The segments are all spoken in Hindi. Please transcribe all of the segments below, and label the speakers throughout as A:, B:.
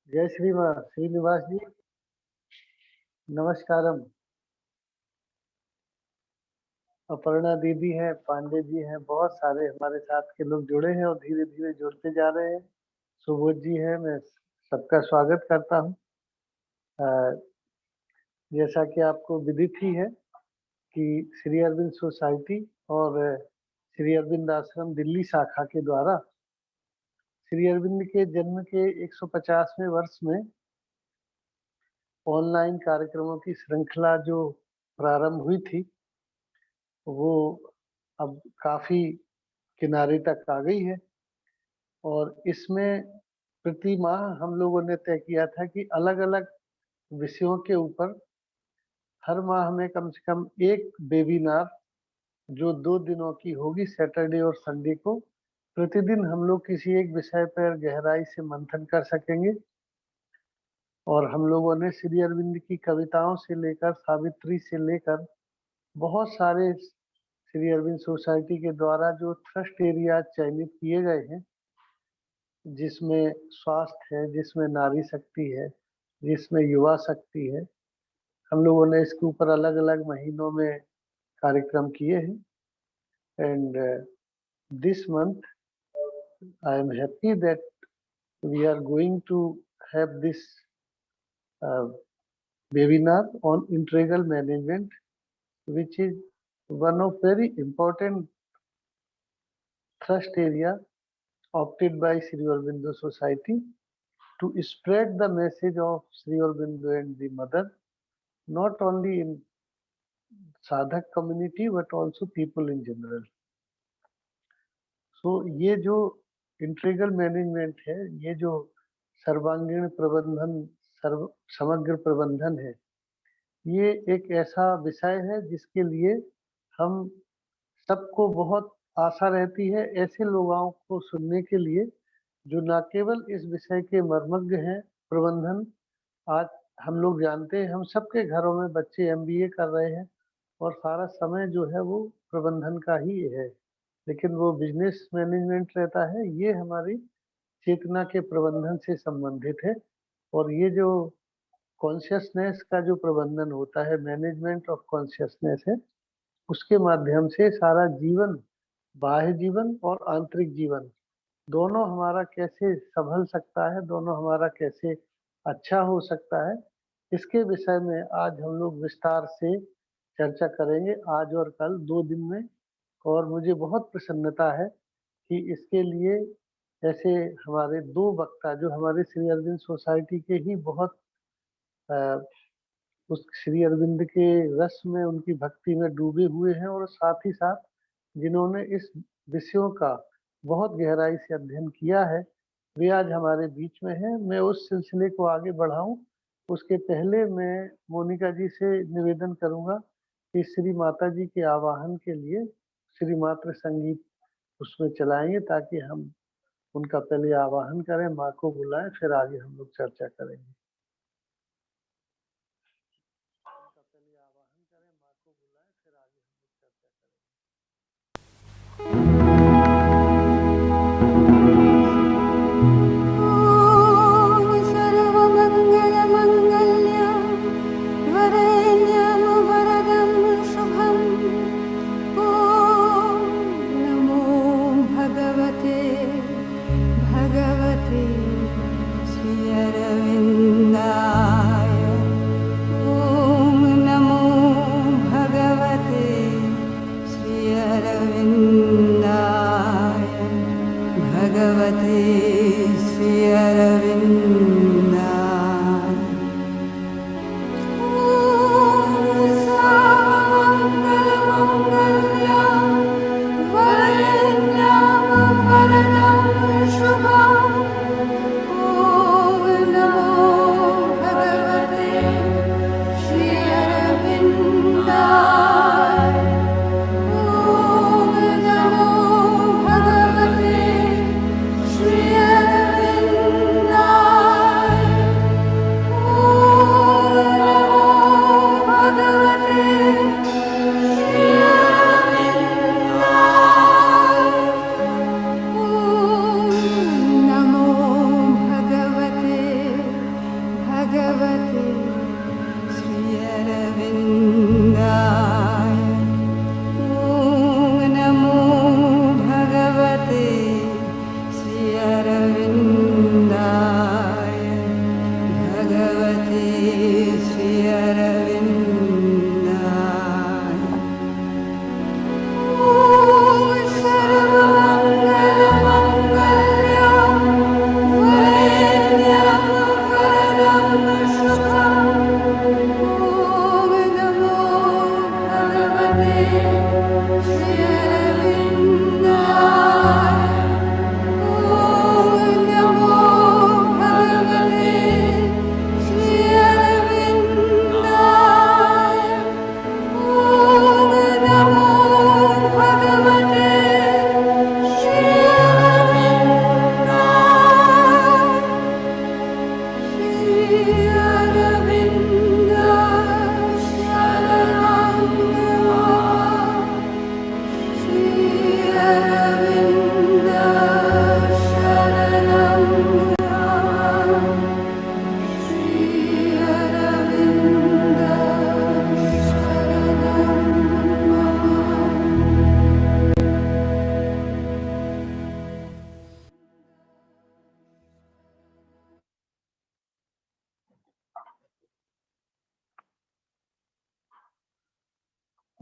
A: जय श्रीनिवास जी। नमस्कारम। अपर्णा दीदी हैं, पांडे जी हैं, बहुत सारे हमारे साथ के लोग जुड़े हैं और धीरे धीरे जुड़ते जा रहे हैं। सुबोध जी हैं, मैं सबका स्वागत करता हूँ। जैसा कि आपको विदित ही है कि श्री अरविंद सोसाइटी और श्री अरविंद आश्रम दिल्ली शाखा के द्वारा श्री अरविंद के जन्म के 150वें वर्ष में ऑनलाइन कार्यक्रमों की श्रृंखला जो प्रारंभ हुई थी वो अब काफी किनारे तक आ गई है। और इसमें प्रति माह हम लोगों ने तय किया था कि अलग अलग विषयों के ऊपर हर माह में कम से कम एक वेबिनार जो 2 दिनों की होगी, सैटरडे और संडे को, प्रतिदिन हम लोग किसी एक विषय पर गहराई से मंथन कर सकेंगे। और हम लोगों ने श्री अरविंद की कविताओं से लेकर सावित्री से लेकर बहुत सारे श्री अरविंद सोसाइटी के द्वारा जो थ्रस्ट एरिया चयनित किए गए हैं, जिसमें स्वास्थ्य है, जिसमें नारी शक्ति है, जिसमें युवा शक्ति है, हम लोगों ने इसके ऊपर अलग अलग महीनों में कार्यक्रम किए हैं। And this month I am happy that we are going to have this webinar on integral management, which is one of very important thrust area opted by Sri Aurobindo Society to spread the message of Sri Aurobindo and the mother, not only in sadhak community but also people in general. So ये जो इंटीग्रल मैनेजमेंट है, ये जो सर्वांगीण प्रबंधन, समग्र प्रबंधन है, ये एक ऐसा विषय है जिसके लिए हम सबको बहुत आशा रहती है ऐसे लोगों को सुनने के लिए जो न केवल इस विषय के मर्मज्ञ हैं। प्रबंधन आज हम लोग जानते हैं, हम सबके घरों में बच्चे MBA कर रहे हैं और सारा समय जो है वो प्रबंधन का ही है, लेकिन वो बिजनेस मैनेजमेंट रहता है। ये हमारी चेतना के प्रबंधन से संबंधित है। और ये जो कॉन्शियसनेस का जो प्रबंधन होता है, मैनेजमेंट ऑफ कॉन्शियसनेस है, उसके माध्यम से सारा जीवन, बाह्य जीवन और आंतरिक जीवन दोनों हमारा कैसे संभल सकता है, दोनों हमारा कैसे अच्छा हो सकता है, इसके विषय में आज हम लोग विस्तार से चर्चा करेंगे, आज और कल 2 दिन में। और मुझे बहुत प्रसन्नता है कि इसके लिए ऐसे हमारे 2 वक्ता जो हमारे श्री अरविंद सोसाइटी के ही बहुत उस श्री अरविंद के रस में, उनकी भक्ति में डूबे हुए हैं और साथ ही साथ जिन्होंने इस विषयों का बहुत गहराई से अध्ययन किया है, वे आज हमारे बीच में हैं। मैं उस सिलसिले को आगे बढ़ाऊं उसके पहले मैं मोनिका जी से निवेदन करूंगा कि श्री माता जी के आवाहन के लिए श्री मातृ संगीत उसमें चलाएंगे, ताकि हम उनका पहले आवाहन करें, माँ को बुलाएं, फिर आगे हम लोग चर्चा करेंगे।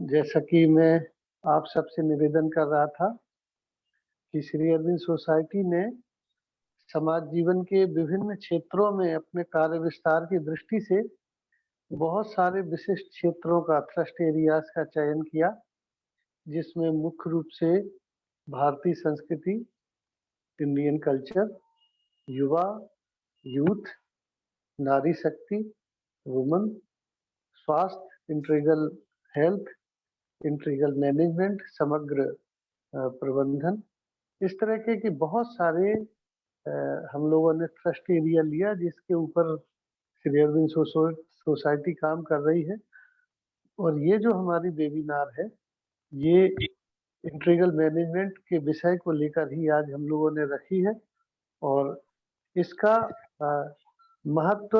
A: जैसा कि मैं आप सबसे निवेदन कर रहा था कि श्री अरविंद सोसाइटी ने समाज जीवन के विभिन्न क्षेत्रों में अपने कार्य विस्तार की दृष्टि से बहुत सारे विशिष्ट क्षेत्रों का थ्रस्ट एरियाज का चयन किया, जिसमें मुख्य रूप से भारतीय संस्कृति, इंडियन कल्चर, युवा, यूथ, नारी शक्ति, वुमन, स्वास्थ्य, इंटीग्रल हेल्थ, इंटीग्रल मैनेजमेंट, समग्र प्रबंधन, इस तरह के बहुत सारे हम लोगों ने ट्रस्ट एरिया लिया, जिसके ऊपर श्री अरविंद सोसाइटी काम कर रही है। और ये जो हमारी वेबिनार है, ये इंटीग्रल मैनेजमेंट के विषय को लेकर ही आज हम लोगों ने रखी है। और इसका महत्व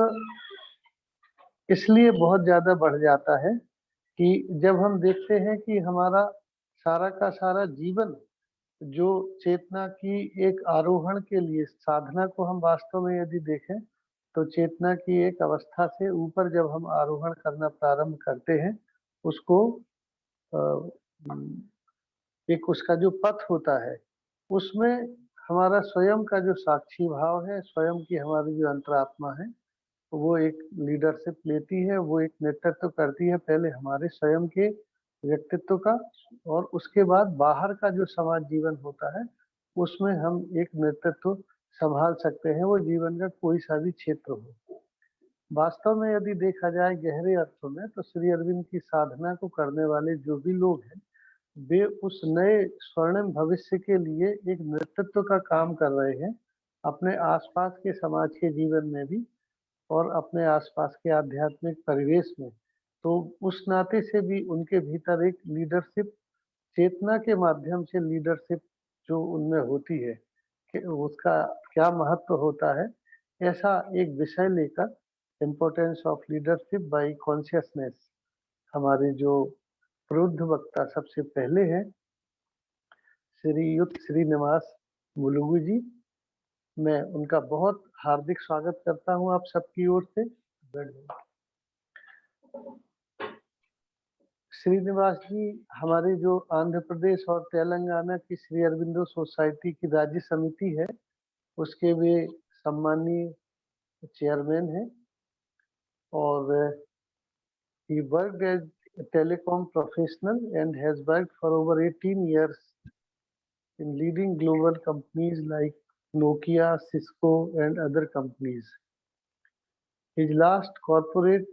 A: इसलिए बहुत ज़्यादा बढ़ जाता है कि जब हम देखते हैं कि हमारा सारा का सारा जीवन जो चेतना की एक आरोहण के लिए साधना को हम वास्तव में यदि देखें, तो चेतना की एक अवस्था से ऊपर जब हम आरोहण करना प्रारंभ करते हैं, उसको एक उसका जो पथ होता है, उसमें हमारा स्वयं का जो साक्षी भाव है, स्वयं की हमारी जो अंतरात्मा है, वो एक लीडरशिप लेती है, वो एक नेतृत्व करती है पहले हमारे स्वयं के व्यक्तित्व का, और उसके बाद बाहर का जो समाज जीवन होता है, उसमें हम एक नेतृत्व संभाल सकते हैं, वो जीवन का कोई सा भी क्षेत्र हो। वास्तव में यदि देखा जाए गहरे अर्थों में, तो श्री अरविंद की साधना को करने वाले जो भी लोग हैं, वे उस नए स्वर्णिम भविष्य के लिए एक नेतृत्व का काम कर रहे हैं, अपने आसपास के समाज के जीवन में भी और अपने आसपास के आध्यात्मिक परिवेश में। तो उस नाते से भी उनके भीतर एक लीडरशिप चेतना के माध्यम से लीडरशिप जो उनमें होती है, कि उसका क्या महत्व होता है, ऐसा एक विषय लेकर importance of leadership by consciousness हमारे जो प्रबुद्ध वक्ता सबसे पहले हैं, श्रीयुत श्रीनिवास मुलुगु जी, मैं उनका बहुत हार्दिक स्वागत करता हूं आप सबकी ओर से। श्रीनिवास जी हमारे जो आंध्र प्रदेश और तेलंगाना की श्री अरविंदो सोसाइटी की राज्य समिति है, उसके वे सम्मानीय चेयरमैन हैं। और he worked as a telecom professional and has worked for over 18 years in leading global companies like Nokia, Cisco, and other companies. His last corporate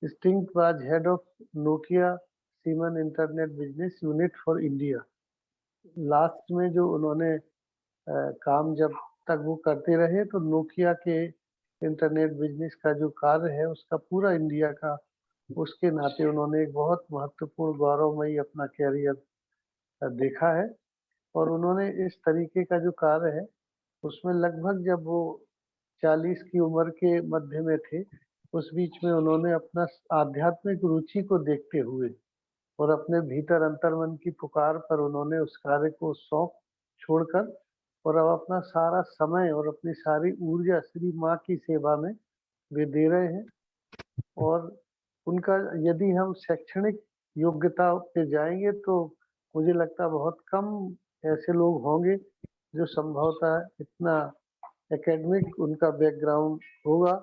A: stint was head of Nokia Siemens Internet Business Unit for India. Last में जो उन्होंने काम जब तक वो करते रहे, तो नोकिया के इंटरनेट बिजनेस का जो कार्य है, उसका पूरा इंडिया का, उसके नाते उन्होंने एक बहुत महत्वपूर्ण गौरवमयी अपना कैरियर देखा है। और उन्होंने इस तरीके का जो कार्य है, उसमें लगभग जब वो 40 की उम्र के मध्य में थे, उस बीच में उन्होंने अपना आध्यात्मिक रुचि को देखते हुए और अपने भीतर अंतर्मन की पुकार पर उन्होंने उस कार्य को सौंप छोड़कर और अब अपना सारा समय और अपनी सारी ऊर्जा श्री माँ की सेवा में वे दे रहे हैं। और उनका यदि हम शैक्षणिक योग्यता पे जाएंगे, तो मुझे लगता है बहुत कम ऐसे लोग होंगे जो संभवतः इतना एकेडमिक उनका बैकग्राउंड होगा।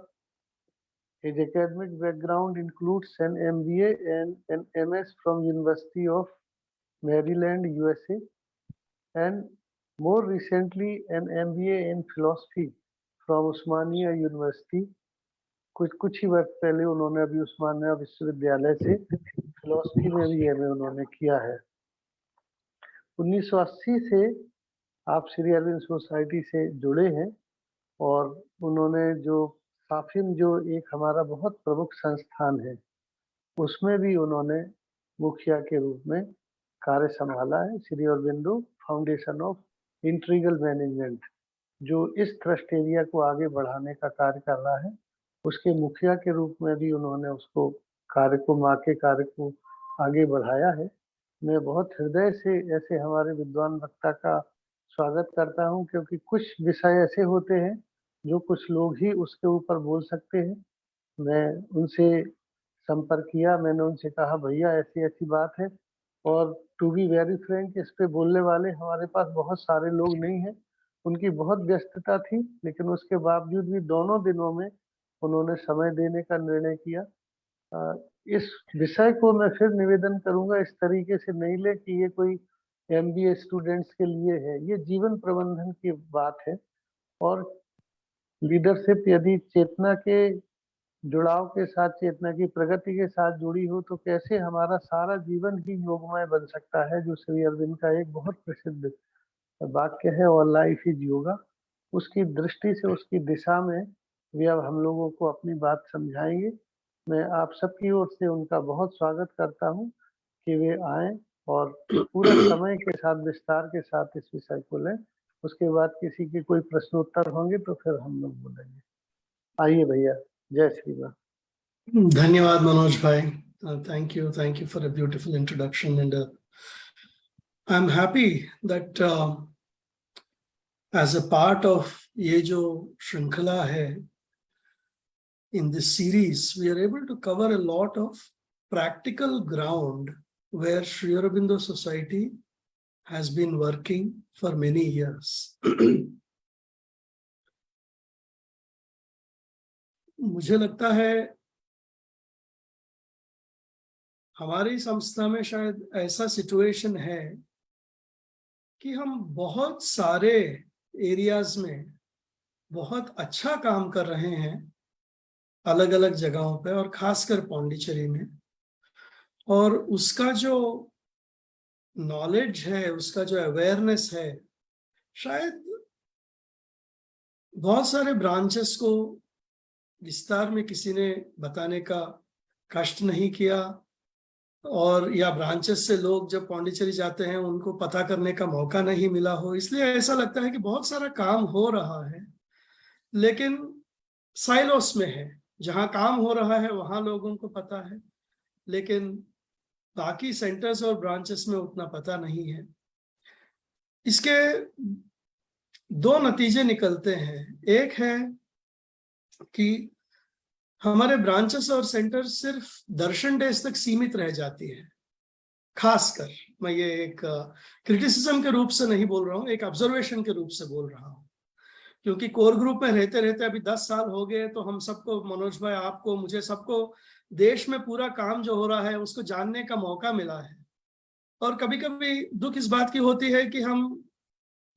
A: His academic background includes an MBA and an MS from University of Maryland, USA, and more recently an MBA in philosophy from Osmania University. कुछ ही वर्ष पहले उन्होंने अभी उस्मानिया विश्वविद्यालय से फिलोसफी में भी एमए उन्होंने किया है। 1980 से आप श्री अरविंद सोसाइटी से जुड़े हैं, और उन्होंने जो साफिम जो एक हमारा बहुत प्रमुख संस्थान है, उसमें भी उन्होंने मुखिया के रूप में कार्य संभाला है। Shri Aurobindo foundation of integral management, जो इस थ्रस्ट एरिया को आगे बढ़ाने का कार्य कर रहा है, उसके मुखिया के रूप में भी उन्होंने उसको कार्य को, माँ के कार्य को आगे बढ़ाया है। मैं बहुत हृदय से ऐसे हमारे विद्वान वक्ता का स्वागत करता हूं, क्योंकि कुछ विषय ऐसे होते हैं जो कुछ लोग ही उसके ऊपर बोल सकते हैं। मैं उनसे संपर्क किया। मैंने उनसे कहा भैया ऐसी ऐसी बात है, और टू बी वेरी फ्रैंक, इस पे बोलने वाले हमारे पास बहुत सारे लोग नहीं हैं। उनकी बहुत व्यस्तता थी, लेकिन उसके बावजूद भी दोनों दिनों में उन्होंने समय देने का निर्णय किया। इस विषय को मैं फिर निवेदन करूंगा, इस तरीके से नहीं ले कि ये कोई एमबीए स्टूडेंट्स के लिए है, ये जीवन प्रबंधन की बात है। और लीडरशिप यदि चेतना के जुड़ाव के साथ, चेतना की प्रगति के साथ जुड़ी हो, तो कैसे हमारा सारा जीवन ही योगमय बन सकता है, जो श्री अरविंद का एक बहुत प्रसिद्ध वाक्य है, और लाइफ इज योगा। उसकी दृष्टि से, उसकी दिशा में वे अब हम लोगों को अपनी बात समझाएंगे। मैं आप सबकी ओर से उनका बहुत स्वागत करता हूं कि वे आए और पूरा समय के साथ, विस्तार के साथ इस विषय को लें। उसके बाद किसी के कोई प्रश्नोत्तर होंगे तो फिर हम लोग बोलेंगे। आइए भैया, जय श्री राम।
B: धन्यवाद मनोज भाई, thank you for a beautiful introduction, and I'm happy that as a part of ये जो श्रृंखला है, in this series we are able to cover a lot of practical ground where Sri Aurobindo Society has been working for many years. मुझे लगता है हमारी संस्था में शायद ऐसा सिचुएशन है कि हम बहुत सारे एरियाज में बहुत अच्छा काम कर रहे हैं, अलग अलग जगहों पे, और खासकर पौंडीचेरी में। और उसका जो नॉलेज है, उसका जो अवेयरनेस है, शायद बहुत सारे ब्रांचेस को विस्तार में किसी ने बताने का कष्ट नहीं किया, और या ब्रांचेस से लोग जब पौंडीचेरी जाते हैं उनको पता करने का मौका नहीं मिला हो। इसलिए ऐसा लगता है कि बहुत सारा काम हो रहा है, लेकिन साइलोस में है। जहां काम हो रहा है वहां लोगों को पता है, लेकिन बाकी सेंटर्स और ब्रांचेस में उतना पता नहीं है। इसके दो नतीजे निकलते हैं। एक है कि हमारे ब्रांचेस और सेंटर सिर्फ दर्शन डेज तक सीमित रह जाती है। खासकर मैं ये एक क्रिटिसिज्म के रूप से नहीं बोल रहा हूँ, एक ऑब्जर्वेशन के रूप से बोल रहा हूँ, क्योंकि कोर ग्रुप में रहते रहते अभी 10 साल हो गए, तो हम सबको, मनोज भाई, आपको, मुझे, सबको देश में पूरा काम जो हो रहा है उसको जानने का मौका मिला है। और कभी कभी दुख इस बात की होती है कि हम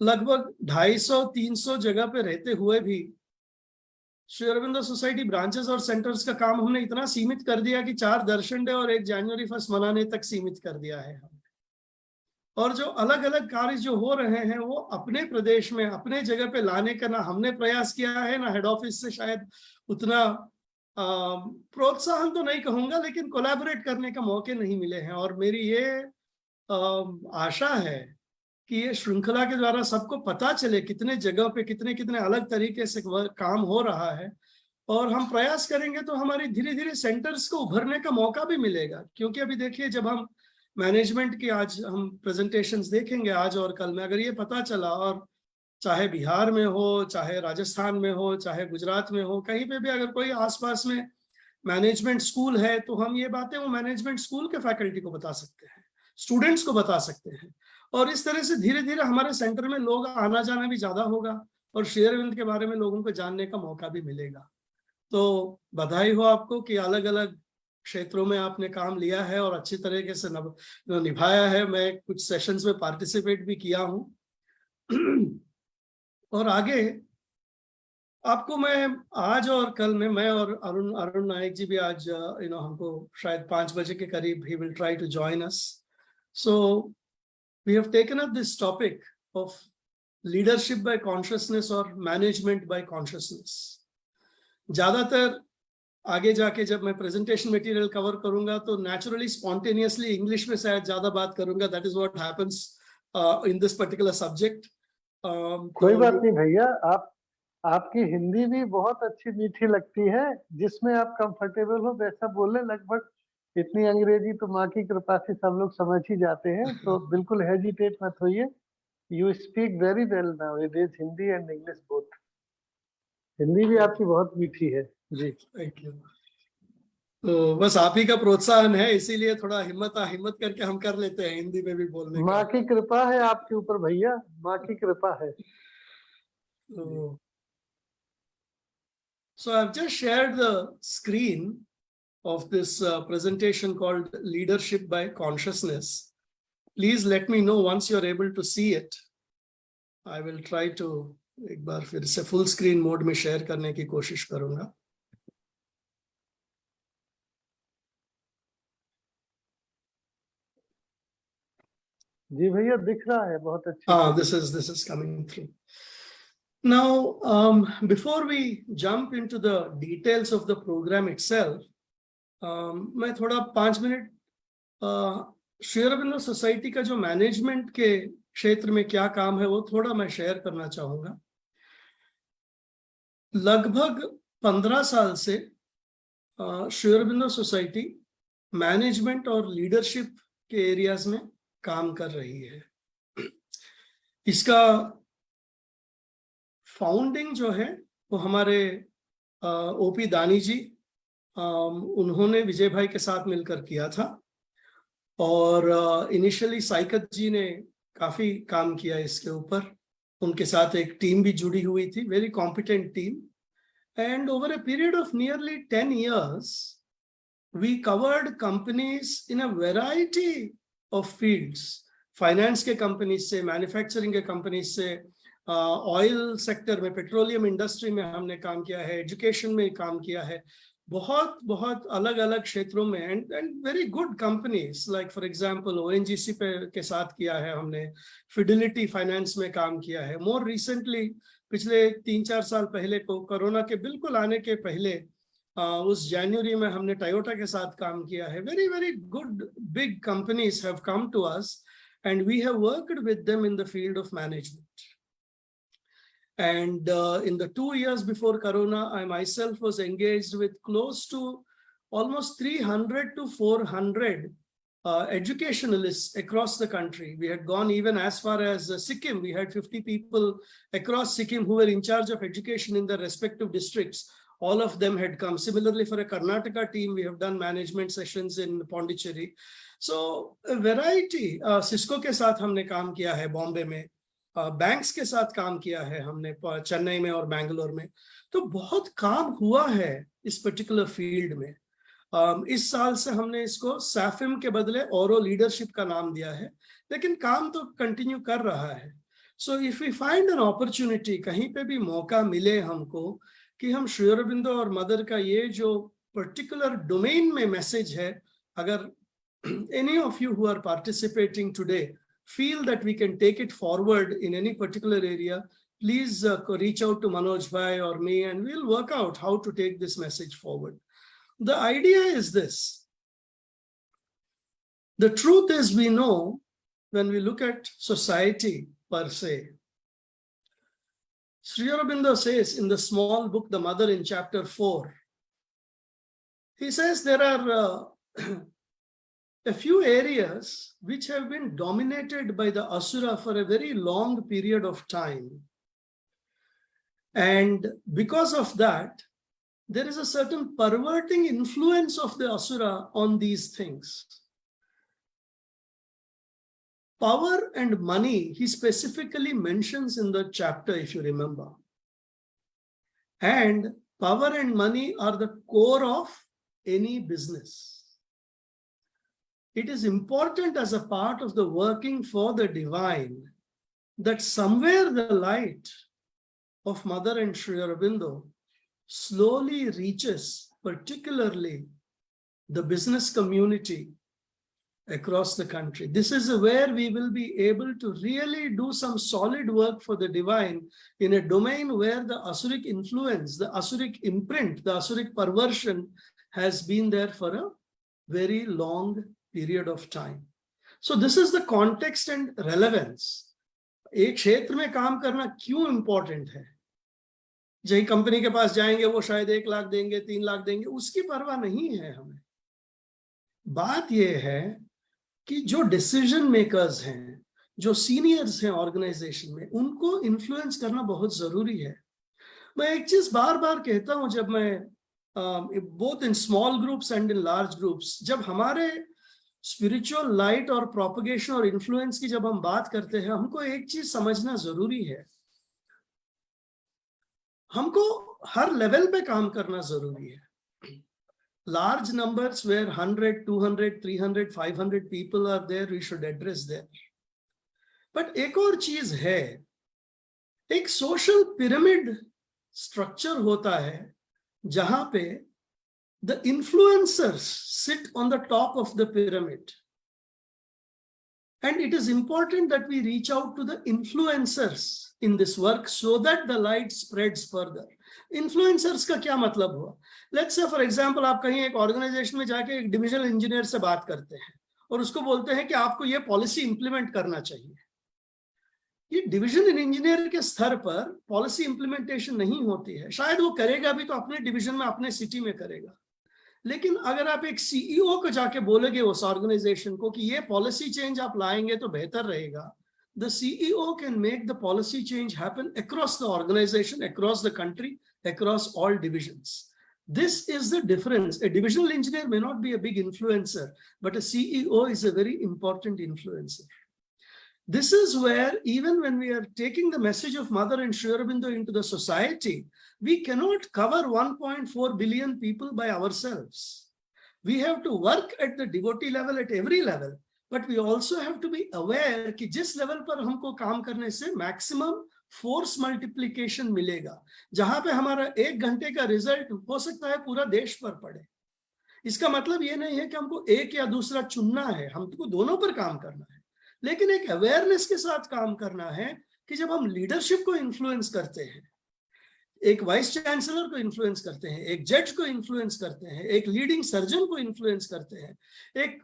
B: लगभग 250-300 जगह पे रहते हुए भी श्री अरविंदो सोसाइटी ब्रांचेस और सेंटर्स का काम हमने इतना सीमित कर दिया कि 4 दर्शन डे और 1 जनवरी 1 मनाने तक सीमित कर दिया है हमने। और जो अलग अलग कार्य जो हो रहे हैं वो अपने प्रदेश में, अपने जगह पे लाने का ना हमने प्रयास किया है, ना हेड ऑफिस से शायद उतना प्रोत्साहन तो नहीं कहूंगा, लेकिन कोलैबोरेट करने का मौके नहीं मिले हैं। और मेरी ये आशा है कि ये श्रृंखला के द्वारा सबको पता चले कितने जगह पे कितने कितने अलग तरीके से काम हो रहा है, और हम प्रयास करेंगे तो हमारी धीरे धीरे सेंटर्स को उभरने का मौका भी मिलेगा। क्योंकि अभी देखिए, जब हम मैनेजमेंट की आज हम प्रेजेंटेशंस देखेंगे आज और कल में, अगर ये पता चला, और चाहे बिहार में हो, चाहे राजस्थान में हो, चाहे गुजरात में हो, कहीं पे भी अगर कोई आसपास में मैनेजमेंट स्कूल है, तो हम ये बातें वो मैनेजमेंट स्कूल के फैकल्टी को बता सकते हैं, स्टूडेंट्स को बता सकते हैं। और इस तरह से धीरे धीरे हमारे सेंटर में लोग आना जाना भी ज्यादा होगा, और श्री अरविंद के बारे में लोगों को जानने का मौका भी मिलेगा। तो बधाई हो आपको कि अलग अलग क्षेत्रों में आपने काम लिया है और अच्छी तरीके से निभाया है। मैं कुछ सेशंस में पार्टिसिपेट भी किया हूँ। और आगे आपको मैं आज और कल में, मैं और अरुण नायक जी भी आज हमको शायद 5 बजे के करीब ही will try to join us. So we have taken up this topic of leadership by consciousness और मैनेजमेंट बाय कॉन्शियसनेस। ज्यादातर आगे जाके जब मैं प्रेजेंटेशन मटेरियल कवर करूंगा तो नेचुरली स्पॉन्टेनियसली इंग्लिश में शायद ज्यादा बात करूंगा। That is what happens in this particular subject.
A: कोई बात नहीं भैया, आपकी हिंदी भी बहुत अच्छी मीठी लगती है। जिसमें आप कंफर्टेबल हो वैसा बोले। लगभग इतनी अंग्रेजी तो माँ की कृपा से सब लोग समझ ही जाते हैं, तो बिल्कुल हेजिटेट मत होइए। You speak very well now it is Hindi and English both. Hindi भी आपकी बहुत मीठी है जी।
B: Thank you. तो बस आप ही का प्रोत्साहन है, इसीलिए थोड़ा हिम्मत करके हम कर लेते हैं हिंदी में भी बोलने
A: माँ
B: का।
A: की कृपा है आपके ऊपर भैया, माँ की कृपा है।
B: तो so I've just shared the screen of this presentation called Leadership by Consciousness. Please let me know once you're able to see it. I will try to एक बार फिर से फुल स्क्रीन मोड में शेयर करने की कोशिश करूंगा।
A: जी भैया दिख रहा है बहुत अच्छे से।
B: This is coming through. Now, before we jump into the details of the program itself, मैं थोड़ा 5 मिनट श्री अरबिंदो सोसाइटी का जो मैनेजमेंट के क्षेत्र में क्या काम है वो थोड़ा मैं शेयर करना चाहूंगा। लगभग 15 साल से श्री अरबिंदो सोसाइटी मैनेजमेंट और लीडरशिप के एरियाज में काम कर रही है। इसका फाउंडिंग जो है वो हमारे ओपी दानी जी, उन्होंने विजय भाई के साथ मिलकर किया था। और इनिशियली साइकत जी ने काफी काम किया इसके ऊपर, उनके साथ एक टीम भी जुड़ी हुई थी, very competent team. And over a period of nearly 10 years we covered companies in a variety of fields, finance के कंपनीज से, मैन्युफैक्चरिंग के कंपनीज से, ऑयल सेक्टर में, पेट्रोलियम इंडस्ट्री में हमने काम किया है, एजुकेशन में काम किया है, बहुत बहुत अलग अलग क्षेत्रों में। And very good companies, like for example ONGC के साथ किया है हमने, फिडिलिटी फाइनेंस में काम किया है। मोर रिसेंटली पिछले 3-4 साल पहले को, कोरोना के बिल्कुल आने के पहले, उस जनवरी में हमने टोयोटा के साथ काम किया है। Very very good big companies have come to us and we have worked with them in the field of management. And in the 2 years before Corona, I myself was engaged with close to almost 300 to 400 educationalists across the country. We had gone even as far as Sikkim. We had 50 people across Sikkim who were in charge of education in their respective districts. All of them had come. Similarly, for a Karnataka team, we have done management sessions in Pondicherry. So a variety. Cisco के साथ हमने काम किया है बॉम्बे में, बैंक्स के साथ काम किया है हमने चेन्नई में और बैंगलोर में। तो बहुत काम हुआ है इस पर्टिकुलर फील्ड में। इस साल से हमने इसको सैफिम के बदले ओरो लीडरशिप का नाम दिया है, लेकिन काम तो कंटिन्यू कर रहा है। So if we find an opportunity, कहीं पे भी मौका मिले हमको कि हम श्री अरबिंदो और मदर का ये जो पर्टिकुलर डोमेन में मैसेज है, अगर any of you who are participating today feel that we can take it forward in any particular area, please reach out to Manoj bhai or me and we'll work out how to take this message forward. The idea is this. The truth is, we know when we look at society per se, Sri Aurobindo says in the small book, The Mother, in chapter 4, he says there are a few areas which have been dominated by the asura for a very long period of time. And because of that, there is a certain perverting influence of the asura on these things. Power and money, he specifically mentions in the chapter, if you remember. And power and money are the core of any business. It is important as a part of the working for the divine that somewhere the light of Mother and Sri Aurobindo slowly reaches particularly the business community across the country. This is where we will be able to really do some solid work for the divine in a domain where the Asuric influence, the Asuric imprint, the Asuric perversion has been there for a very long period of time. So this is the context and relevance. एक क्षेत्र में काम करना क्यों इंपॉर्टेंट है? जही कंपनी के पास जाएंगे वो शायद 1 लाख देंगे, 3 लाख देंगे, उसकी परवाह नहीं है हमें। बात ये है कि जो डिसीजन मेकर्स हैं, जो सीनियर्स हैं ऑर्गेनाइजेशन में, उनको इन्फ्लुएंस करना बहुत जरूरी है। मैं एक चीज बार बार कहता हूं जब मैं both in small groups and in large groups. जब हमारे स्पिरिचुअल लाइट और प्रोपगेशन और इन्फ्लुएंस की जब हम बात करते हैं, हमको एक चीज समझना जरूरी है, हमको हर लेवल पे काम करना जरूरी है. Large numbers where 100, 200, 300, 500 people are there, we should address them. But एक और चीज है, एक सोशल पिरामिड स्ट्रक्चर होता है जहां पे the influencers sit on the top of the pyramid. And it is important that we reach out to the influencers in this work so that the light spreads further. Influencers का क्या मतलब हुआ? Let's say for example, आप कहीं एक ऑर्गेनाइजेशन में जाके एक डिविजनल इंजीनियर से बात करते हैं और उसको बोलते हैं कि आपको ये पॉलिसी इंप्लीमेंट करना चाहिए. ये डिविजनल इंजीनियर के स्तर पर पॉलिसी इंप्लीमेंटेशन नहीं होती है. शायद वो करेगा भी तो अपने डिविजन में, अपने सिटी में करेगा. लेकिन अगर आप एक सीईओ को जाके बोलोगे उस ऑर्गेनाइजेशन को कि ये पॉलिसी चेंज आप लाएंगे तो बेहतर रहेगा, the CEO can make the policy change happen across the organization, across the country, across all divisions. This is the difference. A divisional engineer may not be a big influencer, but a CEO is a very important influencer. This is where even when we are taking the message of Mother and Sri Aurobindo into the society, we cannot cover 1.4 billion people by ourselves. We have to work at the devotee level, at every level, but we also have to be aware कि जिस लेवल पर हमको काम करने से मैक्सिमम फोर्स मल्टीप्लिकेशन मिलेगा, जहां पे हमारा 1 घंटे का रिजल्ट हो सकता है पूरा देश पर पड़े. इसका मतलब ये नहीं है कि हमको एक या दूसरा चुनना है, हमको दोनों पर काम करना है, लेकिन एक अवेयरनेस के साथ काम करना है कि जब हम लीडरशिप को इन्फ्लुएंस करते हैं, एक वाइस चांसलर को इन्फ्लुएंस करते हैं, एक जज को इन्फ्लुएंस करते हैं, एक लीडिंग सर्जन को इन्फ्लुएंस करते हैं, एक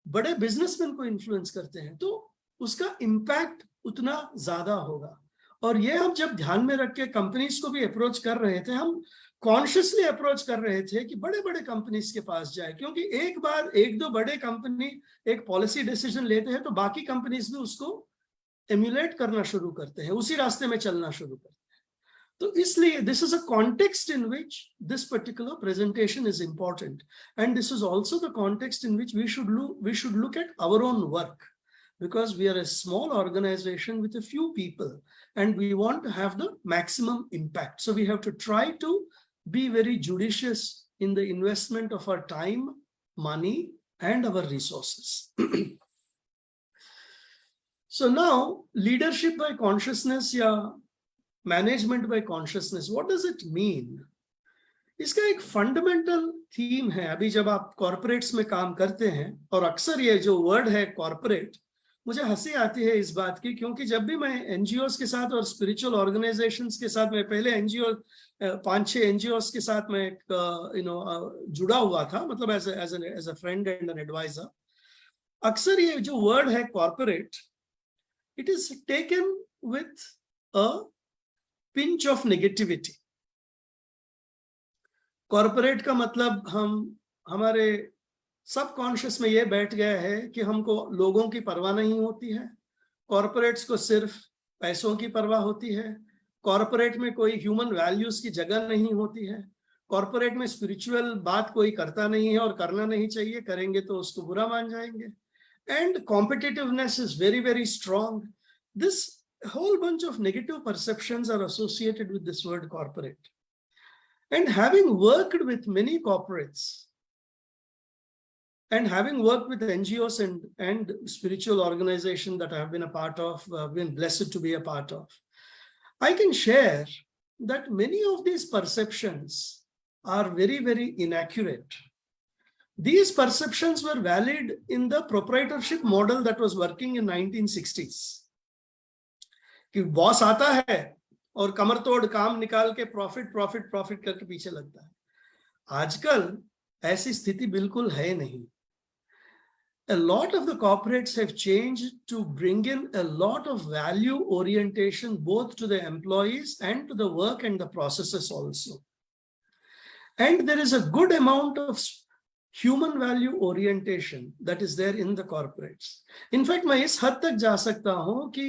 B: बड़े बिजनेसमैन को इन्फ्लुएंस करते हैं, तो उसका इम्पैक्ट उतना ज्यादा होगा. और ये हम जब ध्यान में रख के कंपनीज को भी अप्रोच कर रहे थे, हम कॉन्शियसली अप्रोच कर रहे थे कि बड़े बड़े कंपनीज के पास जाए, क्योंकि एक बार 1-2 बड़े कंपनी एक पॉलिसी डिसीजन लेते हैं तो बाकी कंपनीज भी उसको एम्युलेट करना शुरू करते हैं, उसी रास्ते में चलना शुरू करते हैं. तो इसलिए this is a context in which this particular presentation is important, and this is also the context in which we should look at our own work, because we are a small organization with a few people and we want to have the maximum impact. So we have to try to be very judicious in the investment of our time, money, and our resources. So now, leadership by consciousness या management by consciousness, what does it mean? इसका एक फंडामेंटल थीम है. अभी जब आप कॉर्पोरेट्स में काम करते हैं, और अक्सर ये जो वर्ड है कॉर्पोरेट, मुझे हंसी आती है इस बात की, क्योंकि जब भी मैं एनजीओस के साथ और स्पिरिचुअल ऑर्गेनाइजेशंस के साथ, मैं पहले एनजीओ 5-6 एनजीओस के साथ मैं जुड़ा हुआ था, मतलब as a friend and an adviser. अक्सर ये जो वर्ड है corporate, it is taken with a pinch of negativity. Corporate का मतलब हमारे सबकॉन्शियस में ये बैठ गया है कि हमको लोगों की परवाह नहीं होती है, कॉर्पोरेट्स को सिर्फ पैसों की परवाह होती है, कॉर्पोरेट में कोई ह्यूमन वैल्यूज की जगह नहीं होती है, कॉर्पोरेट में स्पिरिचुअल बात कोई करता नहीं है और करना नहीं चाहिए, करेंगे तो उसको बुरा मान जाएंगे, and competitiveness is very very strong. This whole bunch of negative perceptions are associated with this word corporate. And having worked with many corporates and having worked with NGOs and spiritual organizations that I have been a part of, been blessed to be a part of, I can share that many of these perceptions are very, very inaccurate. These perceptions were valid in the proprietorship model that was working in 1960s. कि बॉस आता है और कमर तोड़ काम निकाल के प्रॉफिट करके पीछे लगता है. आजकल ऐसी स्थिति बिल्कुल है नहीं. A lot of the corporates have changed to bring in a lot of value orientation both to the employees and to the work and the processes also. And there is a good amount of human value orientation that is there in the corporates. In fact, मैं इस हद तक जा सकता हूं कि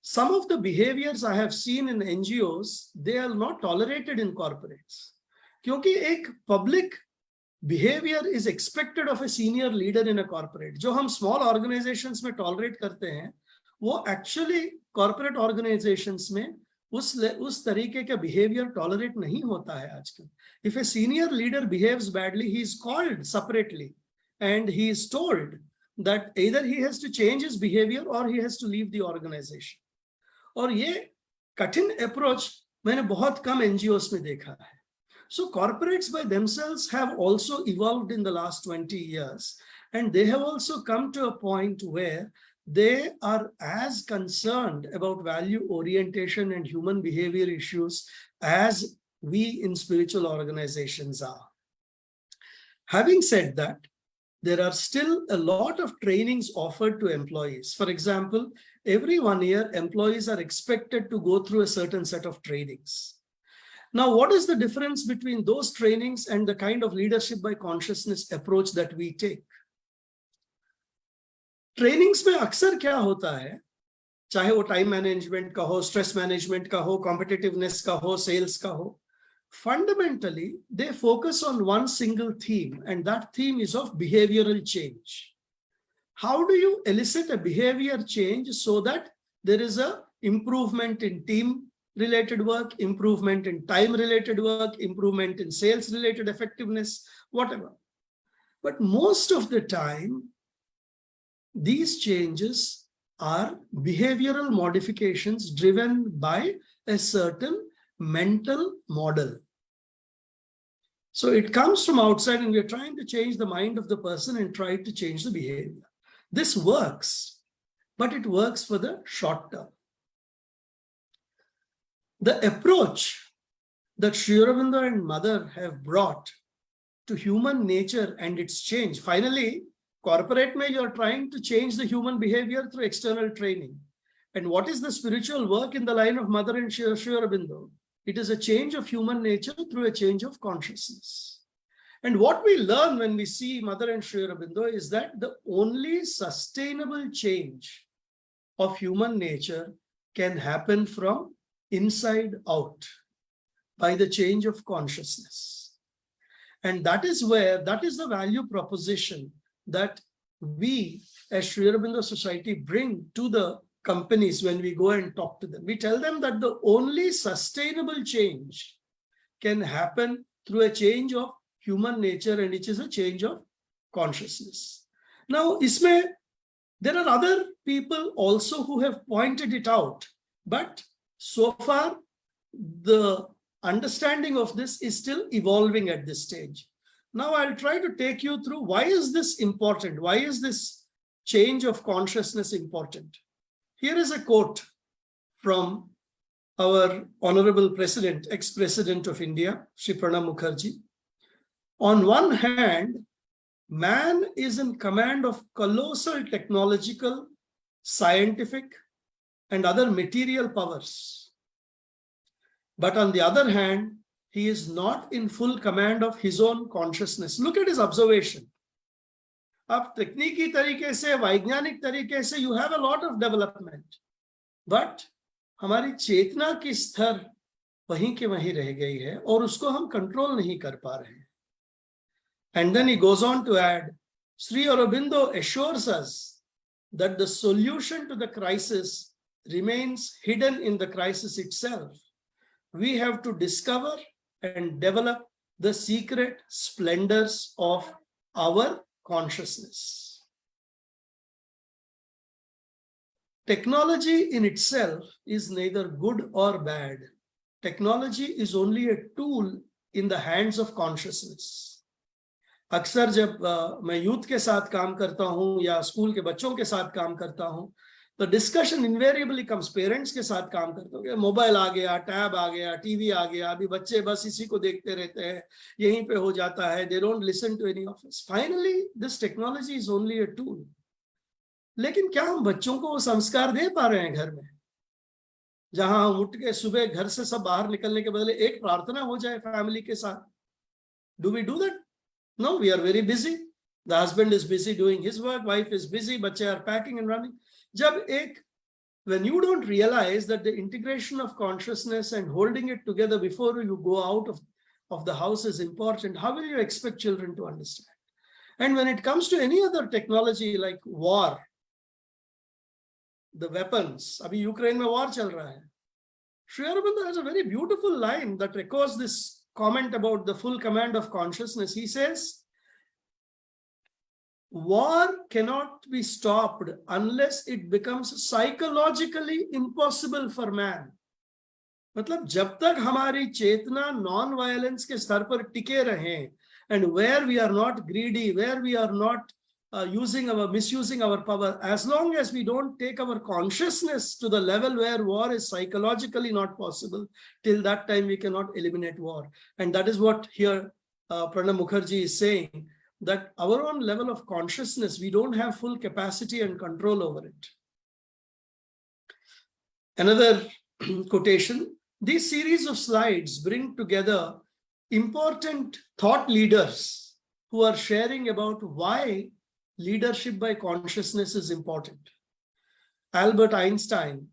B: some of the behaviors I have seen in NGOs, they are not tolerated in corporates. क्योंकि एक public behaviour is expected of a senior leader in a corporate. जो हम स्मॉल ऑर्गेनाइजेशंस में टॉलरेट करते हैं वो एक्चुअली कॉर्पोरेट ऑर्गेनाइजेशंस में उस तरीके का बिहेवियर टॉलरेट नहीं होता है आजकल। If a senior leader behaves badly, he is called separately and he is told that either he has to change his behavior or he has to leave the organization। और ये कठिन अप्रोच मैंने बहुत कम एनजीओस में देखा है। So corporates by themselves have also evolved in the last 20 years, and they have also come to a point where they are as concerned about value orientation and human behavior issues as we in spiritual organizations are. Having said that, there are still a lot of trainings offered to employees. For example, every 1 year, employees are expected to go through a certain set of trainings. Now, what is the difference between those trainings and the kind of leadership by consciousness approach that we take? Trainings में अक्सर क्या होता है, चाहे वो टाइम मैनेजमेंट का हो, स्ट्रेस मैनेजमेंट का हो, कॉम्पिटिटिवनेस का हो, सेल्स का हो, fundamentally they focus on one single theme, and that theme is of behavioral change. How do you elicit a behavior change so that there is a improvement in team related work, improvement in time related work, improvement in sales related effectiveness, whatever. But most of the time, these changes are behavioral modifications driven by a certain mental model. So it comes from outside and we're trying to change the mind of the person and try to change the behavior. This works, but it works for the short term. The approach that Sri Aurobindo and Mother have brought to human nature and its change. Finally, corporate mein you're trying to change the human behavior through external training. And what is the spiritual work in the line of Mother and Sri Aurobindo? It is a change of human nature through a change of consciousness. And what we learn when we see Mother and Sri Aurobindo is that the only sustainable change of human nature can happen from inside out by the change of consciousness. And that is where, that is the value proposition that we as Sri Aurobindo Society bring to the companies when we go and talk to them. We tell them that the only sustainable change can happen through a change of human nature, and it is a change of consciousness. Now, there are other people also who have pointed it out, but so far the understanding of this is still evolving at this stage. Now I'll try to take you through why is this important? Why is this change of consciousness important? Here is a quote from our Honorable President, ex-President of India, Shri Pranab Mukherjee. On one hand, man is in command of colossal technological, scientific, and other material powers. But on the other hand, he is not in full command of his own consciousness. Look at his observation. अब तकनीकी तरीके से, वैज्ञानिक तरीके से, you have a lot of development, but हमारी चेतना की स्तर वहीं के वहीं रह गई है और उसको हम कंट्रोल नहीं कर पा रहे हैं. And then he goes on to add, Sri Aurobindo assures us that the solution to the crisis remains hidden in the crisis itself. We have to discover and develop the secret splendors of our consciousness. Technology in itself is neither good or bad. Technology is only a tool in the hands of consciousness. अक्सर जब मैं यूथ के साथ काम करता हूं या स्कूल के बच्चों के साथ काम करता हूं, तो डिस्कशन इनवेरिएबली कम्स, पेरेंट्स के साथ काम करते हो, मोबाइल आ गया, टैब आ गया, टीवी आ गया, अभी बच्चे बस इसी को देखते रहते हैं, यहीं पे हो जाता है, they don't listen to any of this. Finally this technology is only a tool. लेकिन क्या हम बच्चों को वो संस्कार दे पा रहे हैं घर में, जहां हम उठ के सुबह घर से सब बाहर निकलने के बदले एक प्रार्थना हो जाए फैमिली के साथ? Do we do that? No, we are very busy. The husband is busy doing his work, wife is busy, बच्चे are packing and running. When you don't realize that the integration of consciousness and holding it together before you go out of the house is important, how will you expect children to understand? And when it comes to any other technology like war, the weapons, abhi Ukraine mein war chal raha hai. Sri Aurobindo has a very beautiful line that echoes this comment about the full command of consciousness. He says, war cannot be stopped unless it becomes psychologically impossible for man. मतलब जब तक हमारी चेतना नॉन वायलेंस के स्तर पर टिके रहें, and where we are not greedy, where we are not misusing our power, as long as we don't take our consciousness to the level where war is psychologically not possible, till that time we cannot eliminate war. And that is what here Pranab Mukherjee is saying, that our own level of consciousness, we don't have full capacity and control over it. Another quotation, this series of slides bring together important thought leaders who are sharing about why leadership by consciousness is important. Albert Einstein,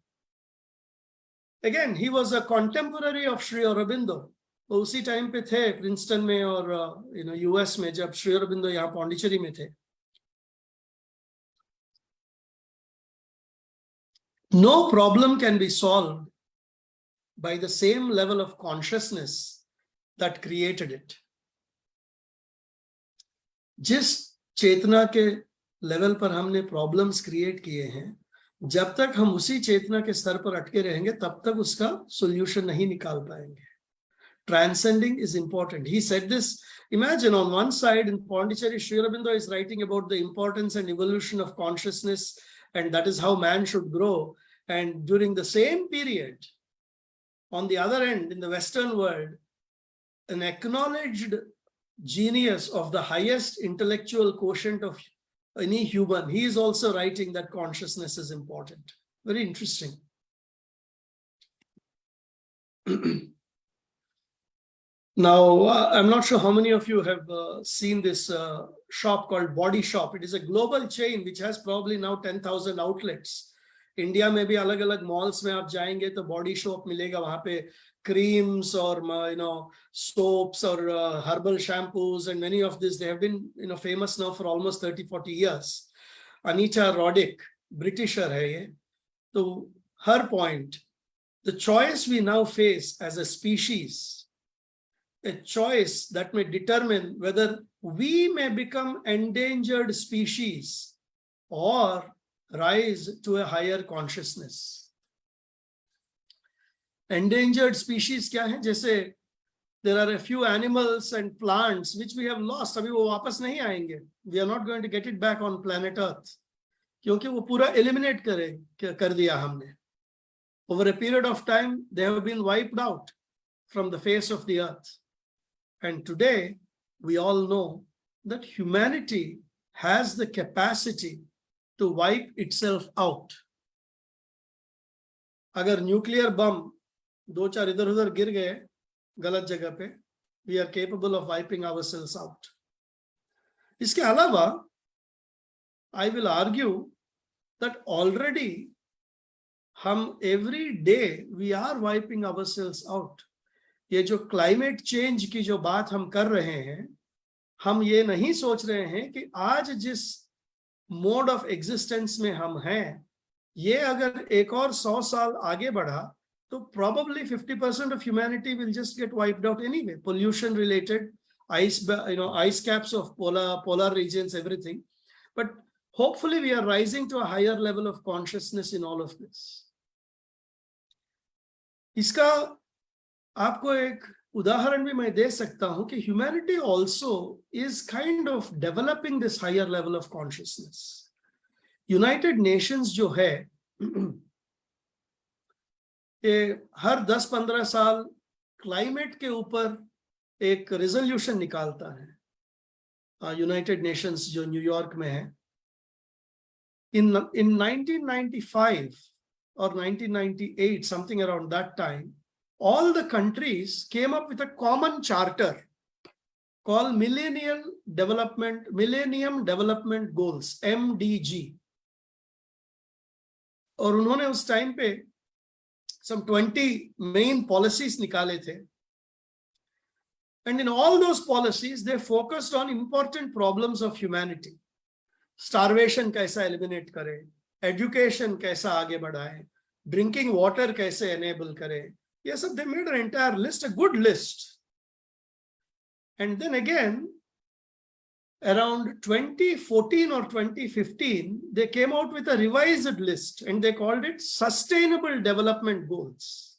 B: again, he was a contemporary of Sri Aurobindo. वो उसी टाइम पे थे प्रिंसटन में और यूएस में जब श्री अरबिंदो यहाँ पौंडीचेरी में थे. No problem can be solved by the same level of consciousness that created it. जिस चेतना के लेवल पर हमने प्रॉब्लम्स क्रिएट किए हैं, जब तक हम उसी चेतना के स्तर पर अटके रहेंगे तब तक उसका सॉल्यूशन नहीं निकाल पाएंगे. Transcending is important. He said this. Imagine on one side in Pondicherry, Sri Aurobindo is writing about the importance and evolution of consciousness, and that is how man should grow. And during the same period, on the other end, in the Western world, an acknowledged genius of the highest intellectual quotient of any human, he is also writing that consciousness is important. Very interesting. Now, I'm not sure how many of you have seen this shop called Body Shop. It is a global chain which has probably now 10,000 outlets. India में भी अलग-अलग malls में आप जाएंगे तो Body Shop मिलेगा, वहाँ पे creams or soaps or herbal shampoos, and many of this, they have been famous now for almost 30-40 years. Anita Roddick, Britisher है ये. तो her point, the choice we now face as a species, a choice that may determine whether we may become endangered species or rise to a higher consciousness. Endangered species क्या है? जैसे there are a few animals and plants which we have lost. अभी वो वापस नहीं आएंगे. We are not going to get it back on planet Earth. क्योंकि वो पूरा eliminate कर दिया हमने. Over a period of time, they have been wiped out from the face of the earth. And today, we all know that humanity has the capacity to wipe itself out. अगर nuclear bomb 2-4 इधर-उधर गिर गए गलत जगह पे, we are capable of wiping ourselves out. इसके अलावा, I will argue that already हम every day we are wiping ourselves out. ये जो क्लाइमेट चेंज की जो बात हम कर रहे हैं, हम ये नहीं सोच रहे हैं कि आज जिस मोड ऑफ एग्जिस्टेंस में हम हैं, ये अगर एक और 100 साल आगे बढ़ा तो probably 50% of humanity will just get wiped out anyway. Pollution related, ice caps of polar regions, everything. But hopefully we are rising to a higher level of consciousness in all of this. इसका आपको एक उदाहरण भी मैं दे सकता हूं कि humanity also is kind of developing this higher level of consciousness. United Nations जो है ये हर 10-15 साल क्लाइमेट के ऊपर एक रेजोल्यूशन निकालता है. यूनाइटेड नेशंस जो न्यूयॉर्क में है, in 1995 or 1998, something around that time, all the countries came up with a common charter called Millennium Development Goals, MDG. और उन्होंने उस टाइम पे some 20 main policies निकाले थे. And in all those policies, they focused on important problems of humanity. Starvation कैसा eliminate करे, education कैसा आगे बढ़ाए, drinking water कैसे enable करे. Yes, they made an entire list, a good list. And then again, around 2014 or 2015, they came out with a revised list and they called it Sustainable Development Goals.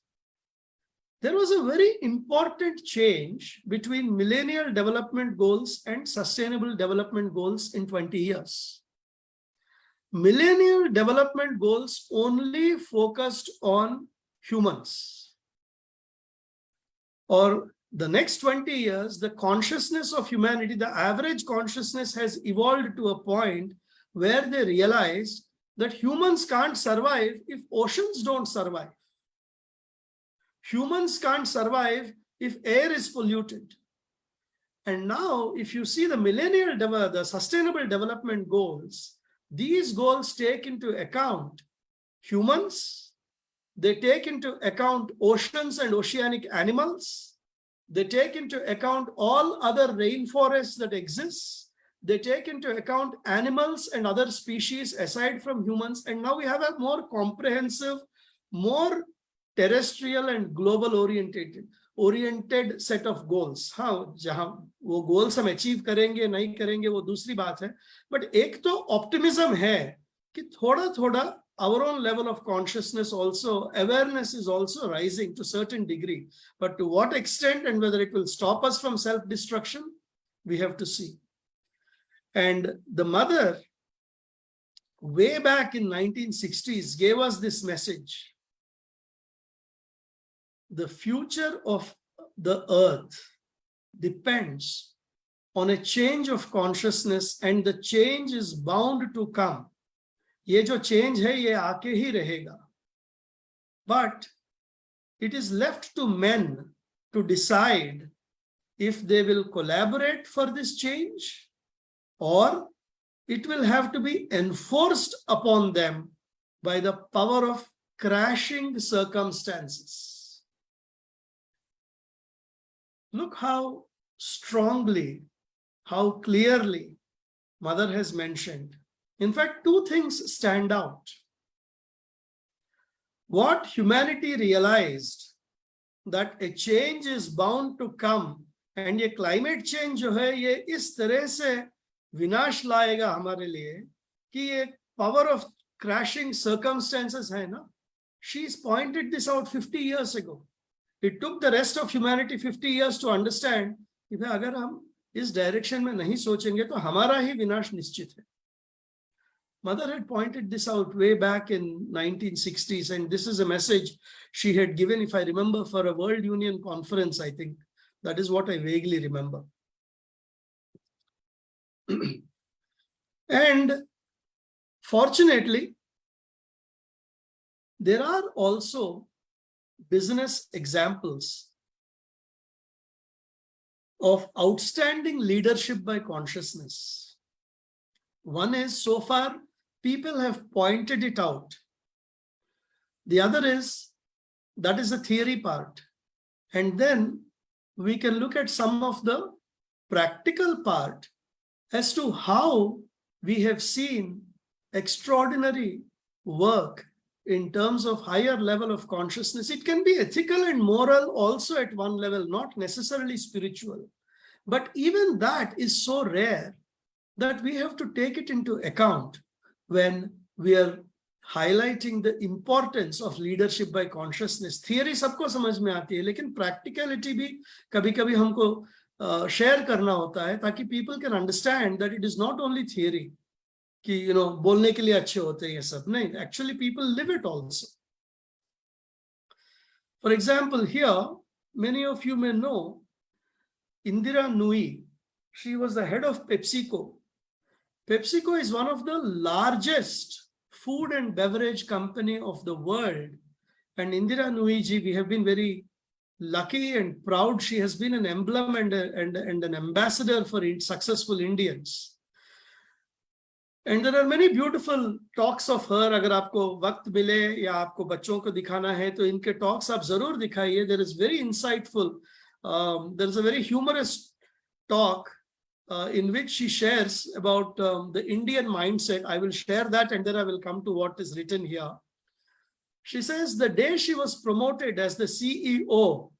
B: There was a very important change between Millennial Development Goals and Sustainable Development Goals in 20 years. Millennial Development Goals only focused on humans. Or the next 20 years, the consciousness of humanity, the average consciousness has evolved to a point where they realize that humans can't survive if oceans don't survive. Humans can't survive if air is polluted. And now, if you see the Sustainable Development Goals, these goals take into account humans, they take into account oceans and oceanic animals, they take into account all other rainforests that exist, they take into account animals and other species aside from humans, and now we have a more comprehensive, more terrestrial and global oriented set of goals. हाँ, जहां वो goals हम achieve करेंगे नहीं करेंगे वो दूसरी बात है, but एक तो optimism है कि थोड़ा our own level of consciousness also, awareness is also rising to a certain degree, but to what extent and whether it will stop us from self-destruction, we have to see. And the mother, way back in 1960s, gave us this message. The future of the earth depends on a change of consciousness, and the change is bound to come. ये जो change है ये आके ही रहेगा. But it is left to men to decide if they will collaborate for this change, or it will have to be enforced upon them by the power of crashing circumstances. Look how strongly, how clearly Mother has mentioned. In fact, two things stand out. What humanity realized, that a change is bound to come, and ये climate change जो है ये इस तरह से विनाश लाएगा हमारे लिए कि ये power of crashing circumstances है ना. She's pointed this out 50 years ago. It took the rest of humanity 50 years to understand कि भाई अगर हम इस डायरेक्शन में नहीं सोचेंगे तो हमारा ही विनाश निश्चित है. Mother had pointed this out way back in 1960s, and this is a message she had given, if I remember, for a World Union conference, I think. That is what I vaguely remember. And fortunately, there are also business examples of outstanding leadership by consciousness. One is, so far, people have pointed it out. The other is, that is the theory part. And then we can look at some of the practical part as to how we have seen extraordinary work in terms of higher level of consciousness. It can be ethical and moral also at one level, not necessarily spiritual. But even that is so rare that we have to take it into account when we are highlighting the importance of leadership by consciousness. Theory सबको समझ में आती है, लेकिन practicality भी कभी-कभी हमको share करना होता है ताकि people can understand that it is not only theory कि बोलने के लिए अच्छे होते हैं ये सब, नहीं, actually people live it also. For example, here many of you may know Indira Nooyi. She was the head of PepsiCo. PepsiCo is one of the largest food and beverage company of the world, and Indira Nooyi ji, we have been very lucky and proud. She has been an emblem and an ambassador for successful Indians. And there are many beautiful talks of her. अगर आपको वक्त मिले या आपको बच्चों को दिखाना है तो इनके talks आप जरूर दिखाइए. There is very insightful. there's a very humorous talk in which she shares about the Indian mindset. I will share that and then I will come to what is written here. She says the day she was promoted as the CEO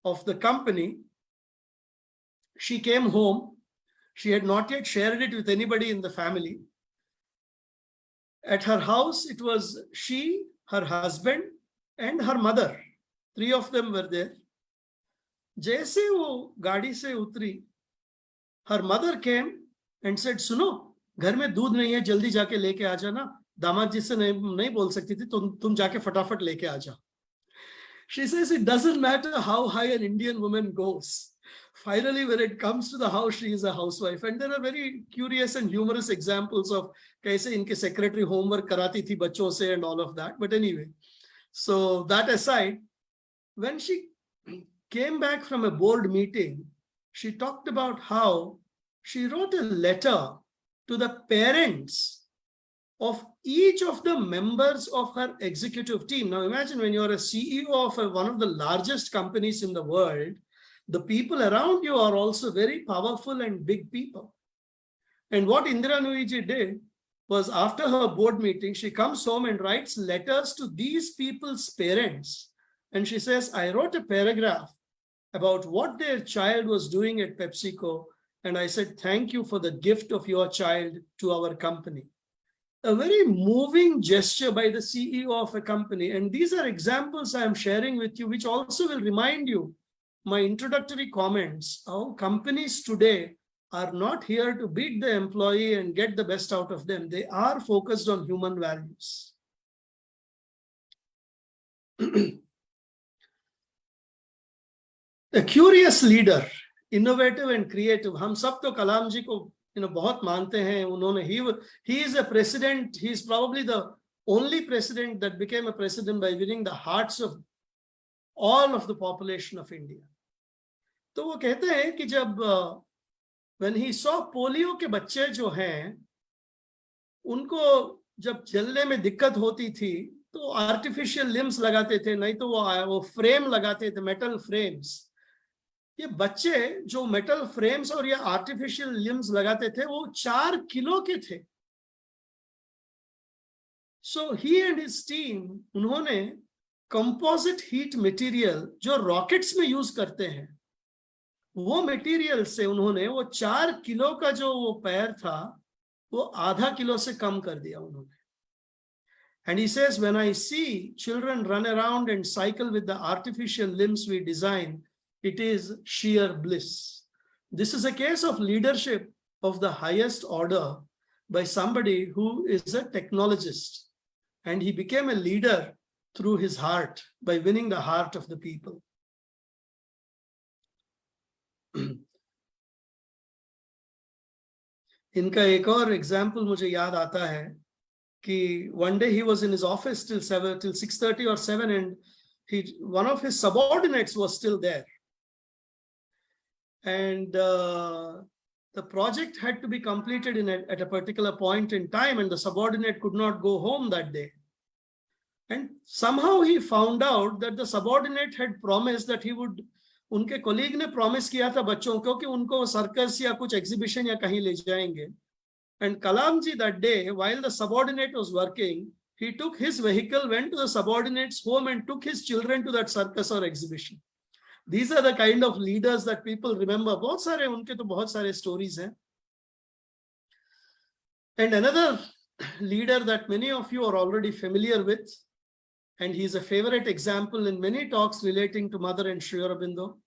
B: of the company, she came home. She had not yet shared it with anybody in the family. At her house, it was she, her husband, and her mother. 3 of them were there. जैसे वो गाड़ी से उतरी, her mother came and said, सुनो, घर में दूध नहीं है, जल्दी जाके लेके आ जाना. दामाद जी से नहीं बोल सकती थी, तुम जाके फटाफट लेके आ जा. She says it doesn't matter how high an Indian woman goes. Finally, when it comes to the house, she is a housewife. And there are very curious and humorous examples of kaise inke secretary homework karati thi bachon se and all of that. But anyway, so that aside, when she came back from a board meeting, she talked about how she wrote a letter to the parents of each of the members of her executive team. Now imagine when you're a CEO of one of the largest companies in the world, the people around you are also very powerful and big people. And what Indira Nooyi did was, after her board meeting, she comes home and writes letters to these people's parents. And she says, I wrote a paragraph about what their child was doing at PepsiCo. And I said, thank you for the gift of your child to our company. A very moving gesture by the CEO of a company. And these are examples I am sharing with you, which also will remind you my introductory comments, how companies today are not here to beat the employee and get the best out of them. They are focused on human values. A curious leader, innovative and creative. हम सब तो कलाम जी को बहुत मानते हैं. उन्होंने he is a president. He is probably the only president that became a president by winning the hearts of all of the population of India. तो वो कहते हैं कि जब when he saw पोलियो के बच्चे जो हैं, उनको जब चलने में दिक्कत होती थी तो आर्टिफिशियल लिम्स लगाते थे, नहीं तो वो फ्रेम लगाते थे, मेटल फ्रेम्स. ये बच्चे जो मेटल फ्रेम्स और ये आर्टिफिशियल लिम्स लगाते थे, वो 4 किलो के थे. So he and his team, उन्होंने कंपोजिट हीट मटेरियल जो रॉकेट्स में यूज करते हैं, वो मटेरियल से उन्होंने वो 4 किलो का जो वो पैर था, वो आधा किलो से कम कर दिया उन्होंने. And he says, when I see children run around and cycle with the artificial limbs we design, it is sheer bliss. This is a case of leadership of the highest order by somebody who is a technologist. And he became a leader through his heart, by winning the heart of the people. इनका एक और एग्जाम्पल मुझे याद आता है कि one day he was in his office till 6:30 or 7, and one of his subordinates was still there. And the project had to be completed at a particular point in time, and the subordinate could not go home that day. And somehow he found out that the subordinate had promised that he would, उनके colleague ने promise किया था बच्चों को कि उनको circus या कुछ exhibition या कहीं ले जाएंगे. And Kalamji that day, while the subordinate was working, he took his vehicle, went to the subordinate's home and took his children to that circus or exhibition. These are the kind of leaders that people remember. बहुत सारे उनके तो बहुत सारे stories हैं. And another leader that many of you are already familiar with, and he is a favorite example in many talks relating to Mother and Sri Aurobindo,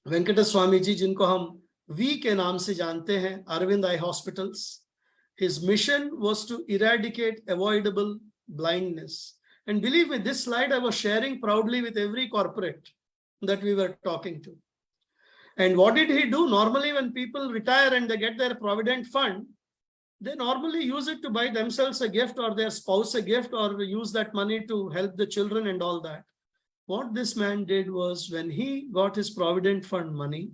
B: Venkata Swami ji, जिनको हम V के नाम से जानते हैं, Arvind Eye Hospitals. His mission was to eradicate avoidable blindness. And believe me, this slide I was sharing proudly with every corporate that we were talking to. And what did he do? Normally, when people retire and they get their provident fund, they normally use it to buy themselves a gift or their spouse a gift, or use that money to help the children and all that. What this man did was, when he got his provident fund money,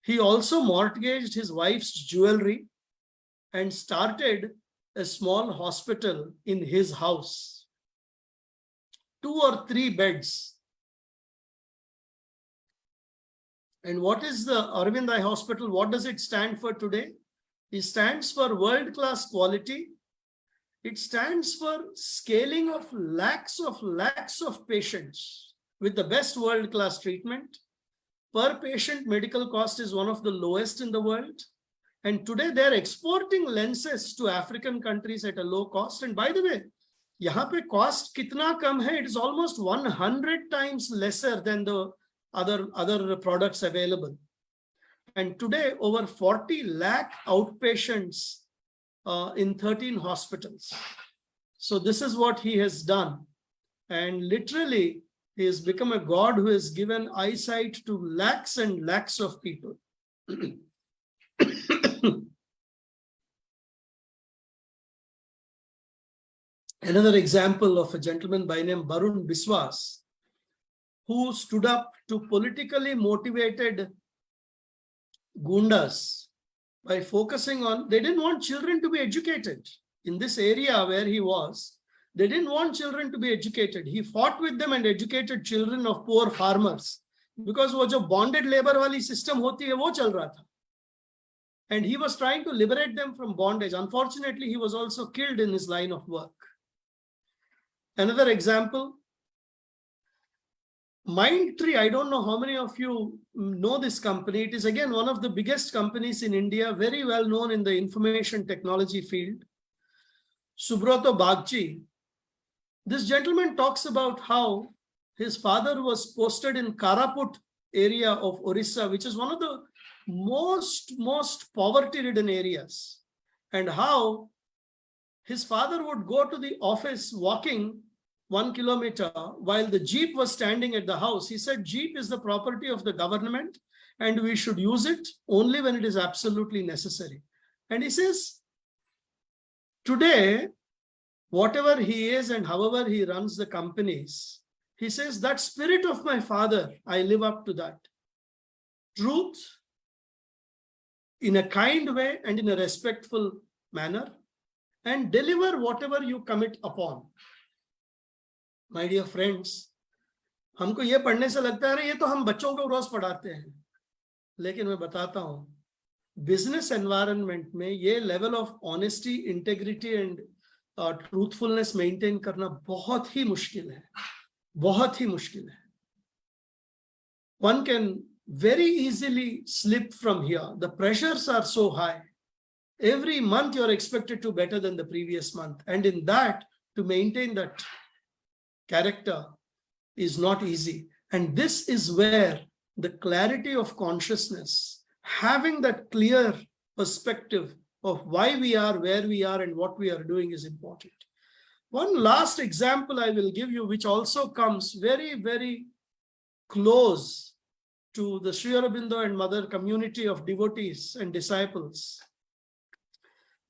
B: he also mortgaged his wife's jewelry and started a small hospital in his house. 2 or 3 beds, And what is the Aravind Eye Hospital? What does it stand for today? It stands for world-class quality. It stands for scaling of lakhs of patients with the best world-class treatment. Per patient medical cost is one of the lowest in the world. And today they're exporting lenses to African countries at a low cost. And by the way, यहाँ पे cost कितना कम है? It is almost 100 times lesser than the other products available. And today over 40 lakh outpatients in 13 hospitals. So this is what he has done. And literally, he has become a god who has given eyesight to lakhs and lakhs of people. Another example of a gentleman by name Barun Biswas, who stood up to politically motivated Gundas by focusing on, they didn't want children to be educated. In this area where he was, they didn't want children to be educated. He fought with them and educated children of poor farmers. Because वो जो bonded labor वाली system होती है वो चल रहा था. And he was trying to liberate them from bondage. Unfortunately, he was also killed in his line of work. Another example, Mindtree. I don't know how many of you know this company. It is again one of the biggest companies in India, very well known in the information technology field. Subrato Bagchi. This gentleman talks about how his father was posted in Karaput area of Orissa, which is one of the most poverty-ridden areas, and how his father would go to the office walking 1 kilometer while the jeep was standing at the house. He said, jeep is the property of the government and we should use it only when it is absolutely necessary. And he says, today, whatever he is and however he runs the companies, he says, that spirit of my father, I live up to that. Truth in a kind way and in a respectful manner, and deliver whatever you commit upon. My dear friends, हमको ये पढ़ने से लगता है ये तो हम बच्चों को रोज पढ़ाते हैं, लेकिन मैं बताता हूँ बिजनेस एनवायरनमेंट में ये level of honesty, integrity and truthfulness maintain करना बहुत ही मुश्किल है, बहुत ही मुश्किल है. One can very easily slip from here. The pressures are so high. Every month you're expected to better than the previous month. And in that, to maintain that character is not easy. And this is where the clarity of consciousness, having that clear perspective of why we are where we are and what we are doing is important. One last example I will give you, which also comes very, very close to the Sri Aurobindo and Mother community of devotees and disciples.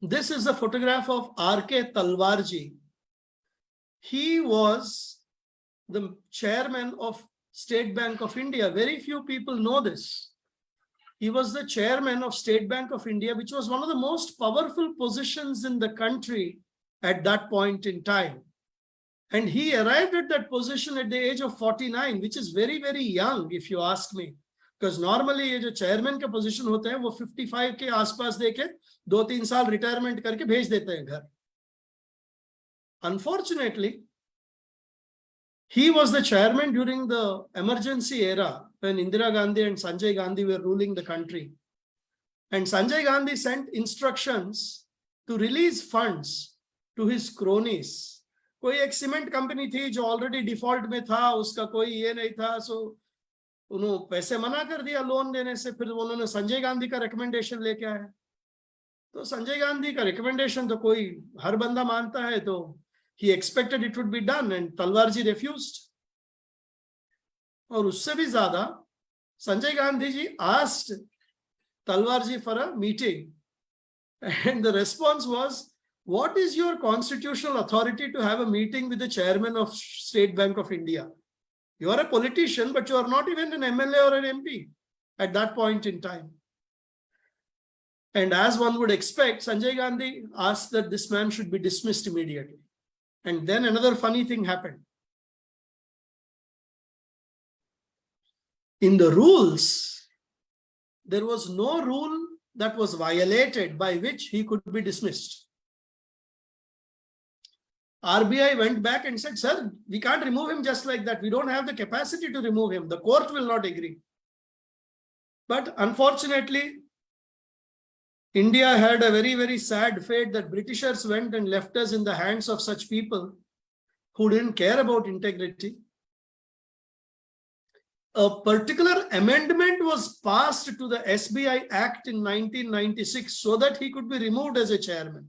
B: This is a photograph of R.K. Talwarji. He was the chairman of State Bank of India. Very few people know this. He was the chairman of State Bank of India, which was one of the most powerful positions in the country at that point in time. And he arrived at that position at the age of 49, which is very, very young, if you ask me. Because normally ये जो chairman का position होते हैं, वो 55 के आसपास देके 2-3 साल retirement करके भेज देते हैं घर. Unfortunately, he was the chairman during the emergency era when Indira Gandhi and Sanjay Gandhi were ruling the country. And Sanjay Gandhi sent instructions to release funds to his cronies. कोई एक सीमेंट कंपनी थी जो ऑलरेडी डिफॉल्ट में था, उसका कोई ये नहीं था, सो उन्होंने पैसे मना कर दिया लोन देने से. फिर उन्होंने संजय गांधी का रिकमेंडेशन लेके आए. तो संजय गांधी का रिकमेंडेशन तो कोई हर बंदा मानता है, तो he expected it would be done and Talwarji refused. और उससे भी ज्यादा Sanjay Gandhi ji asked Talwarji for a meeting, and the response was, what is your constitutional authority to have a meeting with the chairman of State Bank of India? You are a politician, but you are not even an MLA or an MP at that point in time. And as one would expect, Sanjay Gandhi asked that this man should be dismissed immediately. And then another funny thing happened. In the rules there was no rule that was violated by which he could be dismissed. RBI went back and said, sir, we can't remove him just like that. We don't have the capacity to remove him. The court will not agree. But unfortunately, India had a very, very sad fate that Britishers went and left us in the hands of such people who didn't care about integrity. A particular amendment was passed to the SBI Act in 1996 so that he could be removed as a chairman.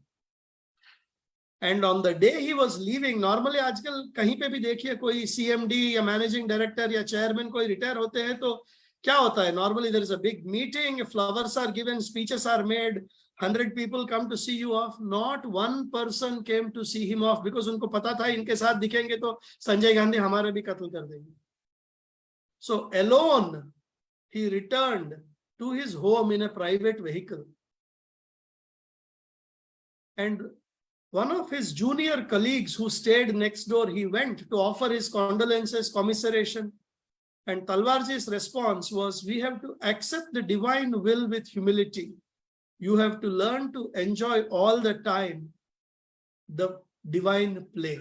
B: And on the day he was leaving, normally आजकल कहीं पे भी देखिए कोई CMD या managing director या chairman कोई retire होते हैं तो क्या होता है? Normally there is a big meeting, flowers are given, speeches are made, 100 people come to see you off. Not one person came to see him off because उनको पता था इनके साथ दिखेंगे तो संजय गांधी हमारे भी कत्ल कर देंगे. So alone he returned to his home in a private vehicle. And one of his junior colleagues who stayed next door, he went to offer his condolences, commiseration. And Talwarji's response was, we have to accept the divine will with humility. You have to learn to enjoy all the time the divine play.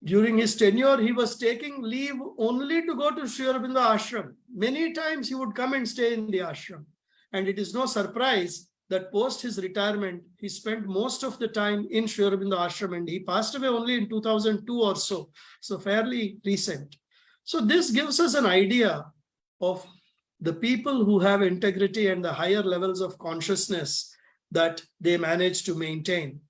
B: During his tenure, he was taking leave only to go to Sri Aurobindo Ashram. Many times he would come and stay in the ashram. And it is no surprise that post his retirement, he spent most of the time in Sri Aurobindo Ashram, and he passed away only in 2002 or so, so fairly recent. So this gives us an idea of the people who have integrity and the higher levels of consciousness that they manage to maintain.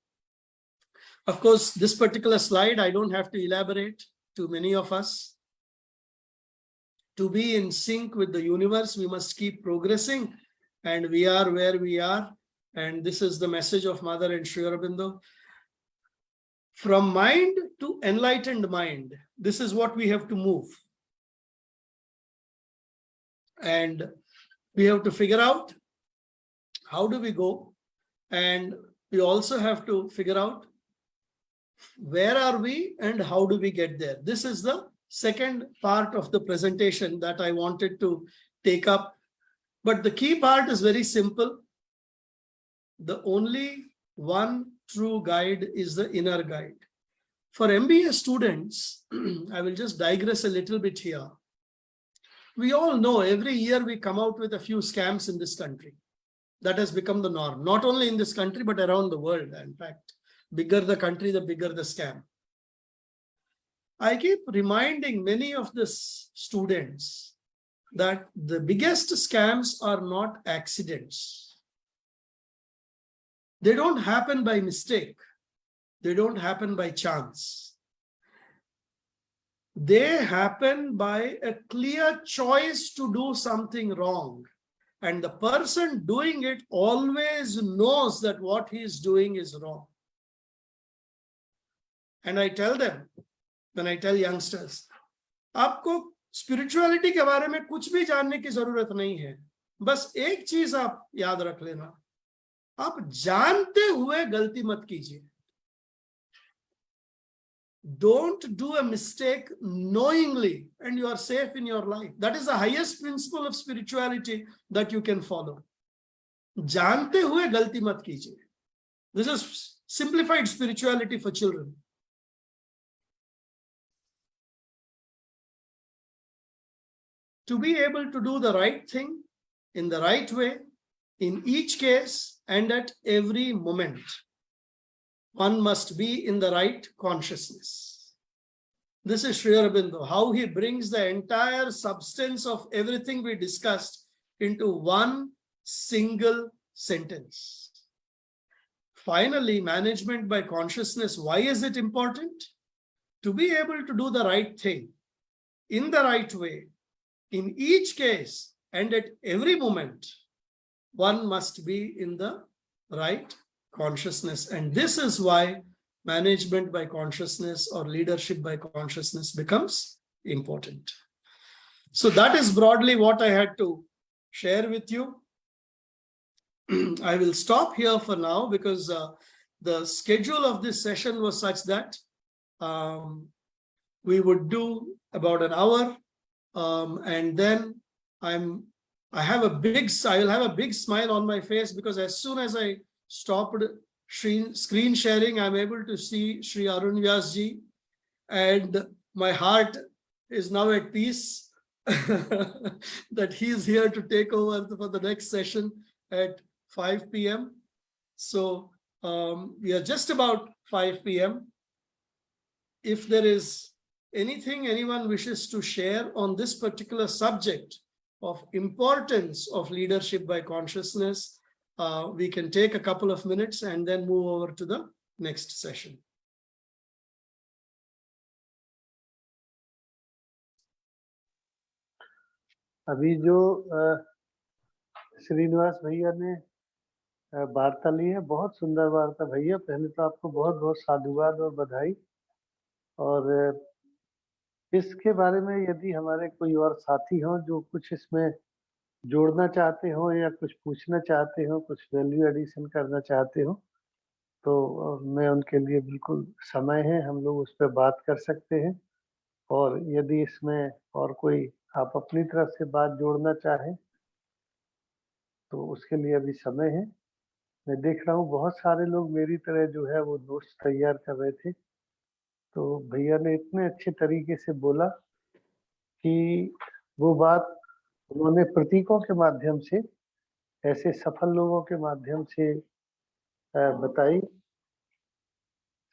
B: Of course, this particular slide, I don't have to elaborate to many of us. To be in sync with the universe, we must keep progressing. And we are where we are. And this is the message of Mother and Sri Aurobindo. From mind to enlightened mind, this is what we have to move. And we have to figure out how do we go. And we also have to figure out where are we and how do we get there. This is the second part of the presentation that I wanted to take up. But the key part is very simple. The only one true guide is the inner guide. For MBA students, I will just digress a little bit here. We all know every year we come out with a few scams in this country. That has become the norm, not only in this country, but around the world. In fact, bigger the country, the bigger the scam. I keep reminding many of the students that the biggest scams are not accidents. They don't happen by mistake. They don't happen by chance. They happen by a clear choice to do something wrong. And the person doing it always knows that what he is doing is wrong. And I tell them, when I tell youngsters, आपको स्पिरिचुअलिटी के बारे में कुछ भी जानने की जरूरत नहीं है. बस एक चीज आप याद रख लेना, आप जानते हुए गलती मत कीजिए. Don't do a mistake knowingly and you are safe in your life. That is the highest principle of spirituality that you can follow. जानते हुए गलती मत कीजिए. This is simplified spirituality for children. To be able to do the right thing in the right way, in each case and at every moment, one must be in the right consciousness. This is Sri Aurobindo, how he brings the entire substance of everything we discussed into one single sentence. Finally, management by consciousness. Why is it important? To be able to do the right thing in the right way, in each case and at every moment, one must be in the right consciousness. And this is why management by consciousness or leadership by consciousness becomes important. So that is broadly what I had to share with you. I will stop here for now because the schedule of this session was such that we would do about an hour. And then I'm I will have a big smile on my face, because as soon as I stopped screen sharing, I'm able to see Sri Arun Vyas ji, and my heart is now at peace that he is here to take over for the next session at 5 p.m. So we are just about 5 p.m. If there is anything anyone wishes to share on this particular subject of importance of leadership by consciousness, we can take a couple of minutes and then move over to the next session.
A: अभी जो श्रीनिवास भैया ने वार्ता ली है, बहुत सुंदर वार्ता भैया। पहले तो आपको बहुत बहुत साधुवाद और बधाई। और इसके बारे में यदि हमारे कोई और साथी हो जो कुछ इसमें जोड़ना चाहते हो या कुछ पूछना चाहते हो, कुछ वैल्यू एडिशन करना चाहते हो, तो मैं उनके लिए बिल्कुल समय है, हम लोग उस पर बात कर सकते हैं। और यदि इसमें और कोई आप अपनी तरफ से बात जोड़ना चाहें तो उसके लिए अभी समय है। मैं देख रहा हूँ बहुत सारे लोग मेरी तरह जो है वो नोट्स तैयार कर रहे थे। तो भैया ने इतने अच्छे तरीके से बोला कि वो बात उन्होंने प्रतीकों के माध्यम से, ऐसे सफल लोगों के माध्यम से बताई।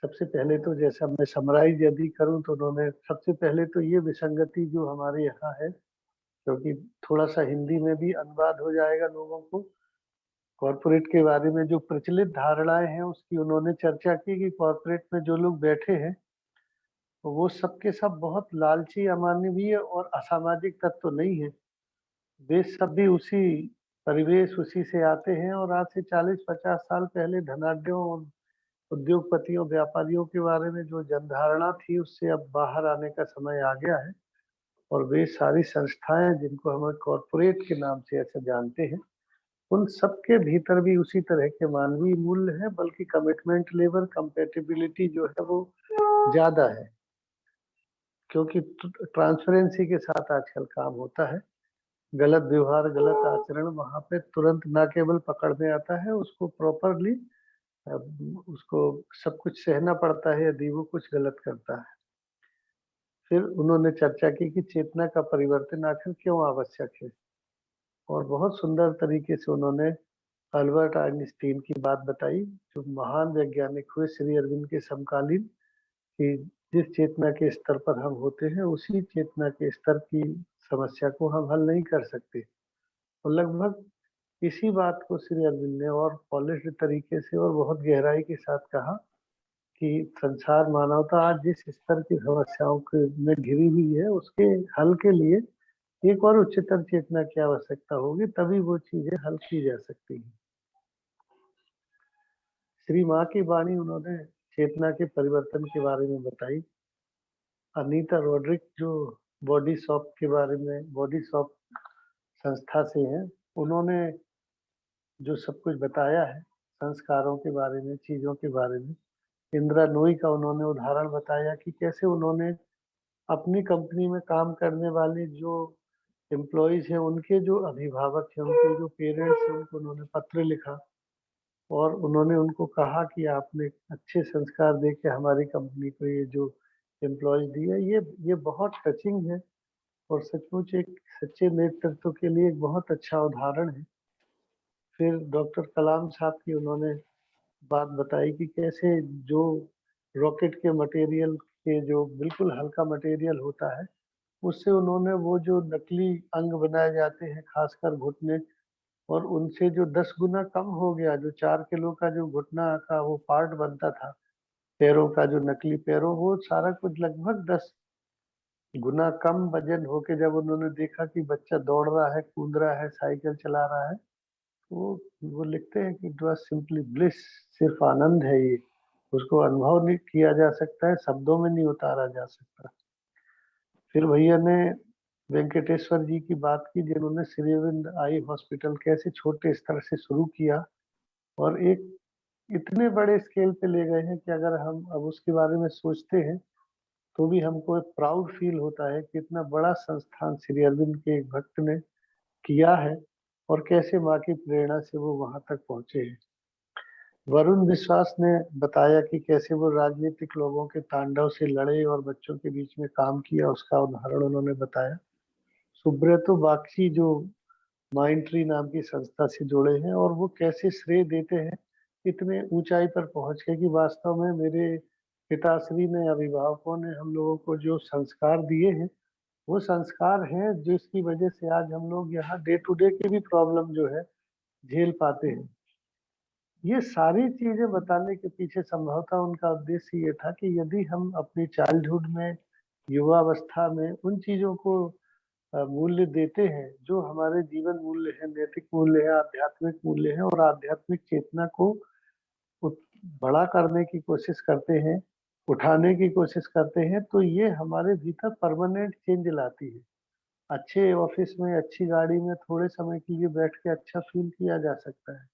A: सबसे पहले तो जैसा मैं समराइज यदि करूं तो उन्होंने सबसे पहले तो ये विसंगति जो हमारे यहाँ है, क्योंकि थोड़ा सा हिंदी में भी अनुवाद हो जाएगा लोगों को, कॉर्पोरेट के बारे में जो प्रचलित धारणाएं हैं उसकी उन्होंने चर्चा की कि कॉर्पोरेट में जो लोग बैठे हैं तो वो सबके सब बहुत लालची, अमानवीय और असामाजिक तत्व नहीं है। वे सब भी उसी परिवेश, उसी से आते हैं। और आज से 40-50 साल पहले धनाढ्यों और उद्योगपतियों, व्यापारियों के बारे में जो जनधारणा थी उससे अब बाहर आने का समय आ गया है। और वे सारी संस्थाएं जिनको हम कॉर्पोरेट के नाम से ऐसे जानते हैं, उन सबके भीतर भी उसी तरह के मानवीय मूल्य है, बल्कि कमिटमेंट लेवल, कंपेटिबिलिटी जो है वो ज्यादा है, क्योंकि ट्रांसपेरेंसी के साथ आजकल काम होता है। गलत व्यवहार, गलत आचरण वहां पे तुरंत ना केवल पकड़ में आता है, उसको प्रॉपरली उसको सब कुछ सहना पड़ता है यदि वो कुछ गलत करता है। फिर उन्होंने चर्चा की कि चेतना का परिवर्तन आखिर क्यों आवश्यक है। और बहुत सुंदर तरीके से उन्होंने अल्बर्ट आइंस्टीन की बात बताई, जो महान वैज्ञानिक हुए श्री अरविंद के समकालीन, कि जिस चेतना के स्तर पर हम होते हैं उसी चेतना के स्तर की समस्या को हम हल नहीं कर सकते। और लगभग इसी बात को श्री अरविंद ने और पॉलिश्ड तरीके से और बहुत गहराई के साथ कहा कि संसार, मानवता आज जिस स्तर की समस्याओं के में घिरी हुई है उसके हल के लिए एक और उच्चतर चेतना की आवश्यकता होगी, तभी वो चीजें हल की जा सकती हैं। श्री माँ की वाणी उन्होंने चेतना के परिवर्तन के बारे में बताई। अनीता रोड्रिक जो बॉडी शॉप के बारे में, बॉडी शॉप संस्था से हैं, उन्होंने जो सब कुछ बताया है संस्कारों के बारे में, चीजों के बारे में। इंदिरा नोई का उन्होंने उदाहरण बताया कि कैसे उन्होंने अपनी कंपनी में काम करने वाले जो एम्प्लॉइज हैं, उनके जो अभिभावक हैं, उनके जो पेरेंट्स हैं, उनको उन्होंने पत्र लिखा और उन्होंने उनको कहा कि आपने अच्छे संस्कार दे के हमारी कंपनी को ये जो एम्प्लॉयज दिए, ये बहुत टचिंग है और सचमुच एक सच्चे नेतृत्व के लिए एक बहुत अच्छा उदाहरण है। फिर डॉक्टर कलाम साहब की उन्होंने बात बताई कि कैसे जो रॉकेट के मटेरियल के जो बिल्कुल हल्का मटेरियल होता है, उससे उन्होंने वो जो नकली अंग बनाए जाते हैं, खासकर घुटने, और उनसे जो 10 गुना कम हो गया, जो 4 किलो का जो घुटना का वो पार्ट बनता था पैरों का, जो नकली पैरों, वो सारा कुछ लगभग 10 गुना कम वजन होके जब उन्होंने देखा कि बच्चा दौड़ रहा है, कूद रहा है, साइकिल चला रहा है, वो लिखते हैं कि इट वाज सिंपली ब्लिस, सिर्फ आनंद है ये, उसको अनुभव नहीं किया जा सकता है, शब्दों में नहीं उतारा जा सकता। फिर भैया ने वेंकटेश्वर जी की बात की, जिन्होंने श्री अरविंद आई हॉस्पिटल कैसे छोटे स्तर से शुरू किया और एक इतने बड़े स्केल पे ले गए हैं कि अगर हम अब उसके बारे में सोचते हैं तो भी हमको एक प्राउड फील होता है कि इतना बड़ा संस्थान श्री अरविंद के एक भक्त ने किया है। और कैसे माँ की प्रेरणा से वो वहां तक पहुंचे हैं। वरुण विश्वास ने बताया कि कैसे वो राजनीतिक लोगों के तांडव से लड़े और बच्चों के बीच में काम किया, उसका उदाहरण उन्होंने बताया। सुब्रतो बागची जो माइंड ट्री नाम की संस्था से जुड़े हैं और वो कैसे श्रेय देते हैं इतने ऊंचाई पर पहुंच के कि वास्तव में मेरे पिताश्री ने, अभिभावकों ने हम लोगों को जो संस्कार दिए हैं वो संस्कार हैं जिसकी वजह से आज हम लोग यहाँ डे टू डे की भी प्रॉब्लम जो है झेल पाते हैं। ये सारी चीजें बताने के पीछे संभवतः उनका उद्देश्य ये था कि यदि हम अपनी चाइल्डहुड में, युवावस्था में उन चीजों को मूल्य देते हैं जो हमारे जीवन मूल्य है, नैतिक मूल्य है, आध्यात्मिक मूल्य है, और आध्यात्मिक चेतना को उत- बड़ा करने की कोशिश करते हैं, उठाने की कोशिश करते हैं, तो ये हमारे भीतर परमानेंट चेंज लाती है। अच्छे ऑफिस में, अच्छी गाड़ी में थोड़े समय के लिए बैठ के अच्छा फील किया जा सकता है,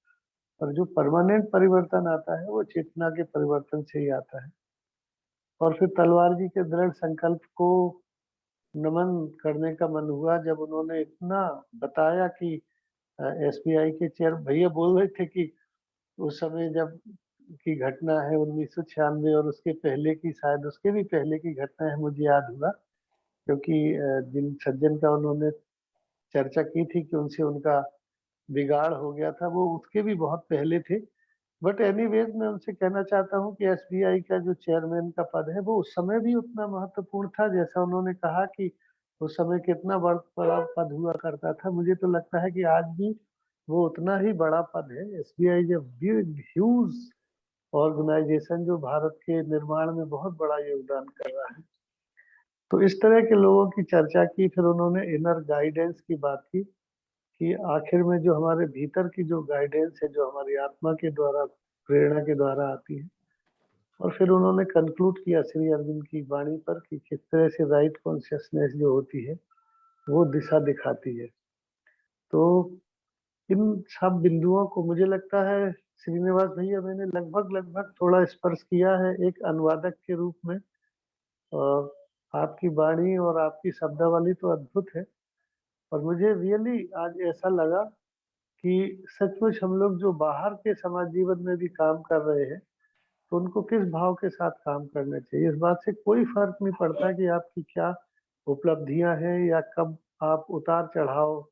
A: पर जो परमानेंट परिवर्तन आता है वो चेतना के परिवर्तन से ही आता है। और फिर तलवार जी के दृढ़ संकल्प को नमन करने का मन हुआ जब उन्होंने इतना बताया कि एसबीआई के चेयर भैया बोल रहे थे कि उस समय जब की घटना है 1996 और उसके पहले की, शायद उसके भी पहले की घटना है, मुझे याद हुआ क्योंकि जिन सज्जन का उन्होंने चर्चा की थी कि उनसे उनका बिगाड़ हो गया था, वो उसके भी बहुत पहले थे। बट एनीवेज मैं उनसे कहना चाहता हूँ कि एसबीआई का जो चेयरमैन का पद है वो उस समय भी उतना महत्वपूर्ण था जैसा उन्होंने कहा कि उस समय कितना बड़ा पद हुआ करता था। मुझे तो लगता है कि आज भी वो उतना ही बड़ा पद है। एसबीआई जब बिग ह्यूज ऑर्गेनाइजेशन जो भारत के निर्माण में बहुत बड़ा योगदान कर रहा है। तो इस तरह के लोगों की चर्चा की, फिर उन्होंने इनर गाइडेंस की बात की कि आखिर में जो हमारे भीतर की जो गाइडेंस है, जो हमारी आत्मा के द्वारा, प्रेरणा के द्वारा आती है। और फिर उन्होंने कंक्लूड किया श्री अरविंद की वाणी पर कि किस तरह से राइट कॉन्शियसनेस जो होती है वो दिशा दिखाती है। तो इन सब बिंदुओं को मुझे लगता है श्रीनिवास भैया मैंने लगभग लगभग थोड़ा स्पर्श किया है एक अनुवादक के रूप में। और आपकी वाणी और आपकी शब्दावली तो अद्भुत है। और मुझे रियली आज ऐसा लगा कि सचमुच हम लोग जो बाहर के समाज जीवन में भी काम कर रहे हैं तो उनको किस भाव के साथ काम करना चाहिए। इस बात से कोई फर्क नहीं पड़ता कि आपकी क्या उपलब्धियां हैं या कब आप उतार चढ़ाव,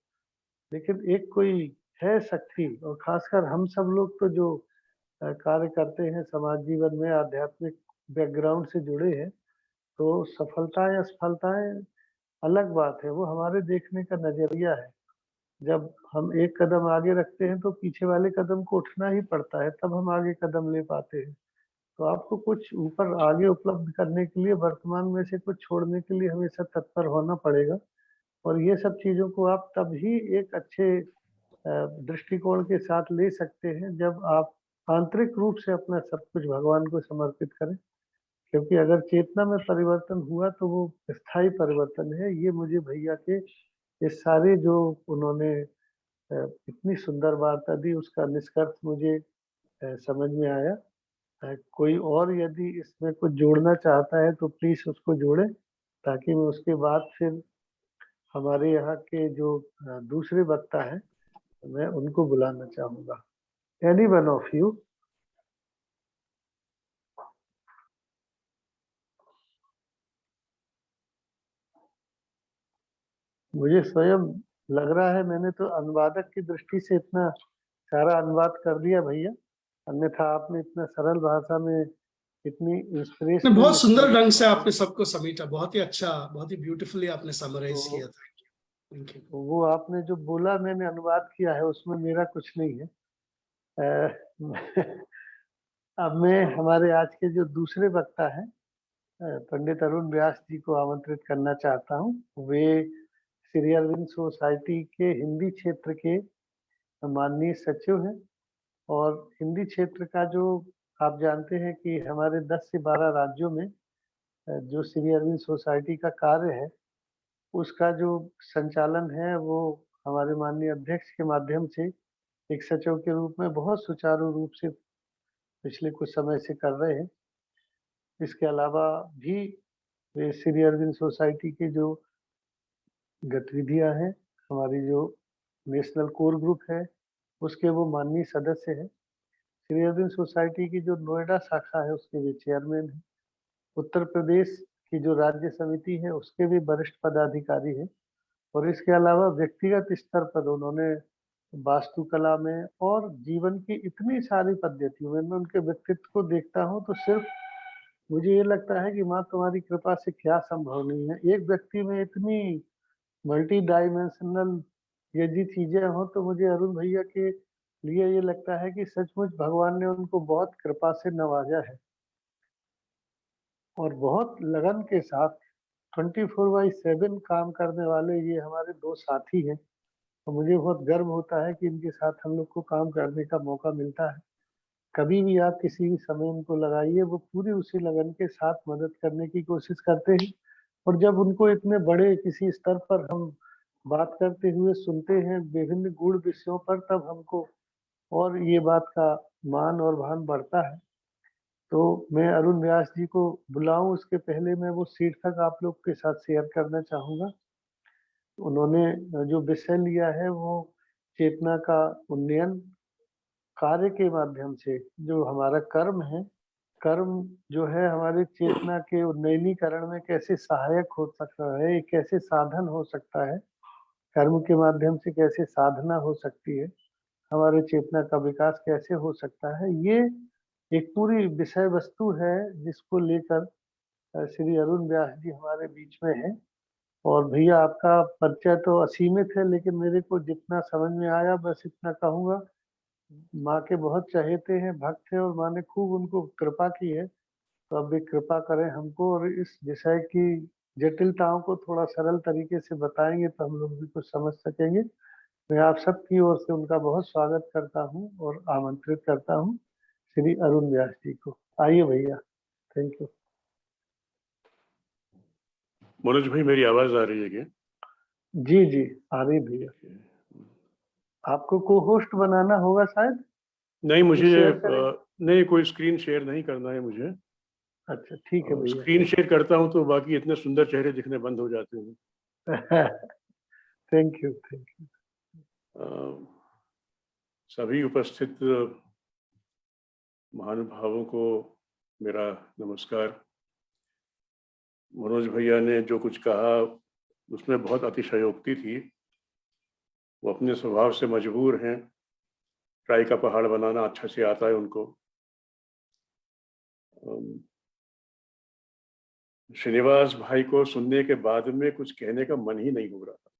A: लेकिन एक कोई है शक्ति। और खासकर हम सब लोग तो जो कार्य करते हैं समाज जीवन में, आध्यात्मिक बैकग्राउंड से जुड़े हैं, तो सफलता या असफलताएं अलग बात है, वो हमारे देखने का नजरिया है। जब हम एक कदम आगे रखते हैं तो पीछे वाले कदम को उठना ही पड़ता है, तब हम आगे कदम ले पाते हैं। तो आपको कुछ ऊपर आगे उपलब्ध करने के लिए वर्तमान में से कुछ छोड़ने के लिए हमेशा तत्पर होना पड़ेगा। और ये सब चीजों को आप तभी एक अच्छे दृष्टिकोण के साथ ले सकते हैं जब आप आंतरिक रूप से अपना सब कुछ भगवान को समर्पित करें। क्योंकि अगर चेतना में परिवर्तन हुआ तो वो स्थायी परिवर्तन है। ये मुझे भैया के ये सारे जो उन्होंने इतनी सुंदर वार्ता दी उसका निष्कर्ष मुझे समझ में आया। कोई और यदि इसमें कुछ जोड़ना चाहता है तो प्लीज उसको जोड़े, ताकि मैं उसके बाद फिर हमारे यहाँ के जो दूसरे वक्ता हैं मैं उनको बुलाना चाहूंगा। Any one of you. मुझे स्वयं लग रहा है मैंने तो अनुवादक की दृष्टि से इतना सारा अनुवाद कर दिया भैया, अन्यथा आपने इतना सरल भाषा में इतनी
B: बहुत
A: इंस्पिरेशनल
B: सुंदर
A: स्टोरी
B: ढंग से
A: बताई।
B: आपने सबको समेटा, बहुत ही अच्छा, बहुत ही ब्यूटीफुली आपने
A: तो
B: समराइज किया था। Thank you.
A: वो आपने जो बोला मैंने अनुवाद किया है उसमें मेरा कुछ नहीं है। अब मैं हमारे आज के जो दूसरे वक्ता हैं पंडित अरुण व्यास जी को आमंत्रित करना चाहता हूँ। वे श्री अरविंद सोसाइटी के हिंदी क्षेत्र के माननीय सचिव हैं। और हिंदी क्षेत्र का जो आप जानते हैं कि हमारे 10 से 12 राज्यों में जो श्री अरविंद सोसाइटी का कार्य है उसका जो संचालन है वो हमारे माननीय अध्यक्ष के माध्यम से एक सचिव के रूप में बहुत सुचारू रूप से पिछले कुछ समय से कर रहे हैं। इसके अलावा भी वे श्री अरविंद सोसाइटी की जो गतिविधियां हैं, हमारी जो नेशनल कोर ग्रुप है, उसके वो माननीय सदस्य हैं। श्री अरविंद सोसाइटी की जो नोएडा शाखा है उसके भी चेयरमैन हैं। उत्तर प्रदेश की जो राज्य समिति है उसके भी वरिष्ठ पदाधिकारी हैं। और इसके अलावा व्यक्तिगत स्तर पर उन्होंने वास्तुकला में और जीवन की इतनी सारी पद्धतियों में, मैं उनके व्यक्तित्व को देखता हूँ तो सिर्फ मुझे ये लगता है कि माँ तुम्हारी कृपा से क्या संभव नहीं है। एक व्यक्ति में इतनी मल्टी डायमेंशनल यदि चीजें हो तो मुझे अरुण भैया के लिए ये लगता है कि सचमुच भगवान ने उनको बहुत कृपा से नवाजा है। और बहुत लगन के साथ 24/7 काम करने वाले ये हमारे दो साथी हैं। तो मुझे बहुत गर्व होता है कि इनके साथ हम लोग को काम करने का मौका मिलता है। कभी भी आप किसी भी समय इनको लगाइए, वो पूरी उसी लगन के साथ मदद करने की कोशिश करते हैं। और जब उनको इतने बड़े किसी स्तर पर हम बात करते हुए सुनते हैं विभिन्न गूढ़ विषयों पर, तब हमको और ये बात का मान और भान बढ़ता है। तो मैं अरुण व्यास जी को बुलाऊं उसके पहले मैं वो शीर्षक आप लोग के साथ शेयर करना चाहूँगा। उन्होंने जो विषय लिया है वो चेतना का उन्नयन कार्य के माध्यम से। जो हमारा कर्म है, कर्म जो है हमारी चेतना के उन्नयनीकरण में कैसे सहायक हो सकता है, एक कैसे साधन हो सकता है, कर्म के माध्यम से कैसे साधना हो सकती है, हमारे चेतना का विकास कैसे हो सकता है, ये एक पूरी विषय वस्तु है जिसको लेकर श्री अरुण व्यास जी हमारे बीच में है। और भैया आपका परिचय तो असीमित है, लेकिन मेरे को जितना समझ में आया बस इतना कहूँगा। माँ के बहुत चहेते हैं, भक्त हैं, और माँ ने खूब उनको कृपा की है। तो अब भी कृपा करें हमको, और इस विषय की जटिलताओं को थोड़ा सरल तरीके से बताएंगे तो हम लोग भी कुछ समझ सकेंगे। मैं आप सबकी ओर से उनका बहुत स्वागत करता हूँ और आमंत्रित करता हूँ श्री अरुण व्यास जी को। आइए भैया। Thank you.
C: मनोज भाई, मेरी आवाज आ रही है क्या?
A: जी जी आ रही भैया। आपको को होस्ट बनाना होगा शायद।
C: नहीं, मुझे
A: शेयर करें।
C: नहीं, कोई स्क्रीन शेयर नहीं करना है मुझे।
A: अच्छा ठीक है भैया।
C: स्क्रीन शेयर करता हूँ तो बाकी इतने सुंदर चेहरे दिखने बंद हो जाते हैं।
A: Thank you thank you.
C: सभी उपस्थित महानुभावों को मेरा नमस्कार। मनोज भैया ने जो कुछ कहा उसमें बहुत अतिशयोक्ति थी। वो अपने स्वभाव से मजबूर हैं, ट्राई का पहाड़ बनाना अच्छा से आता है उनको। श्रीनिवास भाई को सुनने के बाद में कुछ कहने का मन ही नहीं हो रहा था।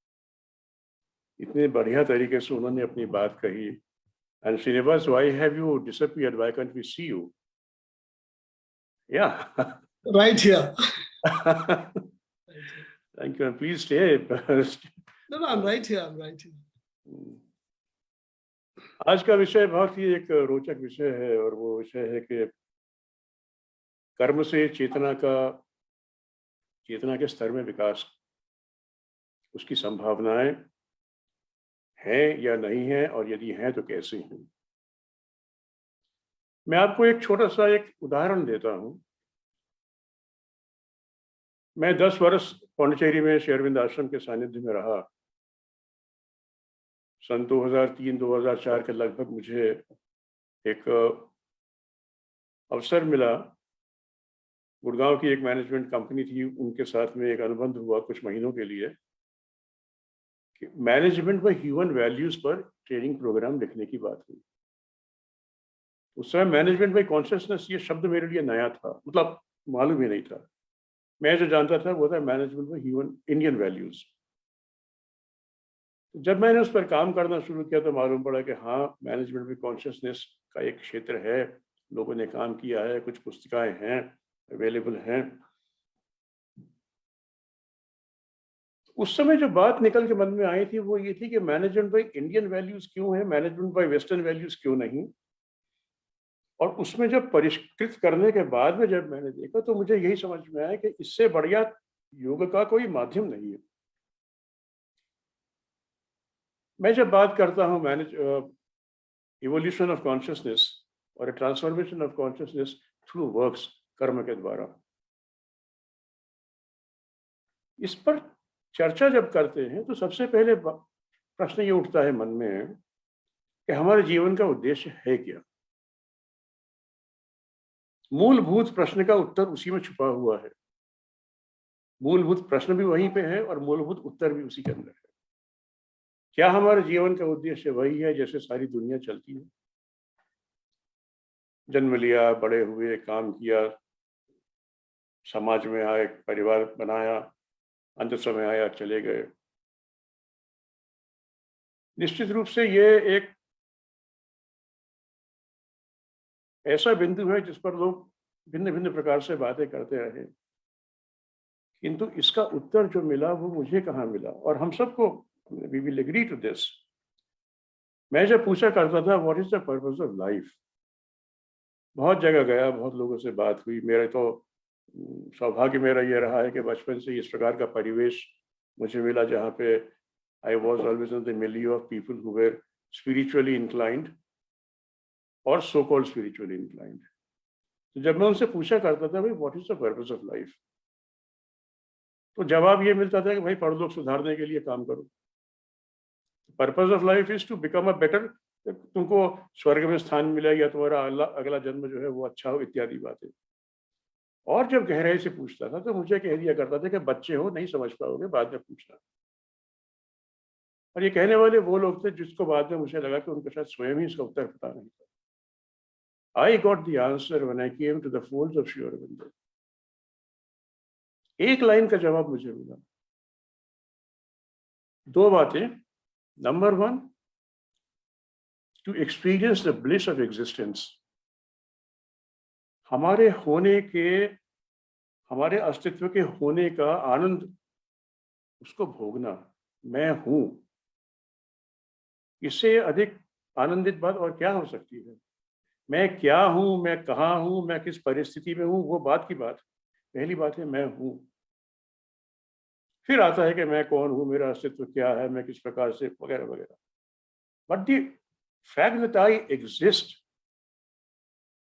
C: इतने बढ़िया तरीके से उन्होंने अपनी बात कही। And Srinivas, why have you disappeared? Why can't we see you? Yeah
B: Right here.
C: Thank you, please stay.
B: No, I'm right here. I'm right here.
C: आज का विषय बहुत ही एक रोचक विषय है, और वो विषय है कि कर्म से चेतना के स्तर में विकास, उसकी संभावनाएं हैं या नहीं है, और यदि हैं तो कैसे हैं। मैं आपको एक छोटा सा एक उदाहरण देता हूं। मैं 10 वर्ष पौंडीचेरी में श्री अरविंद आश्रम के सानिध्य में रहा। सन 2003-2004 के लगभग मुझे एक अवसर मिला। गुड़गांव की एक मैनेजमेंट कंपनी थी, उनके साथ में एक अनुबंध हुआ कुछ महीनों के लिए कि मैनेजमेंट बाय ह्यूमन वैल्यूज पर ट्रेनिंग प्रोग्राम लिखने की बात हुई। उस समय मैनेजमेंट बाय कॉन्शियसनेस ये शब्द मेरे लिए नया था, मतलब मालूम ही नहीं था। मैं जो जानता था वो था management by human Indian values. जब मैंने उस पर काम करना शुरू किया तो मालूम पड़ा कि हाँ, मैनेजमेंट बाय कॉन्शियसनेस का एक क्षेत्र है, लोगों ने काम किया है, कुछ पुस्तिकाएं हैं, अवेलेबल हैं। उस समय जो बात निकल के मन में आई थी वो ये थी कि मैनेजमेंट बाय इंडियन वैल्यूज क्यों है, मैनेजमेंट बाय वेस्टर्न वैल्यूज क्यों नहीं। और उसमें जब परिष्कृत करने के बाद में जब मैंने देखा तो मुझे यही समझ में आया कि इससे बढ़िया योग का कोई माध्यम नहीं है। मैं जब बात करता हूँ इवोल्यूशन ऑफ कॉन्शियसनेस और transformation of consciousness through works, कर्म के द्वारा, इस पर चर्चा जब करते हैं तो सबसे पहले प्रश्न ये उठता है मन में कि हमारे जीवन का उद्देश्य है क्या। मूलभूत प्रश्न का उत्तर उसी में छुपा हुआ है। मूलभूत प्रश्न भी वहीं पे है और मूलभूत उत्तर भी उसी के अंदर है। क्या हमारे जीवन का उद्देश्य वही है जैसे सारी दुनिया चलती है? जन्म लिया, बड़े हुए, काम किया, समाज में आए, परिवार बनाया, अंत समय आया, चले गए। निश्चित रूप से ये एक ऐसा बिंदु है जिस पर लोग भिन्न भिन्न प्रकार से बातें करते रहे, किंतु इसका उत्तर जो मिला वो मुझे कहाँ मिला, और हम सबको, we will agree to this. मैं जब पूछा करता था what is the purpose of life, बहुत जगह गया, बहुत लोगों से बात हुई। मेरा तो सौभाग्य मेरा ये रहा है कि बचपन से इस प्रकार का परिवेश मुझे मिला जहाँ पे I was always in the milieu of people who were spiritually inclined और सो कॉल्ड स्पिरिचुअली इंक्लाइंड। तो जब मैं उनसे पूछा करता था भाई what is the purpose of life, तो जवाब ये मिलता था कि भाई परलोक सुधारने के लिए काम करो। Purpose of life is to become a better, तुमको स्वर्ग में स्थान मिले या तुम्हारा अगला जन्म जो है वो अच्छा हो, इत्यादि बातें। और जब गहराई से पूछता था तो मुझे कह दिया करता था कि बच्चे हो, नहीं समझ पाओगे, बाद में पूछना। और ये कहने वाले वो लोग थे जिसको बाद में मुझे लगा कि उनको शायद स्वयं ही इसका उत्तर पता नहीं था। I got the answer when I came to the folds of Shri Aurobindo. एक लाइन का जवाब मुझे मिला। दो बातें। Number one, to experience the bliss of existence. हमारे होने के, हमारे अस्तित्व के होने का आनंद, उसको भोगना। मैं हूं, इससे अधिक आनंदित बात और क्या हो सकती है? मैं क्या हूं, मैं कहाँ हूं, मैं किस परिस्थिति में हूं, वो बात की बात। पहली बात है मैं हूं। फिर आता है कि मैं कौन हूं, मेरा अस्तित्व क्या है, मैं किस प्रकार से, वगैरह वगैरह। But the fact that I exist,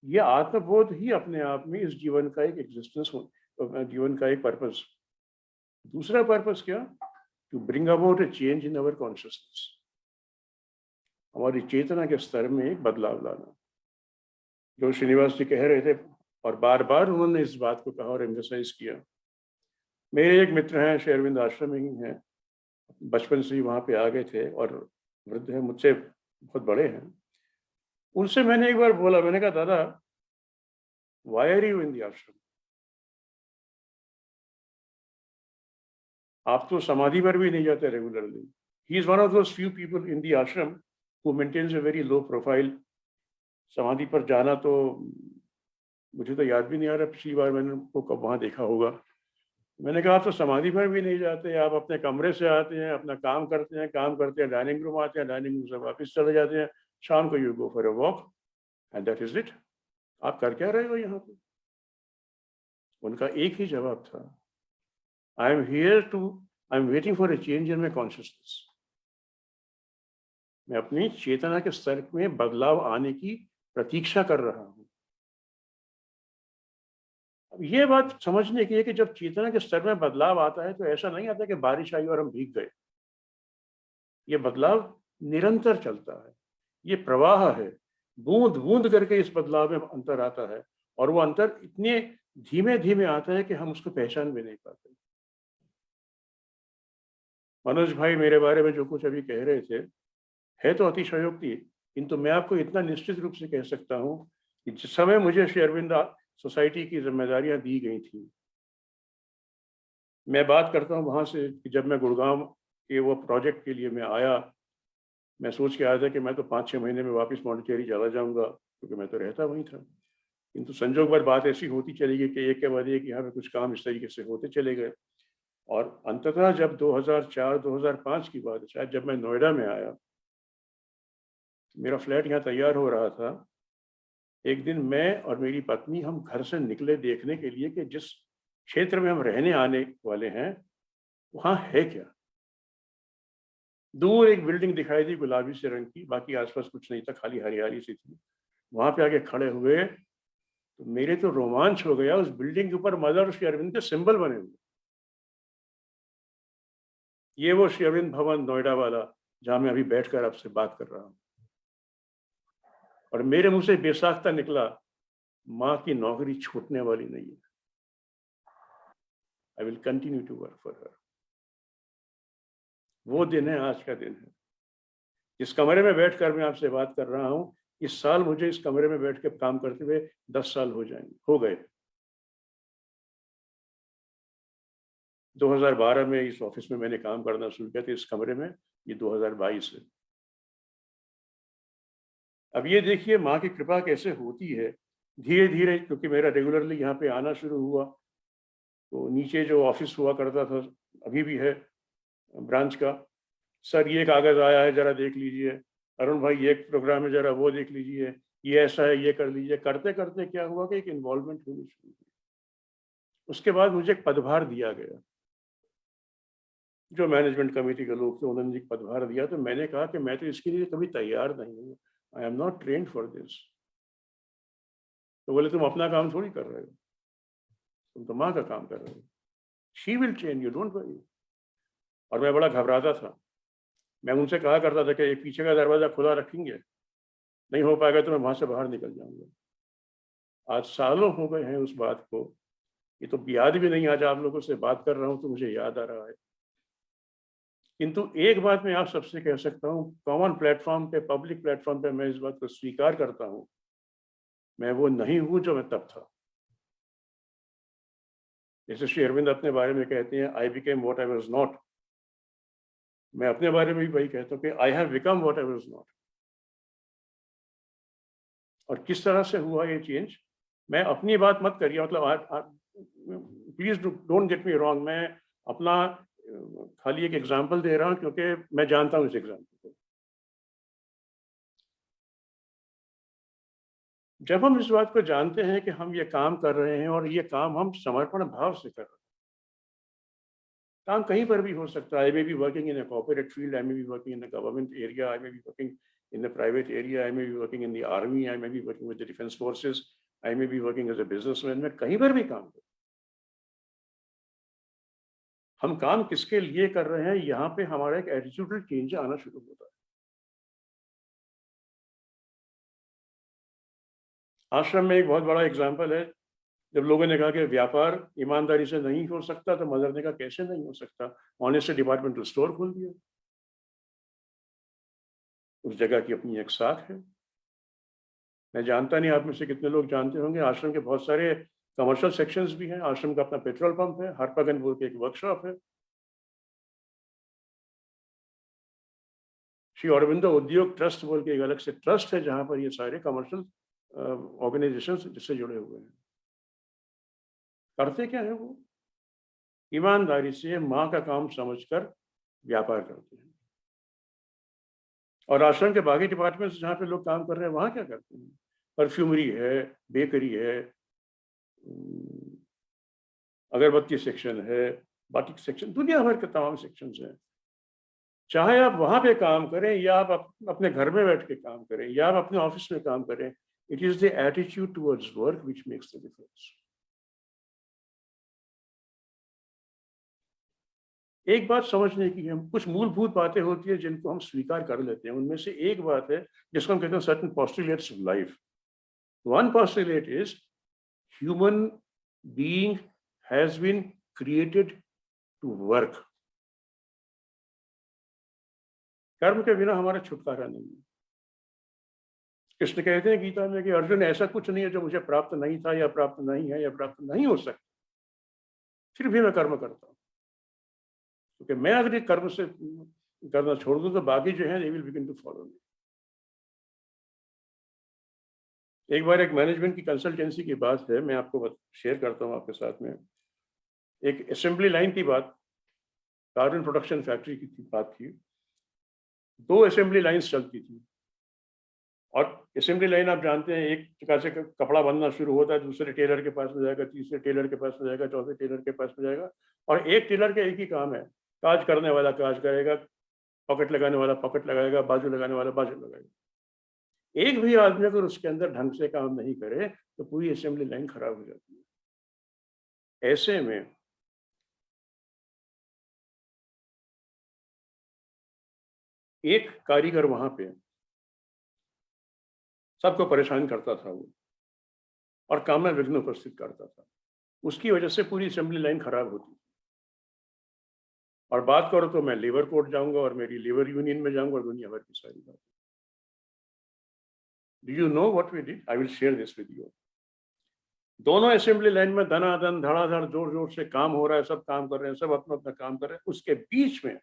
C: ये आत्मबोध ही अपने आप में इस जीवन का एक एग्जिस्टेंस, जीवन का एक पर्पस। दूसरा पर्पस क्या? To bring about a change in our consciousness. हमारी चेतना के स्तर में एक बदलाव लाना। जो श्रीनिवास जी कह रहे थे और बार बार उन्होंने इस बात को कहा और एम्फसाइज किया। मेरे एक मित्र हैं, श्री अरविंद आश्रम में ही हैं, बचपन से ही वहाँ पे आ गए थे और वृद्ध हैं, मुझसे बहुत बड़े हैं। उनसे मैंने एक बार बोला, मैंने कहा दादा why are you in the ashram? आप तो समाधि पर भी नहीं जाते regularly. He is one of those few people in the ashram who maintains a very low profile. समाधि पर जाना तो मुझे तो याद भी नहीं आ रहा पिछली बार मैंने उनको कब वहाँ देखा होगा। मैंने कहा आप तो समाधि पर भी नहीं जाते, आप अपने कमरे से आते हैं, अपना काम करते हैं, डाइनिंग रूम आते हैं, डाइनिंग रूम से वापस चले जाते हैं, शाम को you go for a walk and that is it. आप कर क्या रहे हो यहाँ पे? उनका एक ही जवाब था, I am waiting for a change in my consciousness. मैं अपनी चेतना के स्तर में बदलाव आने की प्रतीक्षा कर रहा हूँ। अब ये बात समझने की है कि जब चेतना के स्तर में बदलाव आता है तो ऐसा नहीं आता कि बारिश आई और हम भीग गए। ये बदलाव निरंतर चलता है, ये प्रवाह है। बूंद बूंद करके इस बदलाव में अंतर आता है और वो अंतर इतने धीमे धीमे आता है कि हम उसको पहचान भी नहीं पाते। मनोज भाई मेरे बारे में जो कुछ अभी कह रहे थे है तो अतिशयोक्ति, किंतु मैं आपको इतना निश्चित रूप से कह सकता हूँ कि जिस समय मुझे श्री अरविंद सोसाइटी की जिम्मेदारियां दी गई थी, मैं बात करता हूँ वहाँ से कि जब मैं गुड़गांव के वो प्रोजेक्ट के लिए मैं आया, मैं सोच के आया था कि मैं तो 5-6 महीने में वापस पौंडीचेरी चला जाऊंगा क्योंकि मैं तो रहता वहीं था। किंतु संजोग भर बात ऐसी होती चली गई कि एक के बाद एक यहाँ पे कुछ काम इस तरीके से होते चले गए और अंततः जब 2004-2005 की बात है, शायद जब मैं नोएडा में आया, मेरा फ्लैट यहाँ तैयार हो रहा था। एक दिन मैं और मेरी पत्नी हम घर से निकले देखने के लिए कि जिस क्षेत्र में हम रहने आने वाले हैं वहाँ है क्या। दूर एक बिल्डिंग दिखाई दी गुलाबी से रंग की, बाकी आसपास कुछ नहीं था, खाली हरियाली सी थी। वहां पे आके खड़े हुए तो मेरे तो रोमांच हो गया। उस बिल्डिंग के ऊपर मदर श्री अरविंद के सिंबल बने हुए। ये वो श्री अरविंद भवन नोएडा वाला जहां मैं अभी बैठकर आपसे बात कर रहा हूं, और मेरे मुंह से बेसाख्ता निकला, माँ की नौकरी छूटने वाली नहीं है। I will continue to work for her. वो दिन है, आज का दिन है। जिस कमरे में बैठकर मैं आपसे बात कर रहा हूं, इस साल मुझे इस कमरे में बैठ के काम करते हुए 10 साल हो गए। 2012 में इस ऑफिस में मैंने काम करना शुरू किया था, इस कमरे में। ये 2022 है। अब ये देखिए माँ की कृपा कैसे होती है धीरे धीरे, क्योंकि मेरा रेगुलरली यहाँ पे आना शुरू हुआ। तो नीचे जो ऑफिस हुआ करता था, अभी भी है, ब्रांच का, सर ये कागज आया है जरा देख लीजिए, अरुण भाई ये प्रोग्राम है जरा वो देख लीजिए, ये ऐसा है ये कर लीजिए। करते करते क्या हुआ कि एक इन्वॉल्वमेंट होनी शुरू हुई। उसके बाद मुझे एक पदभार दिया गया, जो मैनेजमेंट कमेटी के लोग थे उन्होंने मुझे पदभार दिया। तो मैंने कहा कि मैं तो इसके लिए कभी तैयार नहीं हूँ, I am not trained for this. तो बोले तुम अपना काम थोड़ी कर रहे हो, तुम तो माँ का काम कर रहे हो, she will train you, don't worry. और मैं बड़ा घबराता था। मैं उनसे कहा करता था कि ये पीछे का दरवाजा खुला रखेंगे, नहीं हो पाएगा तो मैं वहां से बाहर निकल जाऊंगा। आज सालों हो गए हैं उस बात को, ये तो याद भी नहीं, आज आप लोगों से बात कर रहा हूँ तो मुझे याद आ रहा है। किंतु एक बात मैं आप सबसे कह सकता हूँ, कॉमन प्लेटफॉर्म पे, पब्लिक प्लेटफॉर्म पे मैं इस बात को स्वीकार करता हूँ, मैं वो नहीं हूं जो मैं तब था। जैसे श्री अरविंद अपने बारे में कहते हैं, I became what I was not. मैं अपने बारे में भी वही कहता हूँ कि I have become what I was not. और किस तरह से हुआ ये चेंज, मैं अपनी बात मत करिए, मतलब please don't get me wrong, मैं अपना खाली एक एग्जांपल दे रहा हूँ क्योंकि मैं जानता हूँ इस एग्जांपल को। जब हम इस बात को जानते हैं कि हम ये काम कर रहे हैं और ये काम हम समर्पण भाव से कर रहे हैं, काम कहीं पर भी हो सकता है। I may be working in a corporate field, I may be working in a government area, I may be working in the private area, I may be working in the army, I may be working with the defense forces, I may be working as a businessman, मैं कहीं पर भी काम करूं। हम काम किसके लिए कर रहे हैं, यहाँ पे हमारा एक एटीट्यूडल चेंज आना शुरू होता है। आश्रम में एक बहुत बड़ा एग्जाम्पल है, जब लोगों ने कहा कि व्यापार ईमानदारी से नहीं हो सकता, तो मदर ने कहा कैसे नहीं हो सकता, ऑनेस्टी डिपार्टमेंटल स्टोर खोल दिया। उस जगह की अपनी एक साख है। मैं जानता नहीं आप में से कितने लोग जानते होंगे, आश्रम के बहुत सारे कमर्शियल सेक्शंस भी हैं। आश्रम का अपना पेट्रोल पंप है, हरपगन बोल के एक वर्कशॉप है, श्री अरविंदो उद्योग ट्रस्ट बोल के एक अलग से ट्रस्ट है, जहां पर ये सारे कमर्शियल ऑर्गेनाइजेशन जिससे जुड़े हुए हैं। करते क्या है वो, ईमानदारी से माँ का काम समझकर व्यापार करते हैं। और आश्रम के बाकी डिपार्टमेंट्स जहाँ पे लोग काम कर रहे हैं, वहाँ क्या करते हैं, परफ्यूमरी है, बेकरी है, अगरबत्ती सेक्शन है, बाटिक सेक्शन, दुनिया भर के तमाम सेक्शंस हैं। चाहे आप वहां पे काम करें या आप अपने घर में बैठ के काम करें या आप अपने ऑफिस में काम करें, it is the attitude towards work which makes the difference. एक बात समझने की है, कुछ मूलभूत बातें होती है जिनको हम स्वीकार कर लेते हैं। उनमें से एक बात है जिसको हम कहते हैं certain postulates of life. One postulate is human being has been created to work. कर्म के बिना हमारा छुटकारा नहीं है। कृष्ण कहते हैं गीता में कि अर्जुन ऐसा कुछ नहीं है जो मुझे प्राप्त नहीं था या प्राप्त नहीं है या प्राप्त नहीं हो सकता, फिर भी मैं कर्म करता हूँ, क्योंकि मैं अगर ये कर्म से करना छोड़ दूं तो बाकी जो है they will begin to follow me. एक बार एक मैनेजमेंट की कंसल्टेंसी की बात है, मैं आपको शेयर करता हूँ आपके साथ में। एक असेंबली लाइन की बात, कार्बन प्रोडक्शन फैक्ट्री की बात थी। 2 असेंबली लाइन्स चलती थी, और असेंबली लाइन आप जानते हैं, एक जगह से कपड़ा बनना शुरू होता है, दूसरे टेलर के पास में जाएगा, तीसरे टेलर के पास में जाएगा, चौथे टेलर के पास में जाएगा, और एक टेलर का एक ही काम है, काज करने वाला काज करेगा, पॉकेट लगाने वाला पॉकेट लगाएगा, बाजू लगाने वाला बाजू लगाएगा। एक भी आदमी अगर उसके अंदर ढंग से काम नहीं करे तो पूरी असेंबली लाइन खराब हो जाती है। ऐसे में एक कारीगर वहां पे सबको परेशान करता था वो, और काम में विघ्न उपस्थित करता था। उसकी वजह से पूरी असेंबली लाइन खराब होती थी। और बात करो तो मैं लेबर कोर्ट जाऊंगा और मेरी लेबर यूनियन में जाऊंगा और दुनिया भर की सारी बात। Do you know what we did? I will share this with you. दोनों असेंबली लाइन में धनाधन धड़ाधड़ जोर जोर से काम हो रहा है, सब काम कर रहे हैं, सब अपना अपना काम कर रहे हैं। उसके बीच में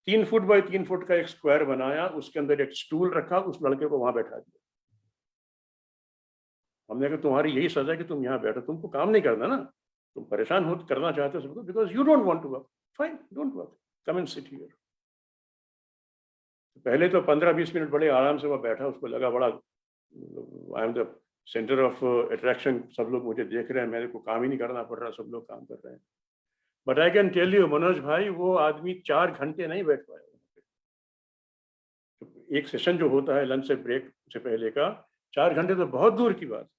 C: 3 फुट बाय 3 फुट का एक स्क्वायर बनाया, उसके अंदर एक स्टूल रखा, उस लड़के को वहां बैठा दिया। हमने कहा तुम्हारी यही सजा है कि तुम यहाँ बैठो, तुमको काम नहीं करना ना, तुम परेशान हो करना चाहते हो सबको, because you don't want to work, fine, don't work, come and sit here. पहले तो 15-20 मिनट बड़े आराम से वह बैठा, उसको लगा बड़ा I am the centre of attraction, सब लोग मुझे देख रहे हैं, मेरे को काम ही नहीं करना पड़ रहा, सब लोग काम कर रहे हैं। But I can tell you Manoj भाई, वो आदमी 4 घंटे नहीं बैठ पाया। एक सेशन जो होता है लंच से ब्रेक से पहले का, 4 घंटे तो बहुत दूर की बात।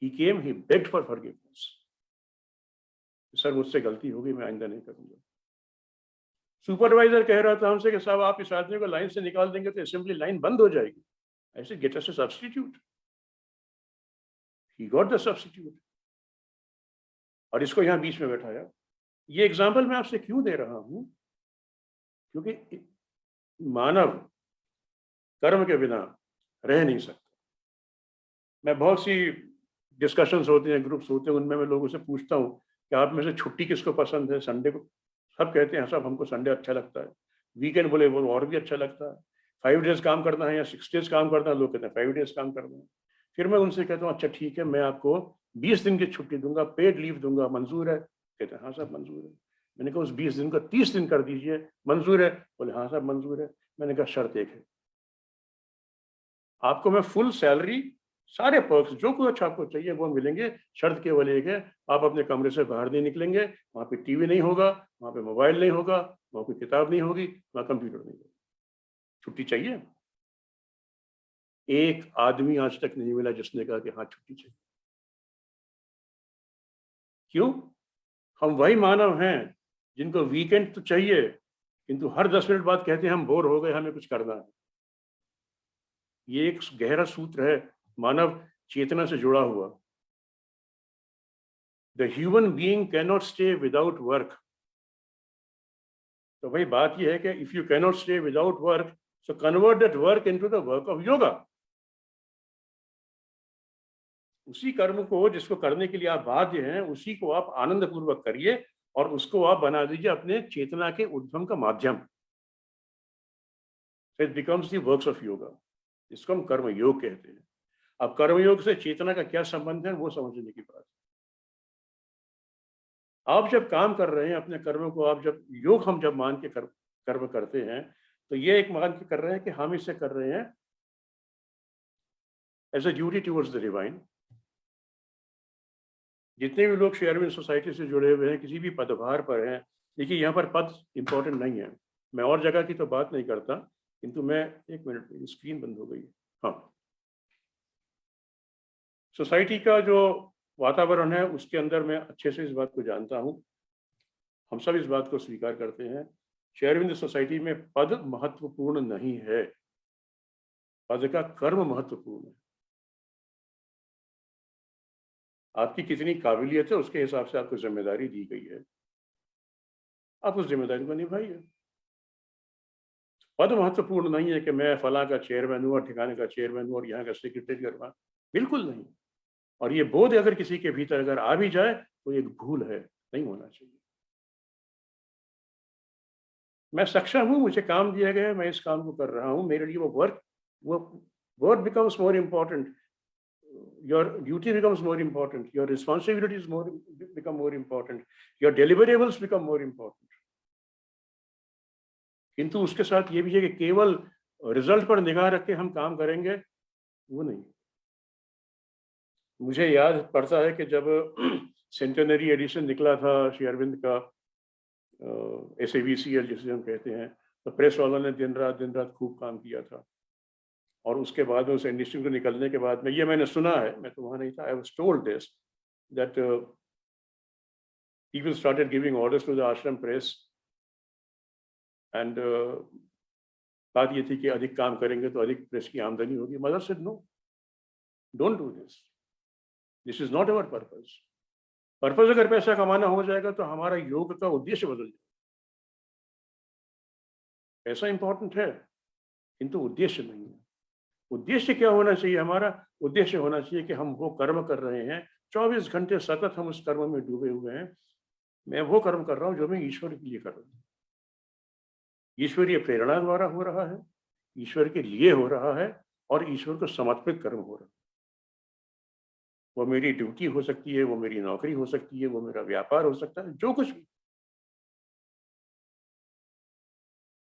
C: He came, he begged for forgiveness. Sir मुझसे गलती हो गई, मैं आइंदा नहीं करूंगा। सुपरवाइजर कह रहा था हमसे कि साहब आप इस आदमी को लाइन से निकाल देंगे तो असेंबली लाइन बंद हो जाएगी। ऐसे get us a substitute. He got the substitute। और इसको यहाँ बीच में बैठाया। ये एग्जाम्पल मैं आपसे क्यों दे रहा हूं? क्योंकि मानव कर्म के बिना रह नहीं सकता। मैं बहुत सी डिस्कशंस होते हैं, ग्रुप्स होते हैं, उनमें मैं लोगों से पूछता हूँ कि आप में से छुट्टी किसको पसंद है संडे को? सब कहते हैं सब हमको संडे अच्छा लगता है। वीकेंड बोले वो और भी अच्छा लगता है। 5 डेज काम करना है या 6 डेज काम करना है, लोग कहते हैं 5 डेज काम करना है। फिर मैं उनसे कहता हूँ अच्छा ठीक है, मैं आपको 20 दिन की छुट्टी दूंगा, पेड लीव दूंगा, मंजूर है? कहते हैं हाँ साहब मंजूर है। मैंने कहा उस 20 दिन को 30 दिन कर दीजिए, मंजूर है? बोले हाँ साहब मंजूर है। मैंने कहा शर्त एक है, आपको मैं फुल सैलरी, सारे पर्क्स जो कुछ आपको चाहिए वो मिलेंगे, शर्त केवल एक है, आप अपने कमरे से बाहर नहीं निकलेंगे, वहां पे टीवी नहीं होगा, वहां पे मोबाइल नहीं होगा, वहां कोई किताब नहीं होगी, वहां कंप्यूटर नहीं होगा। छुट्टी चाहिए? एक आदमी आज तक नहीं मिला जिसने कहा कि हाँ छुट्टी चाहिए। क्यों? हम वही मानव हैं जिनको वीकेंड तो चाहिए, किंतु हर 10 मिनट बाद कहते हैं हम बोर हो गए, हमें कुछ करना है। ये एक गहरा सूत्र है मानव चेतना से जुड़ा हुआ। The human being can not stay without work. तो भाई बात यह है कि if you can not stay without work, so convert that work into the work of yoga. उसी कर्म को जिसको करने के लिए आप बाध्य हैं, उसी को आप आनंद पूर्वक करिए और उसको आप बना दीजिए अपने चेतना के उद्गम का माध्यम। It becomes the works of yoga, जिसको हम कर्म योग कहते हैं। अब कर्मयोग से चेतना का क्या संबंध है वो समझने की बात है। आप जब काम कर रहे हैं अपने कर्मों को, आप जब योग हम जब मान के कर्म करते हैं, तो ये एक मान के कर रहे हैं कि हम इसे कर रहे हैं as a duty towards the divine. जितने भी लोग श्री अरविंद सोसाइटी से जुड़े हुए हैं, किसी भी पदभार पर हैं, देखिए यहाँ पर पद इंपॉर्टेंट नहीं है, मैं और जगह की तो बात नहीं करता, किंतु मैं एक मिनट, मेरी स्क्रीन बंद हो गई। हाँ, सोसाइटी का जो वातावरण है उसके अंदर मैं अच्छे से इस बात को जानता हूँ, हम सब इस बात को स्वीकार करते हैं, श्री अरविंद सोसाइटी में पद महत्वपूर्ण नहीं है, पद का कर्म महत्वपूर्ण है। आपकी कितनी काबिलियत है उसके हिसाब से आपको जिम्मेदारी दी गई है, आप उस जिम्मेदारी को निभाइए। पद महत्वपूर्ण नहीं है कि मैं फला का चेयरमैन हूँ और ठिकाने का चेयरमैन हूँ और यहाँ का सेक्रेटरी करवा, बिल्कुल नहीं। और ये बोध अगर किसी के भीतर अगर आ भी जाए तो एक भूल है, नहीं होना चाहिए। मैं सक्षम हूँ, मुझे काम दिया गया है, मैं इस काम को कर रहा हूँ, मेरे लिए वो work becomes more important, your duty becomes more important, your responsibilities become more important, your deliverables become more important. किंतु उसके साथ ये भी है कि केवल रिजल्ट पर निगाह रख के हम काम करेंगे, वो नहीं। मुझे याद पड़ता है कि जब सेंटेनरी एडिशन निकला था श्री अरविंद का, SAVCL जिसे हम कहते हैं, तो प्रेस वालों ने दिन रात खूब काम किया था। और उसके बाद उस इंडस्ट्री को निकलने के बाद में, ये मैंने सुना है, मैं तो वहाँ नहीं था, I was told this that people started giving orders to the ashram press and बात ये थी कि अधिक काम करेंगे तो अधिक प्रेस की आमदनी होगी। Mother said no, don't do this, this is not our purpose. Purpose अगर पैसा कमाना हो जाएगा तो हमारा योग का उद्देश्य बदल जाएगा। पैसा इंपॉर्टेंट है किंतु उद्देश्य नहीं है। उद्देश्य क्या होना चाहिए? हमारा उद्देश्य होना चाहिए कि हम वो कर्म कर रहे हैं, 24 घंटे सतत हम उस कर्म में डूबे हुए हैं। मैं वो कर्म कर रहा हूं जो मैं ईश्वर के लिए कर रहा हूं, ईश्वरीय प्रेरणा द्वारा हो रहा है, ईश्वर के लिए हो रहा है और ईश्वर को समर्पित कर्म हो रहा है। वो मेरी ड्यूटी हो सकती है, वो मेरी नौकरी हो सकती है, वो मेरा व्यापार हो सकता है, जो कुछ भी।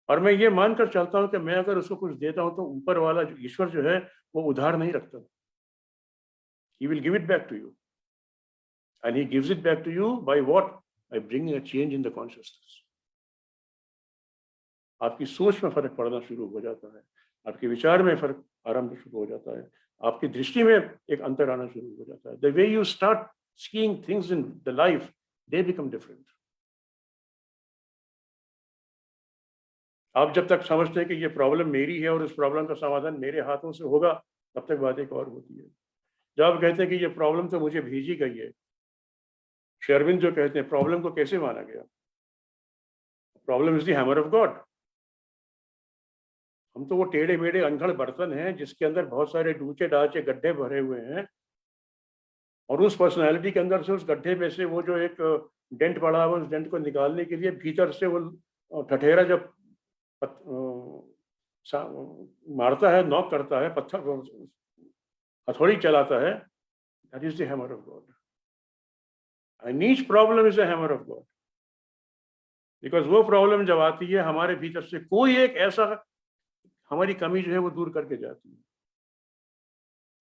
C: और मैं ये मानकर चलता हूं कि मैं अगर उसको कुछ देता हूं तो ऊपर वाला जो ईश्वर जो है वो उधार नहीं रखता। He will give it back to you, and he gives it back to you by what? By bringing a change in the consciousness. आपकी सोच में फर्क पड़ना शुरू हो जाता है, आपके विचार में फर्क आरंभ शुरू हो जाता है, आपकी दृष्टि में एक अंतर आना शुरू हो जाता है। The way you start seeing things in the life, they become different. आप जब तक समझते हैं कि ये प्रॉब्लम मेरी है और इस प्रॉब्लम का समाधान मेरे हाथों से होगा, तब तक बात एक और होती है। जब आप कहते हैं कि ये प्रॉब्लम तो मुझे भेजी गई है, श्री अरविंद जो कहते हैं प्रॉब्लम को कैसे माना गया? Problem is the hammer of God. हम तो वो टेढ़े मेढ़े अनघड़ बर्तन हैं जिसके अंदर बहुत सारे डूचे डाचे गड्ढे भरे हुए हैं, और उस पर्सनैलिटी के अंदर से, उस गड्ढे में से वो जो एक डेंट पड़ा हुआ, उस डेंट को निकालने के लिए भीतर से वो ठठेरा जब मारता है, नॉक करता है, पत्थर हथौड़ी चलाता है, that is the hammer of God. And each problem is a hammer of God, because वो प्रॉब्लम जब आती है हमारे भीतर से कोई एक ऐसा हमारी कमी जो है वो दूर करके जाती है,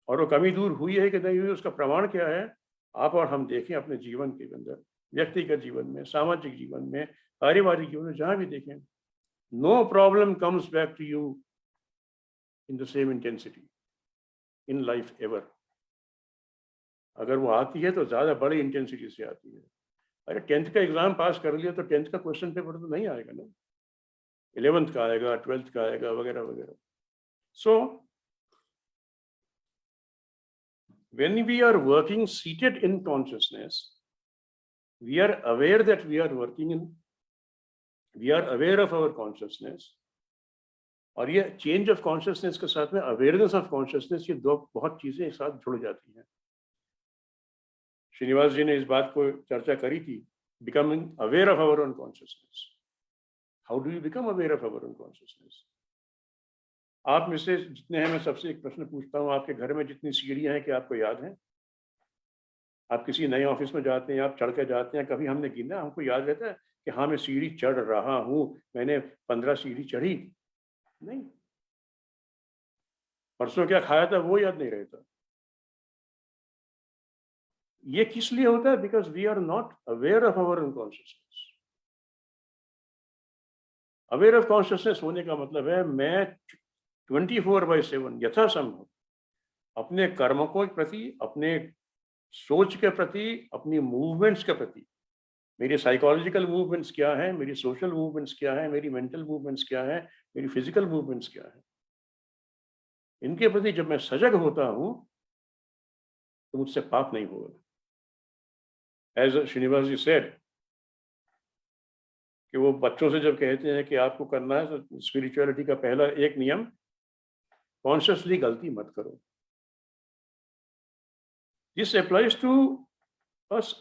C: और वो कमी दूर हुई है कि नहीं हुई उसका प्रमाण क्या है? आप और हम देखें अपने जीवन के अंदर, व्यक्तिगत जीवन में, सामाजिक जीवन में, पारिवारिक जीवन में, जहां भी देखें, no problem comes back to you in the same intensity in life ever. अगर वो आती है तो ज्यादा बड़ी इंटेंसिटी से आती है। अरे 10th का एग्जाम पास कर लिया तो 10th का क्वेश्चन पेपर तो नहीं आएगा ना, 11th का आएगा, 12th का आएगा, वगैरह वगैरह। सो when we are working seated in consciousness, we are aware that we are working in, we are aware of our consciousness, और ये चेंज ऑफ कॉन्शियसनेस के साथ में अवेयरनेस ऑफ कॉन्शियसनेस, ये दो बहुत चीजें एक साथ जुड़ जाती हैं। श्रीनिवास जी ने इस बात को चर्चा करी थी, becoming aware of our own consciousness. How do you become aware of our own consciousness? आप में से जितने हैं, मैं सबसे एक प्रश्न पूछता हूँ, आपके घर में जितनी सीढ़ियां हैं, क्या आपको याद है? आप किसी नए ऑफिस में जाते हैं, आप चढ़ के जाते हैं, कभी हमने गिना, हमको याद रहता है कि हाँ मैं सीढ़ी चढ़ रहा हूँ, मैंने 15 सीढ़ी चढ़ी? नहीं। परसों क्या खाया था वो याद नहीं रहता। ये किस लिए होता है? Because we are not aware of our own consciousness. Aware of consciousness होने का मतलब है मैं 24/7 यथासंभव अपने कर्मों के प्रति, अपने सोच के प्रति, अपनी मूवमेंट्स के प्रति, मेरी साइकोलॉजिकल मूवमेंट्स क्या है, मेरी सोशल मूवमेंट्स क्या है, मेरी मेंटल मूवमेंट्स क्या है, मेरी फिजिकल मूवमेंट्स क्या है, इनके प्रति जब मैं सजग होता हूं तो मुझसे पाप नहीं होगा। एज श्रीनिवास जी सेड कि वो बच्चों से जब कहते हैं कि आपको करना है तो स्पिरिचुअलिटी का पहला एक नियम, कॉन्शियसली गलती मत करो। दिस अप्लाइज टू अस,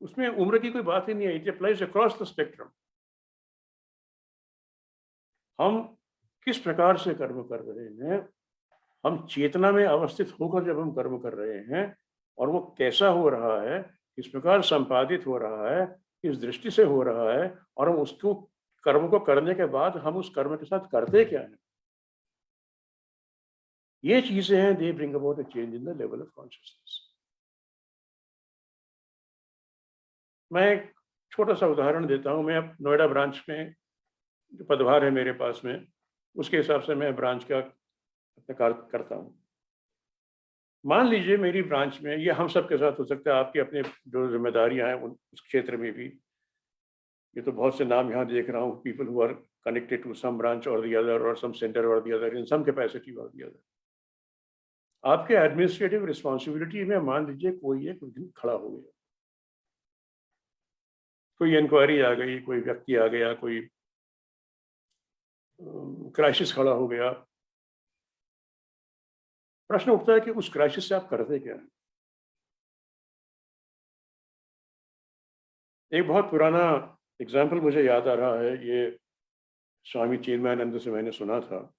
C: उसमें उम्र की कोई बात ही नहीं है, it applies across the spectrum. हम किस प्रकार से कर्म कर रहे हैं, हम चेतना में अवस्थित होकर जब हम कर्म कर रहे हैं, और वो कैसा हो रहा है, किस प्रकार संपादित हो रहा है, किस दृष्टि से हो रहा है, और हम उसको कर्म को करने के बाद हम उस कर्म के साथ करते क्या है, ये चीजें हैं, they bring about a change in the level of consciousness. मैं एक छोटा सा उदाहरण देता हूं। मैं अब नोएडा ब्रांच में जो पदभार है मेरे पास में, उसके हिसाब से मैं ब्रांच का कार्य करता हूं। मान लीजिए मेरी ब्रांच में, ये हम सब के साथ हो सकता है, आपकी अपने जो जिम्मेदारियां हैं उस क्षेत्र में भी, ये तो बहुत से नाम यहाँ देख रहा हूँ, people who are connected to some branch or the other or some center or the other in some capacity or the other. आपके एडमिनिस्ट्रेटिव रिस्पॉन्सिबिलिटी में मान लीजिए कोई एक दिन खड़ा हो गया, कोई इंक्वायरी आ गई, कोई व्यक्ति आ गया, कोई क्राइसिस खड़ा हो गया, प्रश्न उठता है कि उस क्राइसिस से आप करते क्या हैं। एक बहुत पुराना एग्जाम्पल मुझे याद आ रहा है, ये स्वामी चिन्मयानंद से मैंने सुना था।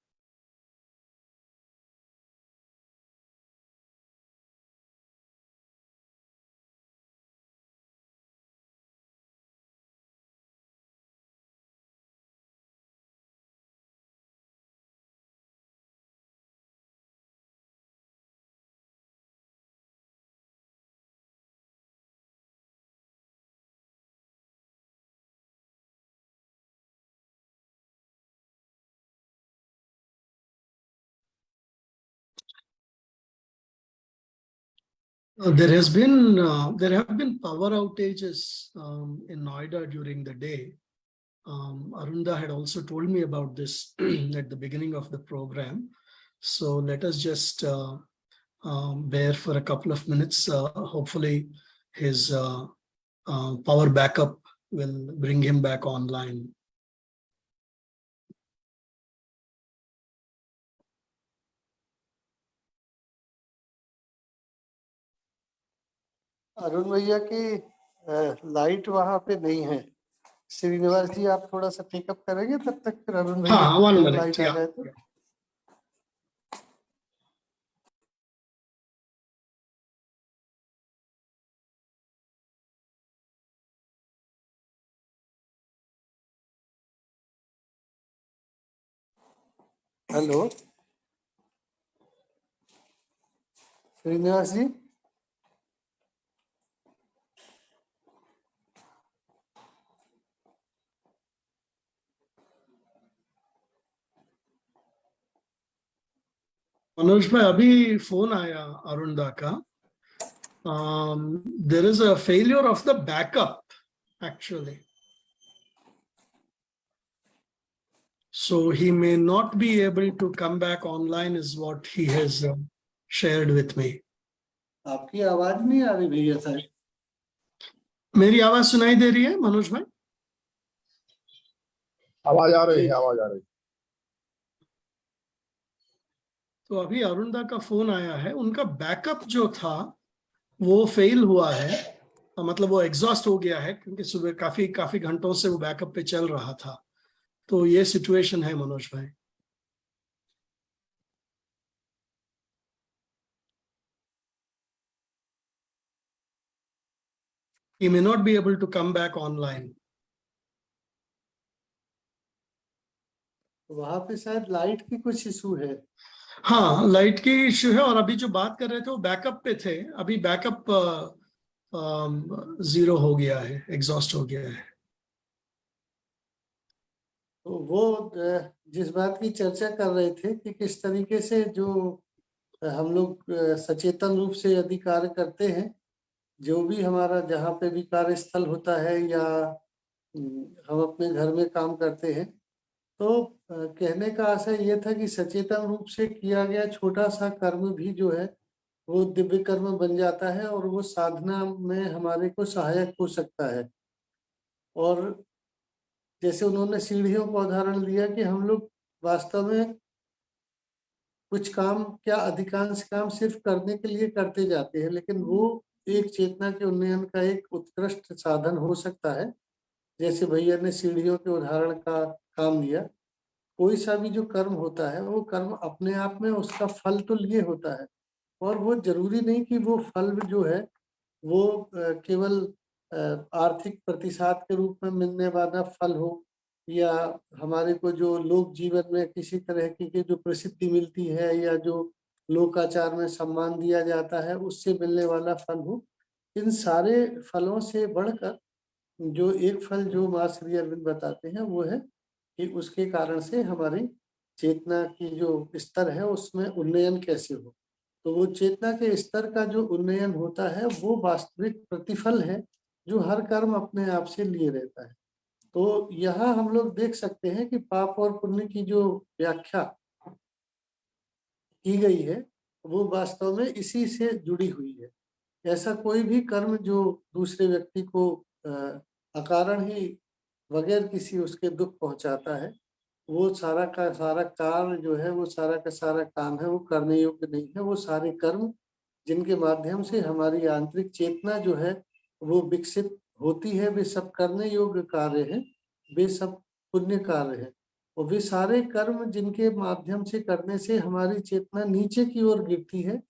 B: There have been power outages in Noida during the day. Arunda had also told me about this at the beginning of the program. So let us just bear for a couple of minutes. Hopefully his power backup will bring him back online.
A: Arun भैया की लाइट वहां पे नहीं है। श्रीनिवास जी आप थोड़ा सा टेकअप करेंगे तब तक, फिर अरुण भैया
B: हाँ, one minute,
A: लाइट आ जाए तो। हेलो श्रीनिवास जी,
B: मनोज भाई, अभी फोन आया अरुणदा का। There is a failure of the backup actually. So he may not be able to come back online is what he has shared with me.
A: आपकी आवाज नहीं आ रही भैया साहब।
B: मेरी आवाज सुनाई दे रही है मनोज भाई?
D: आवाज आ रही है, आवाज आ रही है।
B: तो अभी अरुणदा का फोन आया है, उनका बैकअप जो था वो फेल हुआ है, मतलब वो एग्जॉस्ट हो गया है, क्योंकि सुबह काफी घंटों से वो बैकअप पे चल रहा था। तो ये सिचुएशन है मनोज भाई। He may not be able to come back online.
A: वहां पे शायद लाइट की कुछ इशू है।
B: हाँ, लाइट की इश्यू है, और अभी जो बात कर रहे थे वो बैकअप पे थे। अभी बैकअप 0 हो गया है, एग्जॉस्ट हो गया है।
A: तो वो जिस बात की चर्चा कर रहे थे कि किस तरीके से जो हम लोग सचेतन रूप से यदि कार्य करते हैं, जो भी हमारा जहाँ पे भी कार्यस्थल होता है या हम अपने घर में काम करते हैं, तो कहने का आशय ये था कि सचेतन रूप से किया गया छोटा सा कर्म भी जो है वो दिव्य कर्म बन जाता है और वो साधना में हमारे को सहायक हो सकता है। और जैसे उन्होंने सीढ़ियों का उदाहरण दिया कि हम लोग वास्तव में कुछ काम, क्या अधिकांश काम सिर्फ करने के लिए करते जाते हैं, लेकिन वो एक चेतना के उन्नयन का एक उत्कृष्ट साधन हो सकता है। जैसे भैया ने सीढ़ियों के उदाहरण का काम दिया, कोई सा भी जो कर्म होता है वो कर्म अपने आप में उसका फल तो लिए होता है, और वो जरूरी नहीं कि वो फल जो है वो केवल आर्थिक प्रतिसाद के रूप में मिलने वाला फल हो, या हमारे को जो लोक जीवन में किसी तरह की जो प्रसिद्धि मिलती है या जो लोकाचार में सम्मान दिया जाता है उससे मिलने वाला फल हो। इन सारे फलों से बढ़कर जो एक फल जो माँ श्री अरविंद बताते हैं वो है कि उसके कारण से हमारी चेतना की जो स्तर है उसमें उन्नयन कैसे हो। तो वो चेतना के स्तर का जो उन्नयन होता है वो वास्तविक प्रतिफल है जो हर कर्म अपने आप से लिए रहता है। तो यहाँ हम लोग देख सकते हैं कि पाप और पुण्य की जो व्याख्या की गई है वो वास्तव में इसी से जुड़ी हुई है। ऐसा कोई भी कर्म जो दूसरे व्यक्ति को अकारण ही बगैर किसी उसके दुख पहुंचाता है, वो सारा का सारा कार्य जो है, वो सारा का सारा काम है, वो करने योग्य नहीं है। वो सारे कर्म जिनके माध्यम से हमारी आंतरिक चेतना जो है वो विकसित होती है, वे सब करने योग्य कार्य हैं, वे सब पुण्य कार्य हैं। और वे सारे कर्म जिनके माध्यम से करने से हमारी चेतना नीचे की ओर गिरती है,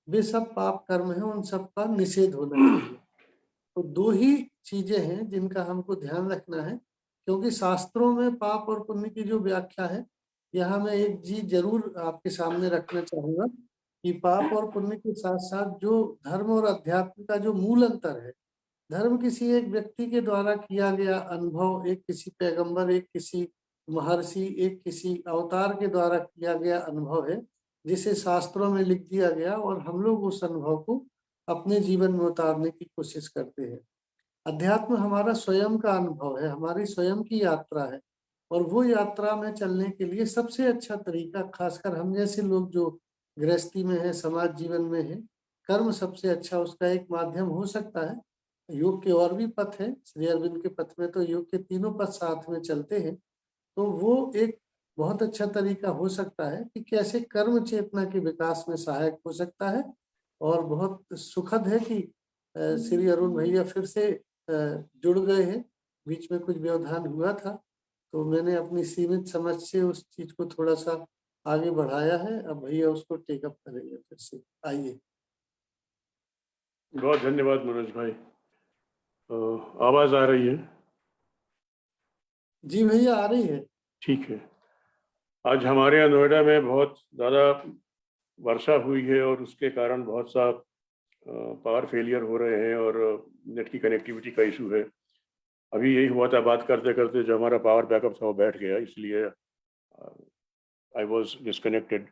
A: वे सब पाप कर्म हैं, उन सब का निषेध होना चाहिए। तो दो ही चीजें हैं जिनका हमको ध्यान रखना है, क्योंकि शास्त्रों में पाप और पुण्य की जो व्याख्या है, यहाँ मैं एक चीज जरूर आपके सामने रखना चाहूंगा कि पाप और पुण्य के साथ साथ जो धर्म और अध्यात्म का जो मूल अंतर है, धर्म किसी एक व्यक्ति के द्वारा किया गया अनुभव, एक किसी पैगंबर, एक किसी महर्षि, एक किसी अवतार के द्वारा किया गया अनुभव है, जिसे शास्त्रों में लिख दिया गया और हम लोग उस अनुभव को अपने जीवन में उतारने की कोशिश करते हैं। अध्यात्म हमारा स्वयं का अनुभव है, हमारी स्वयं की यात्रा है, और वो यात्रा में चलने के लिए सबसे अच्छा तरीका, खासकर हम जैसे लोग जो गृहस्थी में है, समाज जीवन में है, कर्म सबसे अच्छा उसका एक माध्यम हो सकता है। योग के और भी पथ है, श्री अरविंद के पथ में तो योग के तीनों पथ साथ में चलते हैं। तो वो एक बहुत अच्छा तरीका हो सकता है कि कैसे कर्म चेतना के विकास में सहायक हो सकता है। और बहुत सुखद है कि श्री अरुण भैया फिर से जुड़ गए हैं। बीच में कुछ व्यवधान हुआ था, तो मैंने अपनी सीमित समझ से उस चीज को थोड़ा सा आगे बढ़ाया है। अब भैया उसको टेकअप करेंगे फिर से। आइए।
C: बहुत धन्यवाद मनोज भाई। आवाज आ रही है?
A: जी भैया, आ रही है।
C: ठीक है। आज हमारे यहाँ नोएडा में बहुत ज़्यादा वर्षा हुई है और उसके कारण बहुत सा पावर फेलियर हो रहे हैं और नेट की कनेक्टिविटी का इशू है। अभी यही हुआ था, बात करते करते जो हमारा पावर बैकअप था वो बैठ गया, इसलिए आई वॉज डिस्कनेक्टेड।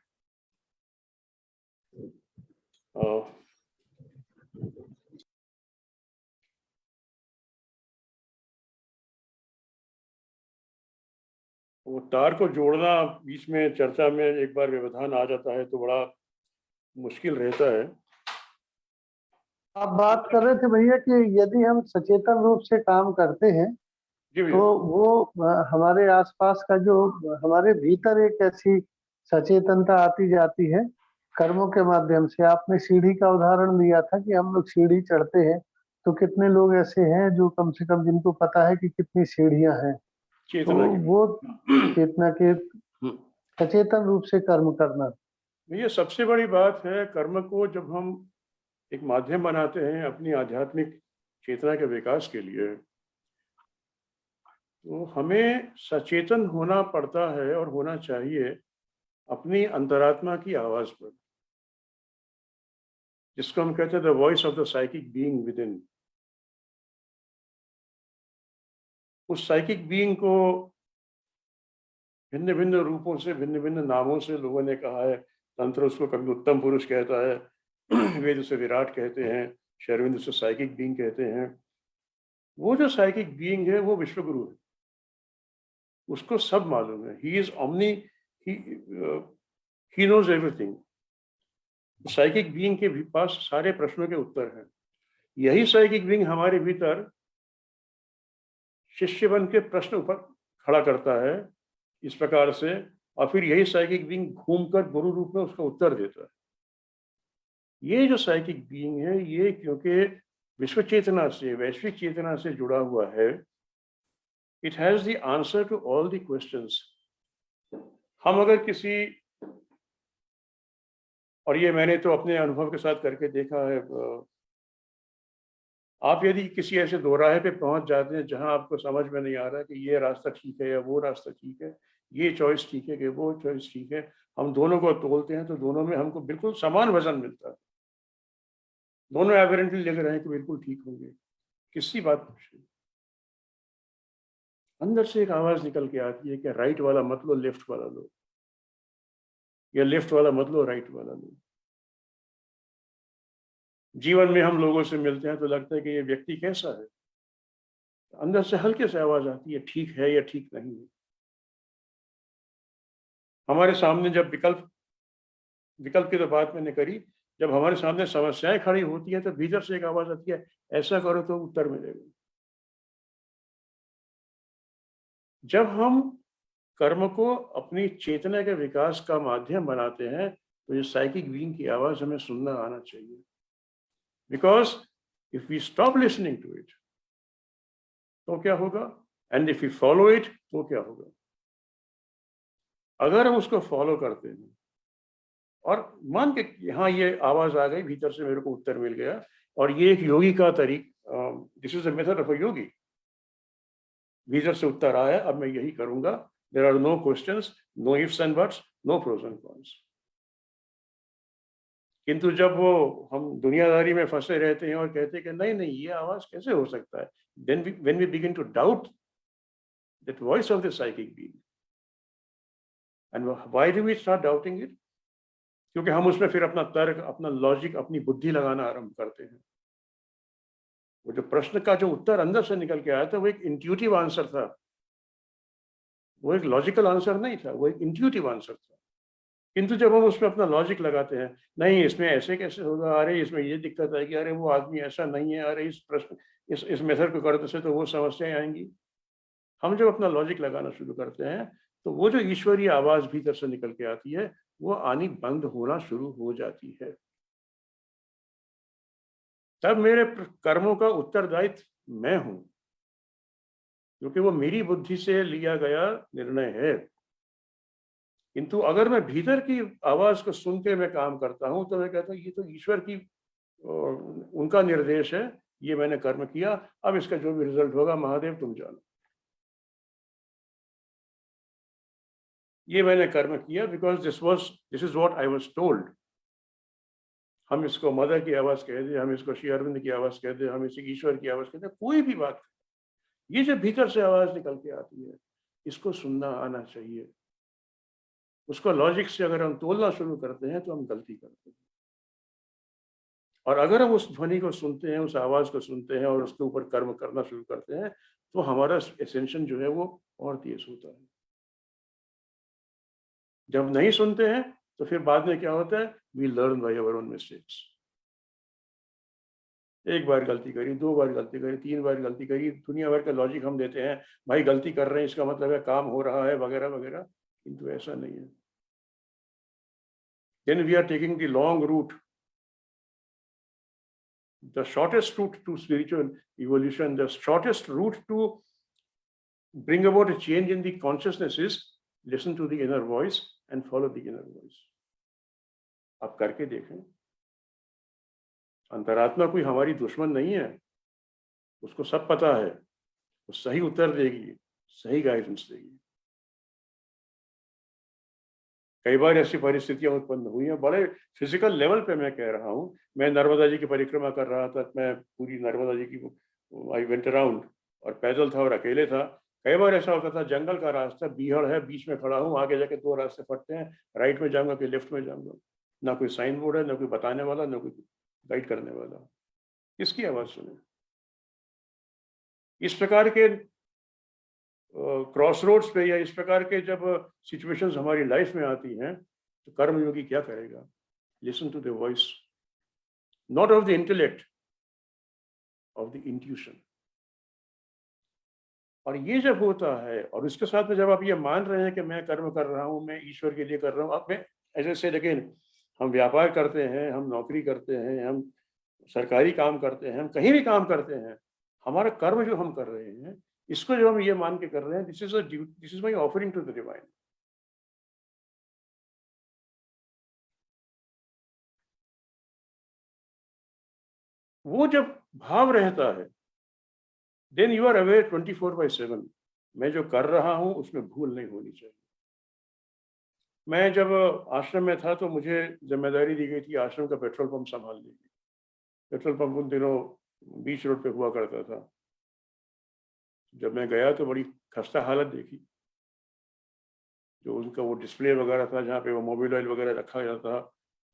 C: वो तार को जोड़ना बीच में चर्चा में एक बार व्यवधान आ जाता है तो बड़ा मुश्किल रहता है।
A: आप बात कर रहे थे भैया कि यदि हम सचेतन रूप से काम करते हैं
C: जी
A: तो
C: भैया।
A: वो हमारे आसपास का जो हमारे भीतर एक ऐसी सचेतनता आती जाती है कर्मों के माध्यम से। आपने सीढ़ी का उदाहरण दिया था कि हम लोग सीढ़ी चढ़ते हैं, तो कितने लोग ऐसे हैं जो कम से कम जिनको पता है कि कितनी सीढ़ियां हैं। तो
C: चेतना की
A: वो चेतना के सचेतन रूप से कर्म करना,
C: ये सबसे बड़ी बात है। कर्म को जब हम एक माध्यम बनाते हैं अपनी आध्यात्मिक चेतना के विकास के लिए, तो हमें सचेतन होना पड़ता है और होना चाहिए अपनी अंतरात्मा की आवाज पर, जिसको हम कहते हैं the voice of the psychic being with in. उस साइकिक बीइंग को भिन्न भिन्न रूपों से, भिन्न भिन्न नामों से लोगों ने कहा है। तंत्र उसको कभी उत्तम पुरुष कहता है, वेद उसे विराट कहते हैं, शेरविंद उसे साइकिक बीइंग कहते हैं। वो जो साइकिक बीइंग है वो विश्वगुरु है, उसको सब मालूम है। He is omni, he knows everything. Psychic being के पास सारे प्रश्नों के उत्तर हैं। यही साइकिक बीइंग हमारे भीतर शिष्य बन के प्रश्न ऊपर खड़ा करता है इस प्रकार से, और फिर यही साइकिक बीइंग घूमकर गुरु रूप में उसका उत्तर देता है। ये जो साइकिक बीइंग है, ये क्योंकि विश्व चेतना से, वैश्विक चेतना से जुड़ा हुआ है, it has the answer to all the questions. हम अगर किसी, और ये मैंने तो अपने अनुभव के साथ करके देखा है, आप यदि किसी ऐसे दोराहे पे पहुंच जाते हैं जहां आपको समझ में नहीं आ रहा कि ये रास्ता ठीक है या वो रास्ता ठीक है, ये चॉइस ठीक है कि वो चॉइस ठीक है, हम दोनों को तोलते हैं तो दोनों में हमको बिल्कुल समान वजन मिलता है। दोनों एवरेंटली लग रहे हैं कि बिल्कुल ठीक होंगे, किसी बात पूछे अंदर से एक आवाज निकल के आती है कि राइट वाला मत लो, लेफ्ट वाला लो, या लेफ्ट वाला मत लो, राइट वाला लो। जीवन में हम लोगों से मिलते हैं तो लगता है कि ये व्यक्ति कैसा है, अंदर से हल्के से आवाज आती है, ठीक है या ठीक नहीं है। हमारे सामने जब विकल्प की तो बात मैंने करी, जब हमारे सामने समस्याएं खड़ी होती है तो भीतर से एक आवाज आती है, ऐसा करो तो उत्तर मिलेगा। जब हम कर्म को अपनी चेतना के विकास का माध्यम बनाते हैं तो ये साइकिक बीइंग की आवाज हमें सुनना आना चाहिए। Because if we stop listening to it तो क्या होगा, and if you follow it तो क्या होगा। अगर हम उसको फॉलो करते हैं और मान के हाँ ये आवाज आ गई भीतर से, मेरे को उत्तर मिल गया, और ये एक योगी का this is a method of a yogi, भीतर से उत्तर आया, अब मैं यही करूंगा, there are no questions, no ifs and buts, no pros and cons. किंतु जब वो हम दुनियादारी में फंसे रहते हैं और कहते हैं कि नहीं नहीं ये आवाज कैसे हो सकता है, then when we begin to doubt that voice of the psychic being, and why do we start doubting it, क्योंकि हम उसमें फिर अपना तर्क, अपना लॉजिक, अपनी बुद्धि लगाना आरंभ करते हैं। वो जो प्रश्न का जो उत्तर अंदर से निकल के आया था वो एक इंट्यूटिव आंसर था, वो एक लॉजिकल आंसर नहीं था, वो एक इंट्यूटिव आंसर था। किंतु जब हम उसमें अपना लॉजिक लगाते हैं, नहीं इसमें ऐसे कैसे होगा, अरे इसमें ये दिक्कत आएगी, अरे वो आदमी ऐसा नहीं है, अरे इस प्रश्न इस मेथड को करने से तो वो समस्याएं आएंगी। हम जब अपना लॉजिक लगाना शुरू करते हैं तो वो जो ईश्वरीय आवाज भीतर से निकल के आती है वो आनी बंद होना शुरू हो जाती है। तब मेरे कर्मों का उत्तरदायित्व मैं हूं, क्योंकि वो मेरी बुद्धि से लिया गया निर्णय है। किंतु अगर मैं भीतर की आवाज को सुन के मैं काम करता हूं तो मैं कहता हूँ ये तो ईश्वर की उनका निर्देश है, ये मैंने कर्म किया, अब इसका जो भी रिजल्ट होगा महादेव तुम जानो। ये मैंने कर्म किया because this is what I was told. हम इसको मदर की आवाज कह दे, हम इसको श्री अरविंद की आवाज कह दे, हम इसे ईश्वर की आवाज कह दे, कोई भी बात, ये जो भीतर से आवाज निकल के आती है इसको सुनना आना चाहिए। उसको लॉजिक से अगर हम तोलना शुरू करते हैं तो हम गलती करते हैं। और अगर हम उस ध्वनि को सुनते हैं, उस आवाज को सुनते हैं और उसके ऊपर कर्म करना शुरू करते हैं तो हमारा एसेंशन जो है वो और तेज होता है। जब नहीं सुनते हैं तो फिर बाद में क्या होता है, we learn by our own mistakes. एक बार गलती करी, दो बार गलती करी, तीन बार गलती करी, दुनिया भर का लॉजिक हम देते हैं, भाई गलती कर रहे हैं इसका मतलब है काम हो रहा है वगैरह वगैरह, किंतु ऐसा नहीं है। Then we are taking the long route, the shortest route to spiritual evolution, the shortest route to bring about a change in the consciousness is listen to the inner voice and follow the inner voice. आप करके देखें, अंतरात्मा कोई हमारी दुश्मन नहीं है, उसको सब पता है, वो सही उत्तर देगी, सही गाइडेंस देगी। कई बार ऐसी परिस्थितियां उत्पन्न हुई हैं, बड़े फिजिकल लेवल पे मैं कह रहा हूँ। मैं नर्मदा जी की परिक्रमा कर रहा था, मैं पूरी नर्मदा जी की आई वेंट अराउंड, और पैदल था और अकेले था। कई बार ऐसा होता था जंगल का रास्ता, बीहड़ है, बीच में खड़ा हूँ, आगे जाके दो रास्ते फटते हैं, राइट में जाऊंगा कि लेफ्ट में जाऊंगा, ना कोई साइन बोर्ड है, ना कोई बताने वाला, ना कोई गाइड करने वाला। किसकी आवाज सुने? इस प्रकार के क्रॉस रोड्स पे या इस प्रकार के जब सिचुएशंस हमारी लाइफ में आती हैं तो कर्मयोगी क्या करेगा? Listen to the voice, not of the intellect, of the intuition. और ये जब होता है और उसके साथ में जब आप ये मान रहे हैं कि मैं कर्म कर रहा हूँ, मैं ईश्वर के लिए कर रहा हूँ, अब मैं ऐसे से लेकिन हम व्यापार करते हैं, हम नौकरी करते हैं, हम सरकारी काम करते हैं, हम कहीं भी काम करते हैं, हमारा कर्म जो हम कर रहे हैं इसको जो हम ये मान के कर रहे हैं, this is my offering to the divine. वो जब भाव रहता है देन यू आर अवेयर 24/7, मैं जो कर रहा हूं उसमें भूल नहीं होनी चाहिए। मैं जब आश्रम में था तो मुझे जिम्मेदारी दी गई थी आश्रम का पेट्रोल पंप संभालने की। पेट्रोल पंप उन दिनों बीच रोड पे हुआ करता था। जब मैं गया तो बड़ी खस्ता हालत देखी, जो उनका वो डिस्प्ले वगैरह था जहाँ पे वो मोबाइल ऑयल वगैरह रखा गया था,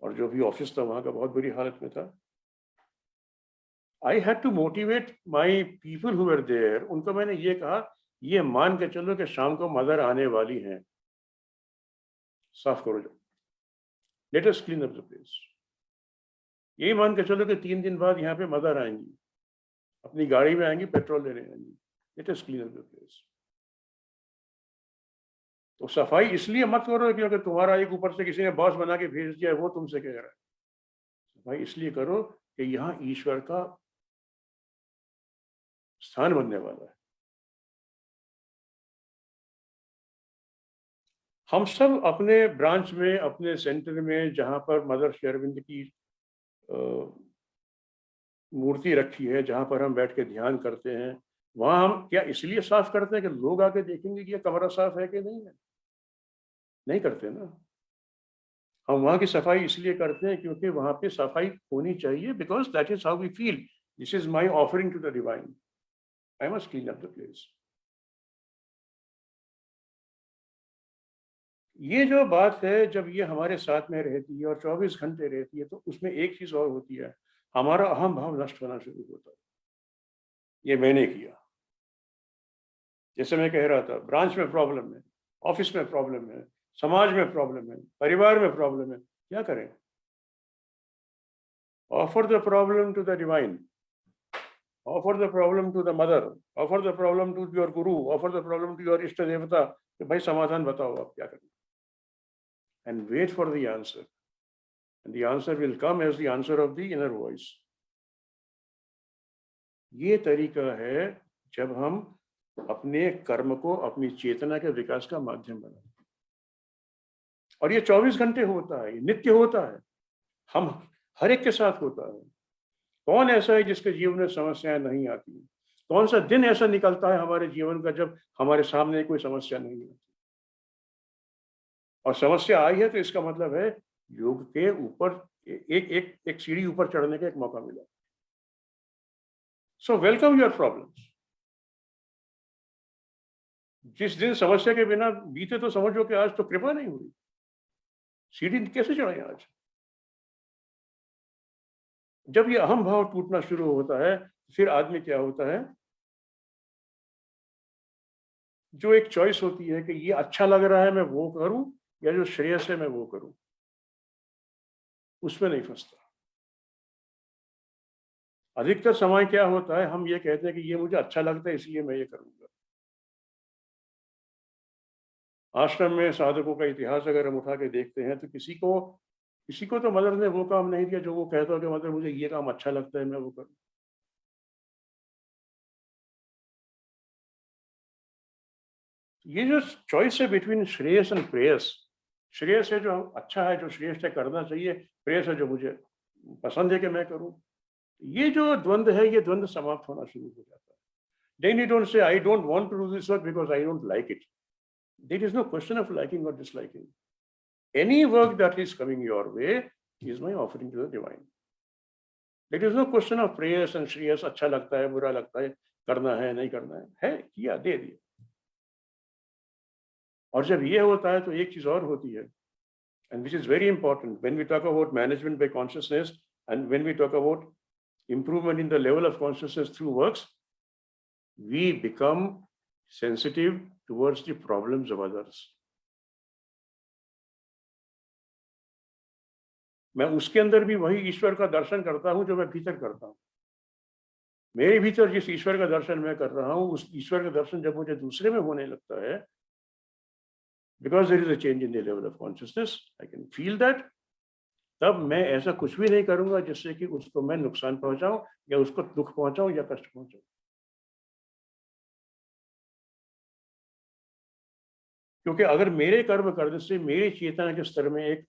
C: और जो भी ऑफिस था वहाँ का बहुत बुरी हालत में था। I had to motivate my people who were there. उनको मैंने ये कहा, ये मान के चलो कि शाम को मदर आने वाली हैं, साफ करो जाओ, let us clean up the place. यही मान के चलो कि 3 दिन बाद यहाँ पे मदर आएंगी, अपनी गाड़ी में आएंगी, पेट्रोल लेने आएंगी, let us clean up the place. तो सफाई इसलिए मत करो क्योंकि तुम्हारा एक ऊपर से किसी ने बॉस बना के भेज दिया है, वो तुमसे कह रहा है। सफाई इसलिए करो कि यहाँ ईश्वर का स्थान बनने वाला है। हम सब अपने ब्रांच में, अपने सेंटर में, जहां पर मदर श्री अरविंद की मूर्ति रखी है, जहां पर हम बैठ के ध्यान करते हैं, वहां हम क्या इसलिए साफ करते हैं कि लोग आके देखेंगे कि ये कमरा साफ है कि नहीं है? नहीं करते ना। हम वहां की सफाई इसलिए करते हैं क्योंकि वहां पे सफाई होनी चाहिए, because that is how we feel, this is my offering to the divine, I must clean up the place. ये जो बात है, जब ये हमारे साथ में रहती है और 24 घंटे रहती है, तो उसमें एक चीज और होती है, हमारा अहम भाव नष्ट होना शुरू होता है। ये मैंने किया, जैसे मैं कह रहा था, ब्रांच में प्रॉब्लम है, ऑफिस में प्रॉब्लम है, समाज में प्रॉब्लम है, परिवार में प्रॉब्लम है, क्या करें? Offer the problem to the divine, offer the problem to the mother, offer the problem to your guru, offer the problem to your ishta devata कि भाई समाधान बताओ, आप क्या करें? And wait for the answer, and the answer will come as the answer of the inner voice. ये तरीका है जब हम अपने कर्म को अपनी चेतना के विकास का माध्यम बनाते हैं, और ये 24 घंटे होता है, ये नित्य होता है, हम हर एक के साथ होता है। कौन ऐसा है जिसके जीवन में समस्याएं नहीं आती? कौन सा दिन ऐसा निकलता है हमारे जीवन का जब हमारे सामने कोई समस्या नहीं आती? और समस्या आई है तो इसका मतलब है योग के ऊपर एक सीढ़ी ऊपर चढ़ने का एक मौका मिला। So welcome your problems. जिस दिन समस्या के बिना बीते तो समझो कि आज तो कृपा नहीं हुई, सीढ़ी कैसे चढ़े आज? जब ये अहम भाव टूटना शुरू होता है, फिर आदमी क्या होता है, जो एक चॉइस होती है कि ये अच्छा लग रहा है मैं वो करूं, या जो श्रेयस है मैं वो करूं, उसमें नहीं फंसता। अधिकतर समय क्या होता है, हम ये कहते हैं कि ये मुझे अच्छा लगता है इसलिए मैं ये करूंगा। आश्रम में साधकों का इतिहास अगर हम उठा के देखते हैं तो किसी को तो मदर ने वो काम नहीं दिया जो वो कहता हो कि मदर मुझे ये काम अच्छा लगता है मैं वो करूं। ये जो चॉइस है बिटवीन श्रेयस एंड प्रेयस, श्रेयस है जो अच्छा है, जो श्रेयस है करना चाहिए, प्रेयस है जो मुझे पसंद है कि मैं करूं, ये जो द्वंद्व है, ये द्वंद्व समाप्त होना शुरू हो जाता है। Then you don't say I don't want to do this work because I don't like it. There is no question of liking or disliking. Any work that is coming your way is my offering to the divine. There is no question of prayers and shreyas, अच्छा लगता है, बुरा लगता है, करना है, नहीं करना है किया, दे दिया। और जब ये होता है तो एक चीज और होती है, and which is very important when we talk about management by consciousness and when we talk about improvement in the level of consciousness through works, we become sensitive towards the problems of others. मैं उसके अंदर भी वही ईश्वर का दर्शन करता हूं जो मैं भीतर करता हूं। मेरे भीतर जिस ईश्वर का दर्शन मैं कर रहा हूं, उस ईश्वर का दर्शन जब मुझे दूसरे में होने लगता है, because there is a change in the level of consciousness, I can feel that, तब मैं ऐसा कुछ भी नहीं करूंगा जिससे कि उसको मैं नुकसान पहुंचाऊं या उसको दुख पहुंचाऊं या कष्ट पहुंचाऊं। क्योंकि अगर मेरे कर्म करने से मेरी चेतना के स्तर में एक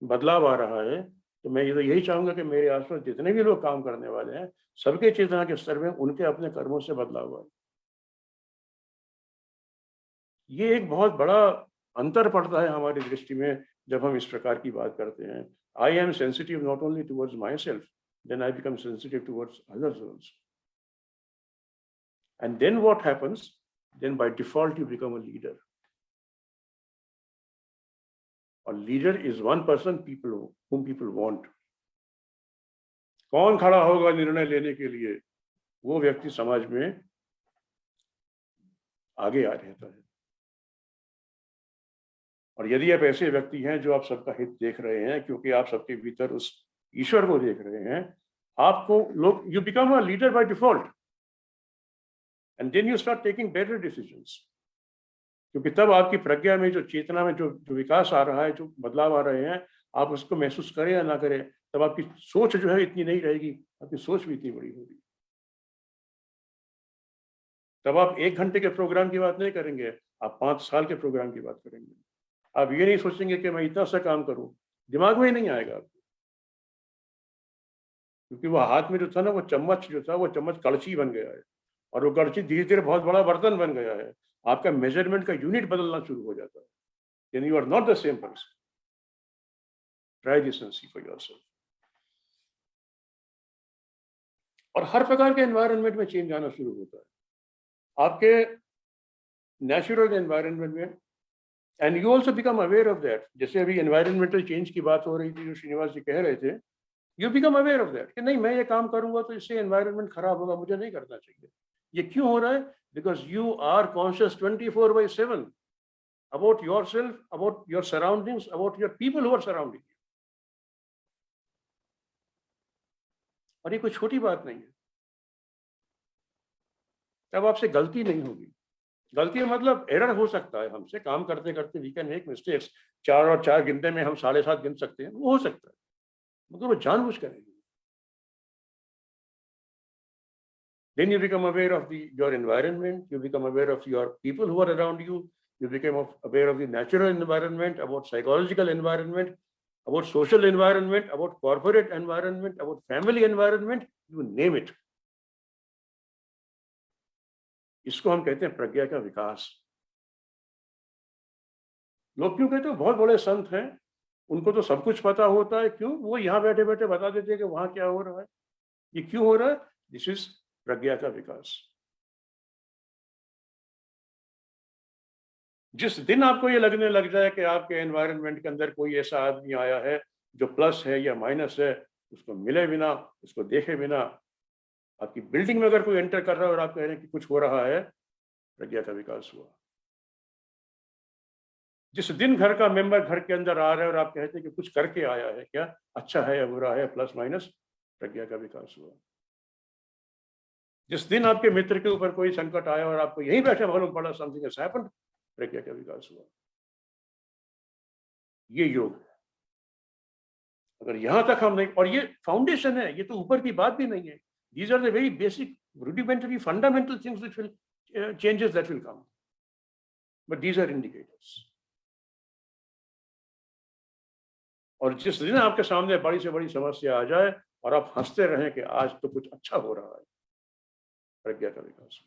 C: बदलाव आ रहा है, तो मैं यही चाहूंगा कि मेरे आसपास जितने भी लोग काम करने वाले हैं, सबके चेतना के स्तर में उनके अपने कर्मों से बदलाव आए। ये एक बहुत बड़ा अंतर पड़ता है हमारी दृष्टि में जब हम इस प्रकार की बात करते हैं। I am sensitive not only towards myself, then I become sensitive towards others also, and then what happens, then by default you become a leader. A leader is one person whom people want. कौन खड़ा होगा निर्णय लेने के लिए, वो व्यक्ति समाज में आगे आ रहता है। और यदि आप ऐसे व्यक्ति हैं जो आप सबका हित देख रहे हैं, क्योंकि आप सबके भीतर उस ईश्वर को देख रहे हैं, आपको लोग, you become a leader by default, and then you start taking better decisions. क्योंकि तब आपकी प्रज्ञा में, जो चेतना में जो विकास आ रहा है, जो बदलाव आ रहे हैं, आप उसको महसूस करें या ना करें, तब आपकी सोच जो है इतनी नहीं रहेगी, आपकी सोच भी इतनी बड़ी होगी। तब आप 1 घंटे के प्रोग्राम की बात नहीं करेंगे, आप 5 साल के प्रोग्राम की बात करेंगे। आप ये नहीं सोचेंगे कि मैं इतना सा काम करूं, दिमाग में ही नहीं आएगा आपको। क्योंकि वो हाथ में जो था ना, वो चम्मच जो था, वो चम्मच कड़छी बन गया है, और वो कड़छी धीरे धीरे बहुत बड़ा बर्तन बन गया है। आपका मेजरमेंट का यूनिट बदलना शुरू हो जाता है, यानी you are not the same person. Try this and see for yourself. और हर प्रकार के एनवायरनमेंट में चेंज आना शुरू होता है, आपके नेचुरल एनवायरनमेंट में, and you also become aware of that. जैसे अभी एनवायरमेंटल चेंज की बात हो रही थी, जो श्रीनिवास जी कह रहे थे, you become aware of that कि नहीं, मैं ये काम करूंगा तो इससे एनवायरनमेंट खराब होगा, मुझे नहीं करना चाहिए। ये क्यों हो रहा है? Because you are conscious 24/7 about yourself, about your surroundings, about your people who are surrounding you. और ये कोई छोटी बात नहीं है। तब आपसे गलती नहीं होगी। गलती मतलब एरर हो सकता है, हमसे काम करते करते वी कैन मेक मिस्टेक्स। 4 और 4 गिनते में हम 7.5 गिन सकते हैं, वो हो सकता है, मगर वो जानबूझ कर नहीं। Then you become aware of your environment, you become aware of your people who are around you, you become aware of the natural environment, about psychological environment, about social environment, about corporate environment, about family environment, you name it. इसको हम कहते हैं प्रज्ञा का विकास। लोग क्यों कहते हैं बहुत बड़े संत हैं, उनको तो सब कुछ पता होता है, क्यों? वो यहाँ बैठे बैठे बता देते हैं कि वहां क्या हो रहा है। ये क्यों हो रहा है? दिस इज प्रज्ञा का विकास। जिस दिन आपको ये लगने लग जाए कि आपके एनवायरनमेंट के अंदर कोई ऐसा आदमी आया है जो प्लस है या माइनस है, उसको मिले बिना, उसको देखे बिना, आपकी बिल्डिंग में अगर कोई एंटर कर रहा है और आप कह रहे हैं कि कुछ हो रहा है, प्रज्ञा का विकास हुआ। जिस दिन घर का मेंबर घर के अंदर आ रहा है और आप कहते हैं कि कुछ करके आया है, क्या अच्छा है या बुरा है, प्लस माइनस, प्रज्ञा का विकास हुआ। जिस दिन आपके मित्र के ऊपर कोई संकट आया और आपको यहीं बैठे मालूम पड़ा समथिंग हैज हैपेंड, प्रज्ञा का विकास हुआ। ये योग है। अगर यहां तक हम नहीं, और ये फाउंडेशन है, ये तो ऊपर की बात भी नहीं है। These are the very basic rudimentary fundamental things which will changes that will come, but these are indicators. और जिस दिन आपके सामने बड़ी से बड़ी समस्या आ जाए और आप हंसते रहें कि आज तो कुछ अच्छा हो रहा है, प्रज्ञा का विकास।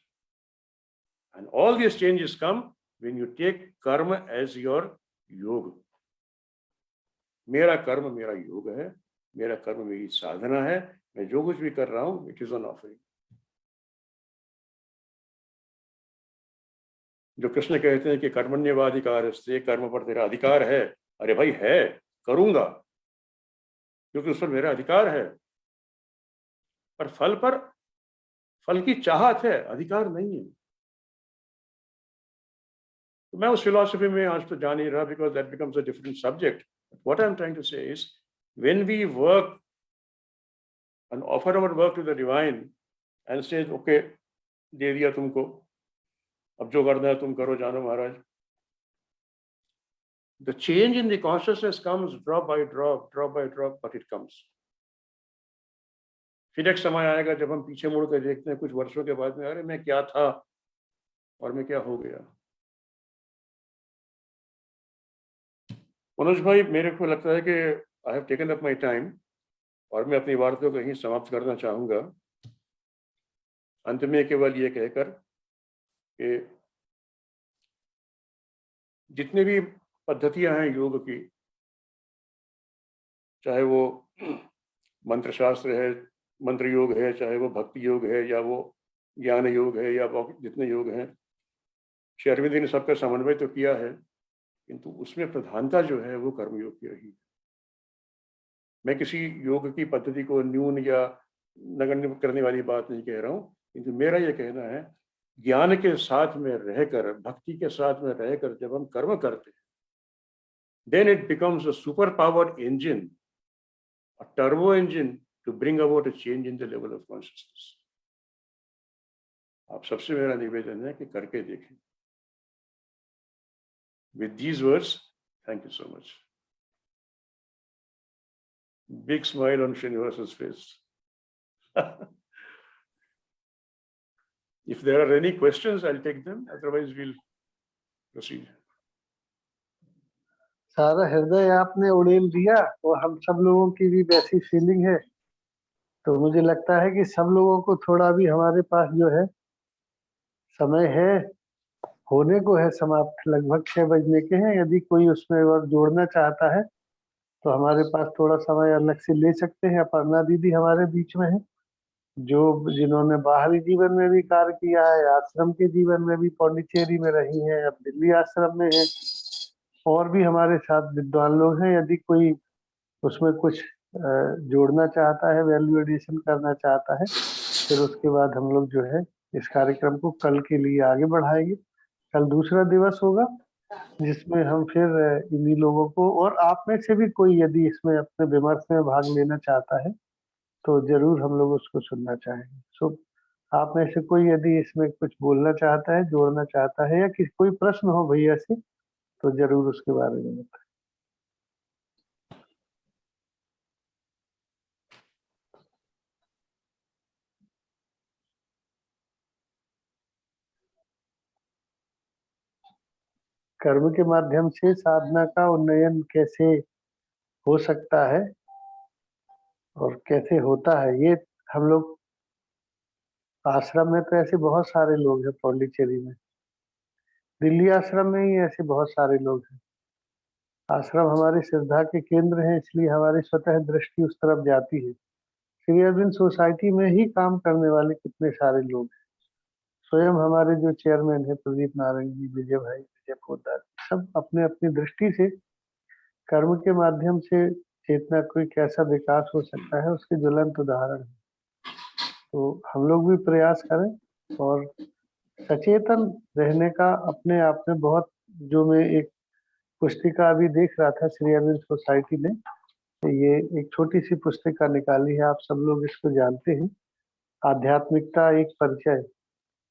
C: And all this changes come when you take karma as your yoga. मेरा कर्म मेरा योग है, मेरा कर्म मेरी साधना है, मैं जो कुछ भी कर रहा हूं इट इज एन ऑफरिंग। जो कृष्ण कहते हैं कि कर्मण्यवाधिकारस्ते, कर्म पर तेरा अधिकार है, अरे भाई है, करूंगा क्योंकि उस पर मेरा अधिकार है, पर फल की चाहत है, अधिकार नहीं है। तो मैं उस फिलॉसफी में आज तो जा नहीं रहा, because that becomes a different subject. What I am trying to say is when we work and offer our work to the divine and say okay, दे दिया तुमको, अब जो करना है तुम करो, जानो महाराज। The change in the consciousness comes drop by drop, but it comes. फिर एक समय आएगा जब हम पीछे मुड़ कर देखते हैं कुछ वर्षों के बाद में, अरे मैं क्या था और मैं क्या हो गया। मनोज भाई, मेरे को लगता है कि I have taken up my time और मैं अपनी वार्ता को यहीं समाप्त करना चाहूंगा। अंत में केवल ये कहकर कि जितनी भी पद्धतियां हैं योग की, चाहे वो मंत्र शास्त्र है, मंत्र योग है, चाहे वो भक्ति योग है, या वो ज्ञान योग है, या जितने योग हैं, श्री अरविंद ने सबका समन्वय तो किया है, किंतु उसमें प्रधानता जो है वो कर्मयोग की रही है। मैं किसी योग की पद्धति को न्यून या नगण्य करने वाली बात नहीं कह रहा हूँ, किंतु मेरा ये कहना है ज्ञान के साथ में रहकर, भक्ति के साथ में रहकर जब हम कर्म करते हैं, then it becomes a super powered engine, a turbo engine to bring about a change in the level of consciousness. आप सबसे मेरा निवेदन है कि करके देखें. With these words, thank you so much. Big smile on Srinivasa's face. If there are any questions, I'll take them. Otherwise, we'll proceed.
A: सारा हृदय आपने उड़ेल दिया और हम सब लोगों की भी वैसी फीलिंग है, तो मुझे लगता है कि सब लोगों को थोड़ा भी हमारे पास जो है समय है, होने को है समाप्त, लगभग 6 बजने के हैं। यदि कोई उसमें और जोड़ना चाहता है तो हमारे पास थोड़ा समय अलग से ले सकते हैं। अपर्णा दीदी हमारे बीच में है, जो जिन्होंने बाहरी जीवन में भी कार्य किया है, आश्रम के जीवन में भी पौंडीचेरी में रही हैं, अब दिल्ली आश्रम में है, और भी हमारे साथ विद्वान लोग हैं। यदि कोई उसमें कुछ जोड़ना चाहता है, वैल्यू एडिशन करना चाहता है, फिर उसके बाद हम लोग जो है इस कार्यक्रम को कल के लिए आगे बढ़ाएंगे। कल दूसरा दिवस होगा जिसमें हम फिर इन्हीं लोगों को, और आप में से भी कोई यदि इसमें अपने विमर्श में भाग लेना चाहता है तो जरूर हम लोग उसको सुनना चाहेंगे। सो आप में से कोई यदि इसमें कुछ बोलना चाहता है, जोड़ना चाहता है, या कोई प्रश्न हो भैया से, तो जरूर उसके बारे में बताएं। कर्म के माध्यम से साधना का उन्नयन कैसे हो सकता है और कैसे होता है, ये हम लोग आश्रम में तो ऐसे बहुत सारे लोग हैं, पौंडीचेरी में, दिल्ली आश्रम में ही ऐसे बहुत सारे लोग हैं। आश्रम हमारी श्रद्धा के केंद्र हैं, इसलिए हमारी स्वतः दृष्टि उस तरफ जाती है। श्री अरविंद सोसाइटी में ही काम करने वाले कितने सारे लोग हैं। स्वयं हमारे जो चेयरमैन है प्रदीप नारायण जी, विजय भाई, विजय पोदार, सब अपने अपनी दृष्टि से कर्म के माध्यम से चेतना कोई कैसा विकास हो सकता है उसके ज्वलंत उदाहरण है। तो हम लोग भी प्रयास करें और सचेतन रहने का अपने आप में बहुत, जो मैं एक पुस्तिका अभी देख रहा था श्री अरविंद सोसाइटी ने, ये एक छोटी सी पुस्तिका निकाली है, आप सब लोग इसको जानते हैं, आध्यात्मिकता एक परिचय।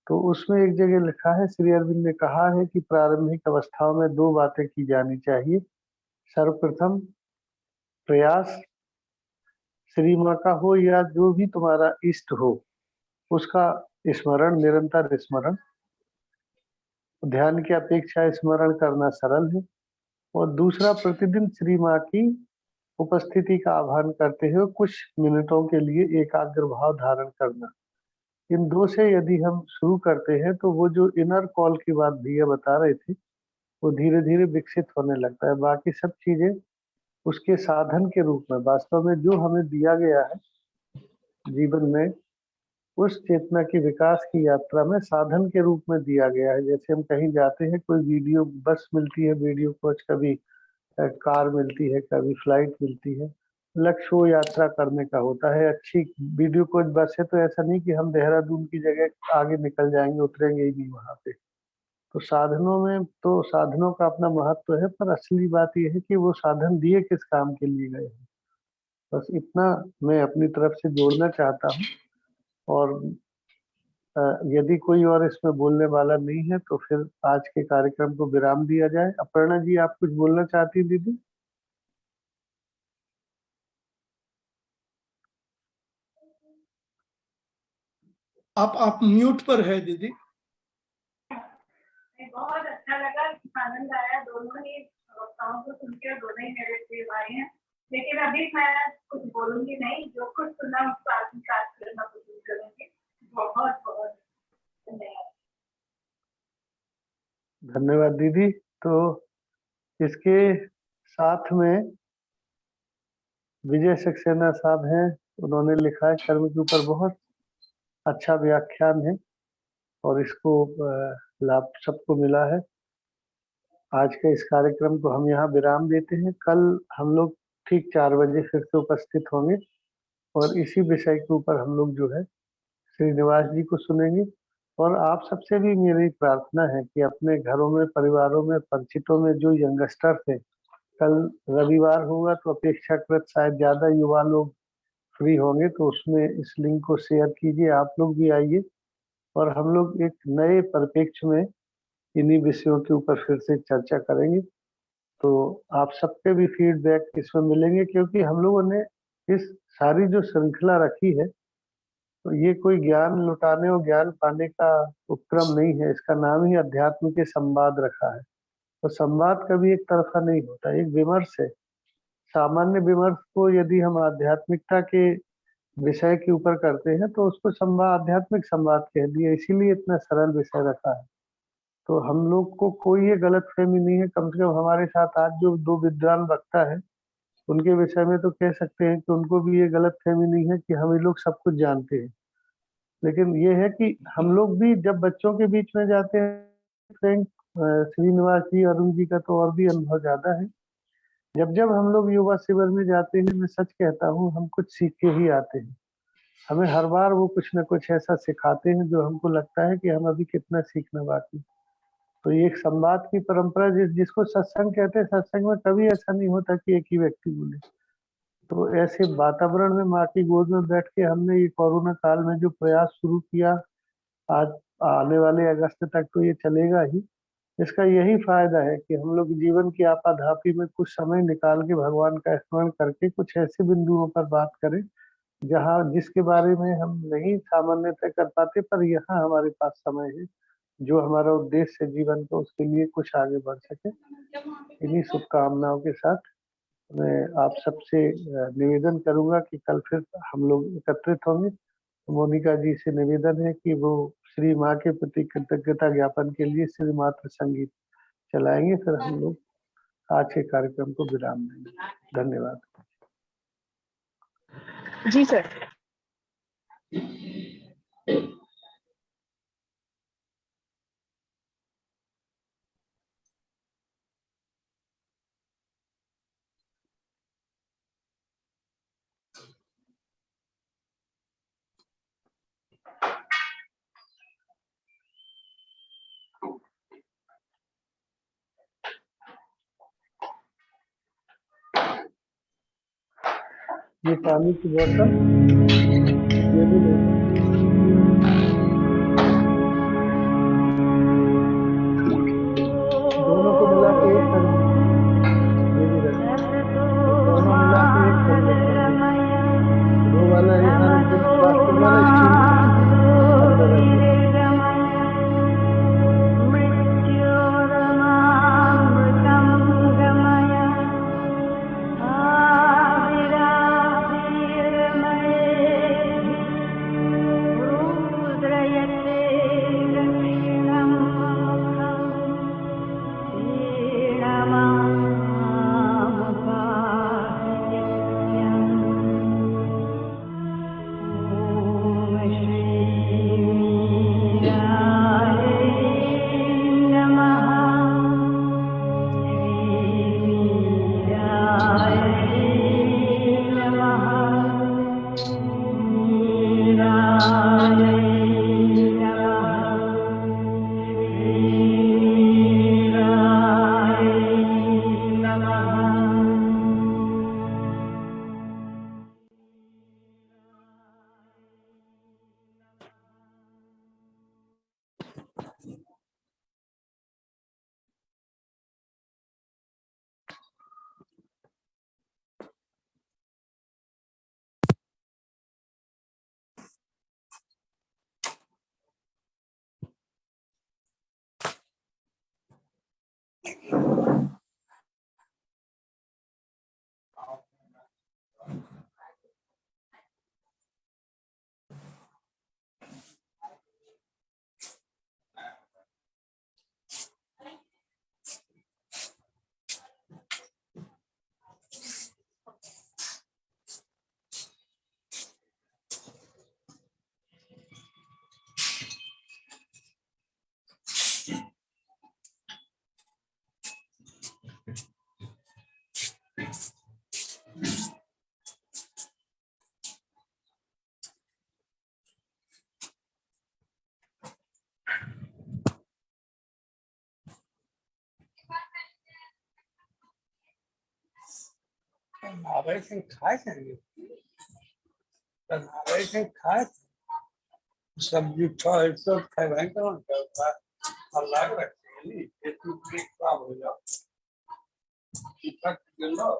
A: तो उसमें एक जगह लिखा है, श्री अरविंद ने कहा है कि प्रारंभिक अवस्थाओं में 2 बातें की जानी चाहिए। सर्वप्रथम प्रयास, श्री माँ का हो या जो भी तुम्हारा इष्ट हो उसका स्मरण, निरंतर स्मरण। ध्यान की अपेक्षा स्मरण करना सरल है। और दूसरा, प्रतिदिन श्री माँ की उपस्थिति का आह्वान करते हुए कुछ मिनटों के लिए एकाग्र भाव धारण करना। इन 2 से यदि हम शुरू करते हैं तो वो जो इनर कॉल की बात भैया बता रहे थे, वो धीरे धीरे विकसित होने लगता है। बाकी सब चीजें उसके साधन के रूप में, वास्तव में जो हमें दिया गया है जीवन में, उस चेतना की विकास की यात्रा में साधन के रूप में दिया गया है। जैसे हम कहीं जाते हैं, कोई वीडियो बस मिलती है, वीडियो कोच, कभी कार मिलती है, कभी फ्लाइट मिलती है, लक्ष्य वो यात्रा करने का होता है। अच्छी वीडियो कोच बस है तो ऐसा नहीं कि हम देहरादून की जगह आगे निकल जाएंगे, उतरेंगे ही नहीं वहां पे। तो साधनों में तो साधनों का अपना महत्व है, पर असली बात यह है कि वो साधन दिए किस काम के लिए गए हैं। बस इतना मैं अपनी तरफ से जोड़ना चाहता हूँ। और यदि कोई और इसमें बोलने वाला नहीं है तो फिर आज के कार्यक्रम को विराम दिया जाए। अपर्णा जी, आप कुछ बोलना चाहती दीदी?
B: आप म्यूट पर है दीदी।
E: बहुत अच्छा लगा, आनंद आया, दोनों ही वक्ताओं को सुनकर, दोनों ही मेरे प्रिय भाई हैं। लेकिन अभी मैं कुछ बोलूंगी नहीं, जो कुछ सुना उसको आत्मसात करना पसंद करूंगी। बहुत बहुत धन्यवाद।
A: धन्यवाद दीदी। तो इसके साथ में विजय सक्सेना साहब हैं, उन्होंने लिखा है कर्म के ऊपर, बहुत अच्छा व्याख्यान है और इसको लाभ सबको मिला है। आज के इस कार्यक्रम को हम यहाँ विराम देते हैं। कल हम लोग ठीक 4 बजे फिर से उपस्थित होंगे और इसी विषय के ऊपर हम लोग जो है श्रीनिवास जी को सुनेंगे। और आप सबसे भी मेरी प्रार्थना है कि अपने घरों में, परिवारों में, परिचितों में जो यंगस्टर थे, कल रविवार होगा तो अपेक्षाकृत शायद ज़्यादा युवा लोग फ्री होंगे, तो उसमें इस लिंक को शेयर कीजिए। आप लोग भी आइए और हम लोग एक नए परिप्रेक्ष्य में इन्हीं विषयों के ऊपर फिर से चर्चा करेंगे। तो आप सबके भी फीडबैक इसमें मिलेंगे, क्योंकि हम लोगों ने इस सारी जो श्रृंखला रखी है, तो ये कोई ज्ञान लुटाने और ज्ञान पाने का उपक्रम नहीं है। इसका नाम ही अध्यात्म के संवाद रखा है। तो संवाद कभी एक तरफा नहीं होता, एक विमर्श है। सामान्य विमर्श को यदि हम आध्यात्मिकता के विषय के ऊपर करते हैं तो उसको संवाद, आध्यात्मिक संवाद कह दिया, इसीलिए इतना सरल विषय रखा है। तो हम लोग को कोई ये गलतफहमी नहीं है। कम से कम हमारे साथ आज जो 2 विद्वान वक्ता है, उनके विषय में तो कह सकते हैं कि उनको भी ये गलतफहमी नहीं है कि हम ये लोग सब कुछ जानते हैं। लेकिन ये है कि हम लोग भी जब बच्चों के बीच में जाते हैं, फ्रेंड श्रीनिवास जी, अरुण जी का तो और भी अनुभव ज्यादा है। जब जब हम लोग युवा शिविर में जाते हैं, मैं सच कहता हूँ, हम कुछ सीख के ही आते हैं। हमें हर बार वो कुछ न कुछ ऐसा सिखाते हैं जो हमको लगता है कि हम अभी कितना सीखना बाकी। तो ये एक संवाद की परंपरा जिसको सत्संग कहते हैं, सत्संग में कभी ऐसा नहीं होता कि एक ही व्यक्ति बोले। तो ऐसे वातावरण में माँ की गोद में बैठ के हमने ये कोरोना काल में जो प्रयास शुरू किया, आज आने वाले अगस्त तक तो ये चलेगा ही। इसका यही फायदा है कि हम लोग जीवन की आपाधापी में कुछ समय निकाल के भगवान का स्मरण करके कुछ ऐसे बिंदुओं पर बात करें जहाँ जिसके बारे में हम नहीं सामान्यतः कर पाते, पर यहाँ हमारे पास समय है। जो हमारा उद्देश्य है जीवन का, उसके लिए कुछ आगे बढ़ सके। इन्हीं शुभकामनाओं के साथ मैं आप सबसे निवेदन करूंगा कि कल फिर हम लोग एकत्रित होंगे। मोनिका जी से निवेदन है कि वो श्री माँ के प्रति कृतज्ञता ज्ञापन के लिए श्री मात्र संगीत चलाएंगे, फिर हम लोग आज के कार्यक्रम को विराम देंगे। धन्यवाद
F: जी सर।
A: ये पानी की बोतल ये भी ले लो। दोनों को मिला के एक कर दो, ये भी रख दो। दोनों मिला के एक कर दो। वो वाला यहाँ रख दो, प्लास्टिक वाला स्टील अंदर रख दो।
F: नावे से खाए थे, तो नावे से खाए सब्जी सब खाए भाई कौन करता अल्लाह रखे नहीं ये तू काम हो जाओ तक लो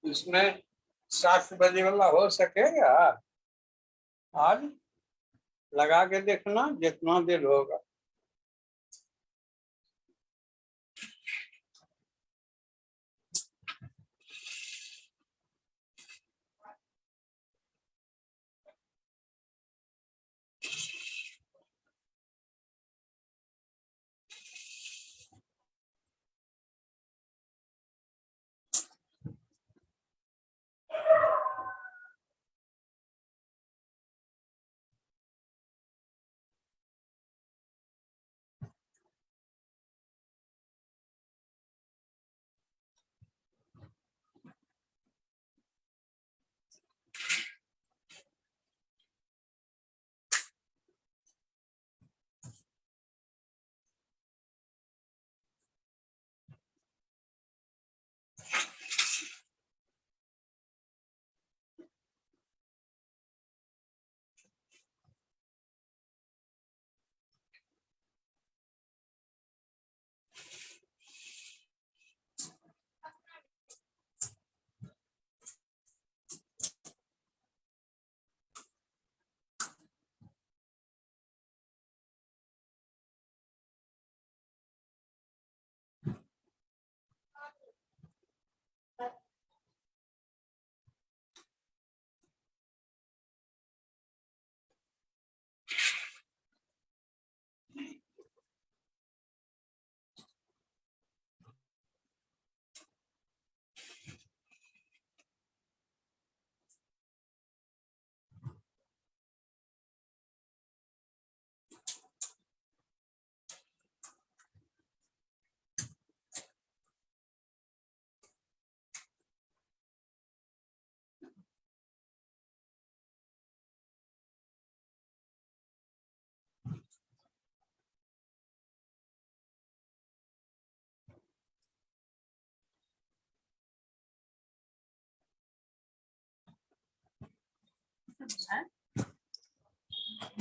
F: इसमें 7 बजे वाला हो सकेगा आज लगा के देखना जितना देर होगा।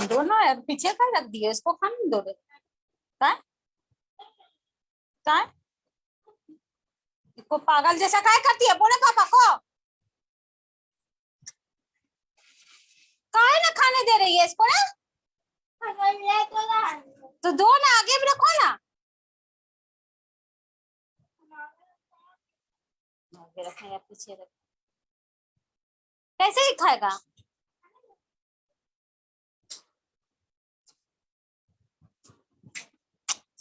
G: दोनों है पीछे का रख दिए इसको खाने दो रे काय काय इसको पागल जैसा काय करती है बोले पापा को काय ना खाने दे रही है इसको ना तो दो ना आगे भी रखो ना आगे रखें या पीछे रखें कैसे ही खाएगा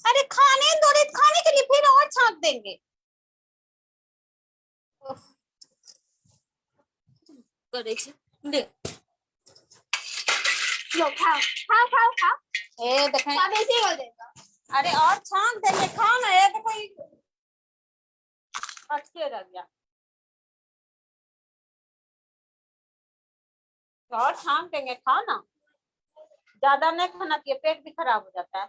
G: अरे खाने दो रे खाने के लिए फिर और छांट देंगे करे छे ले लो खाओ खाओ खाओ खाओ ए देखें सब ऐसे हो देगा अरे और छांट देंगे खाओ ना ये तो कोई अटके रह गया तो और छांट देंगे खाओ ना ज्यादा नहीं खाना चाहिए पेट भी खराब हो जाता है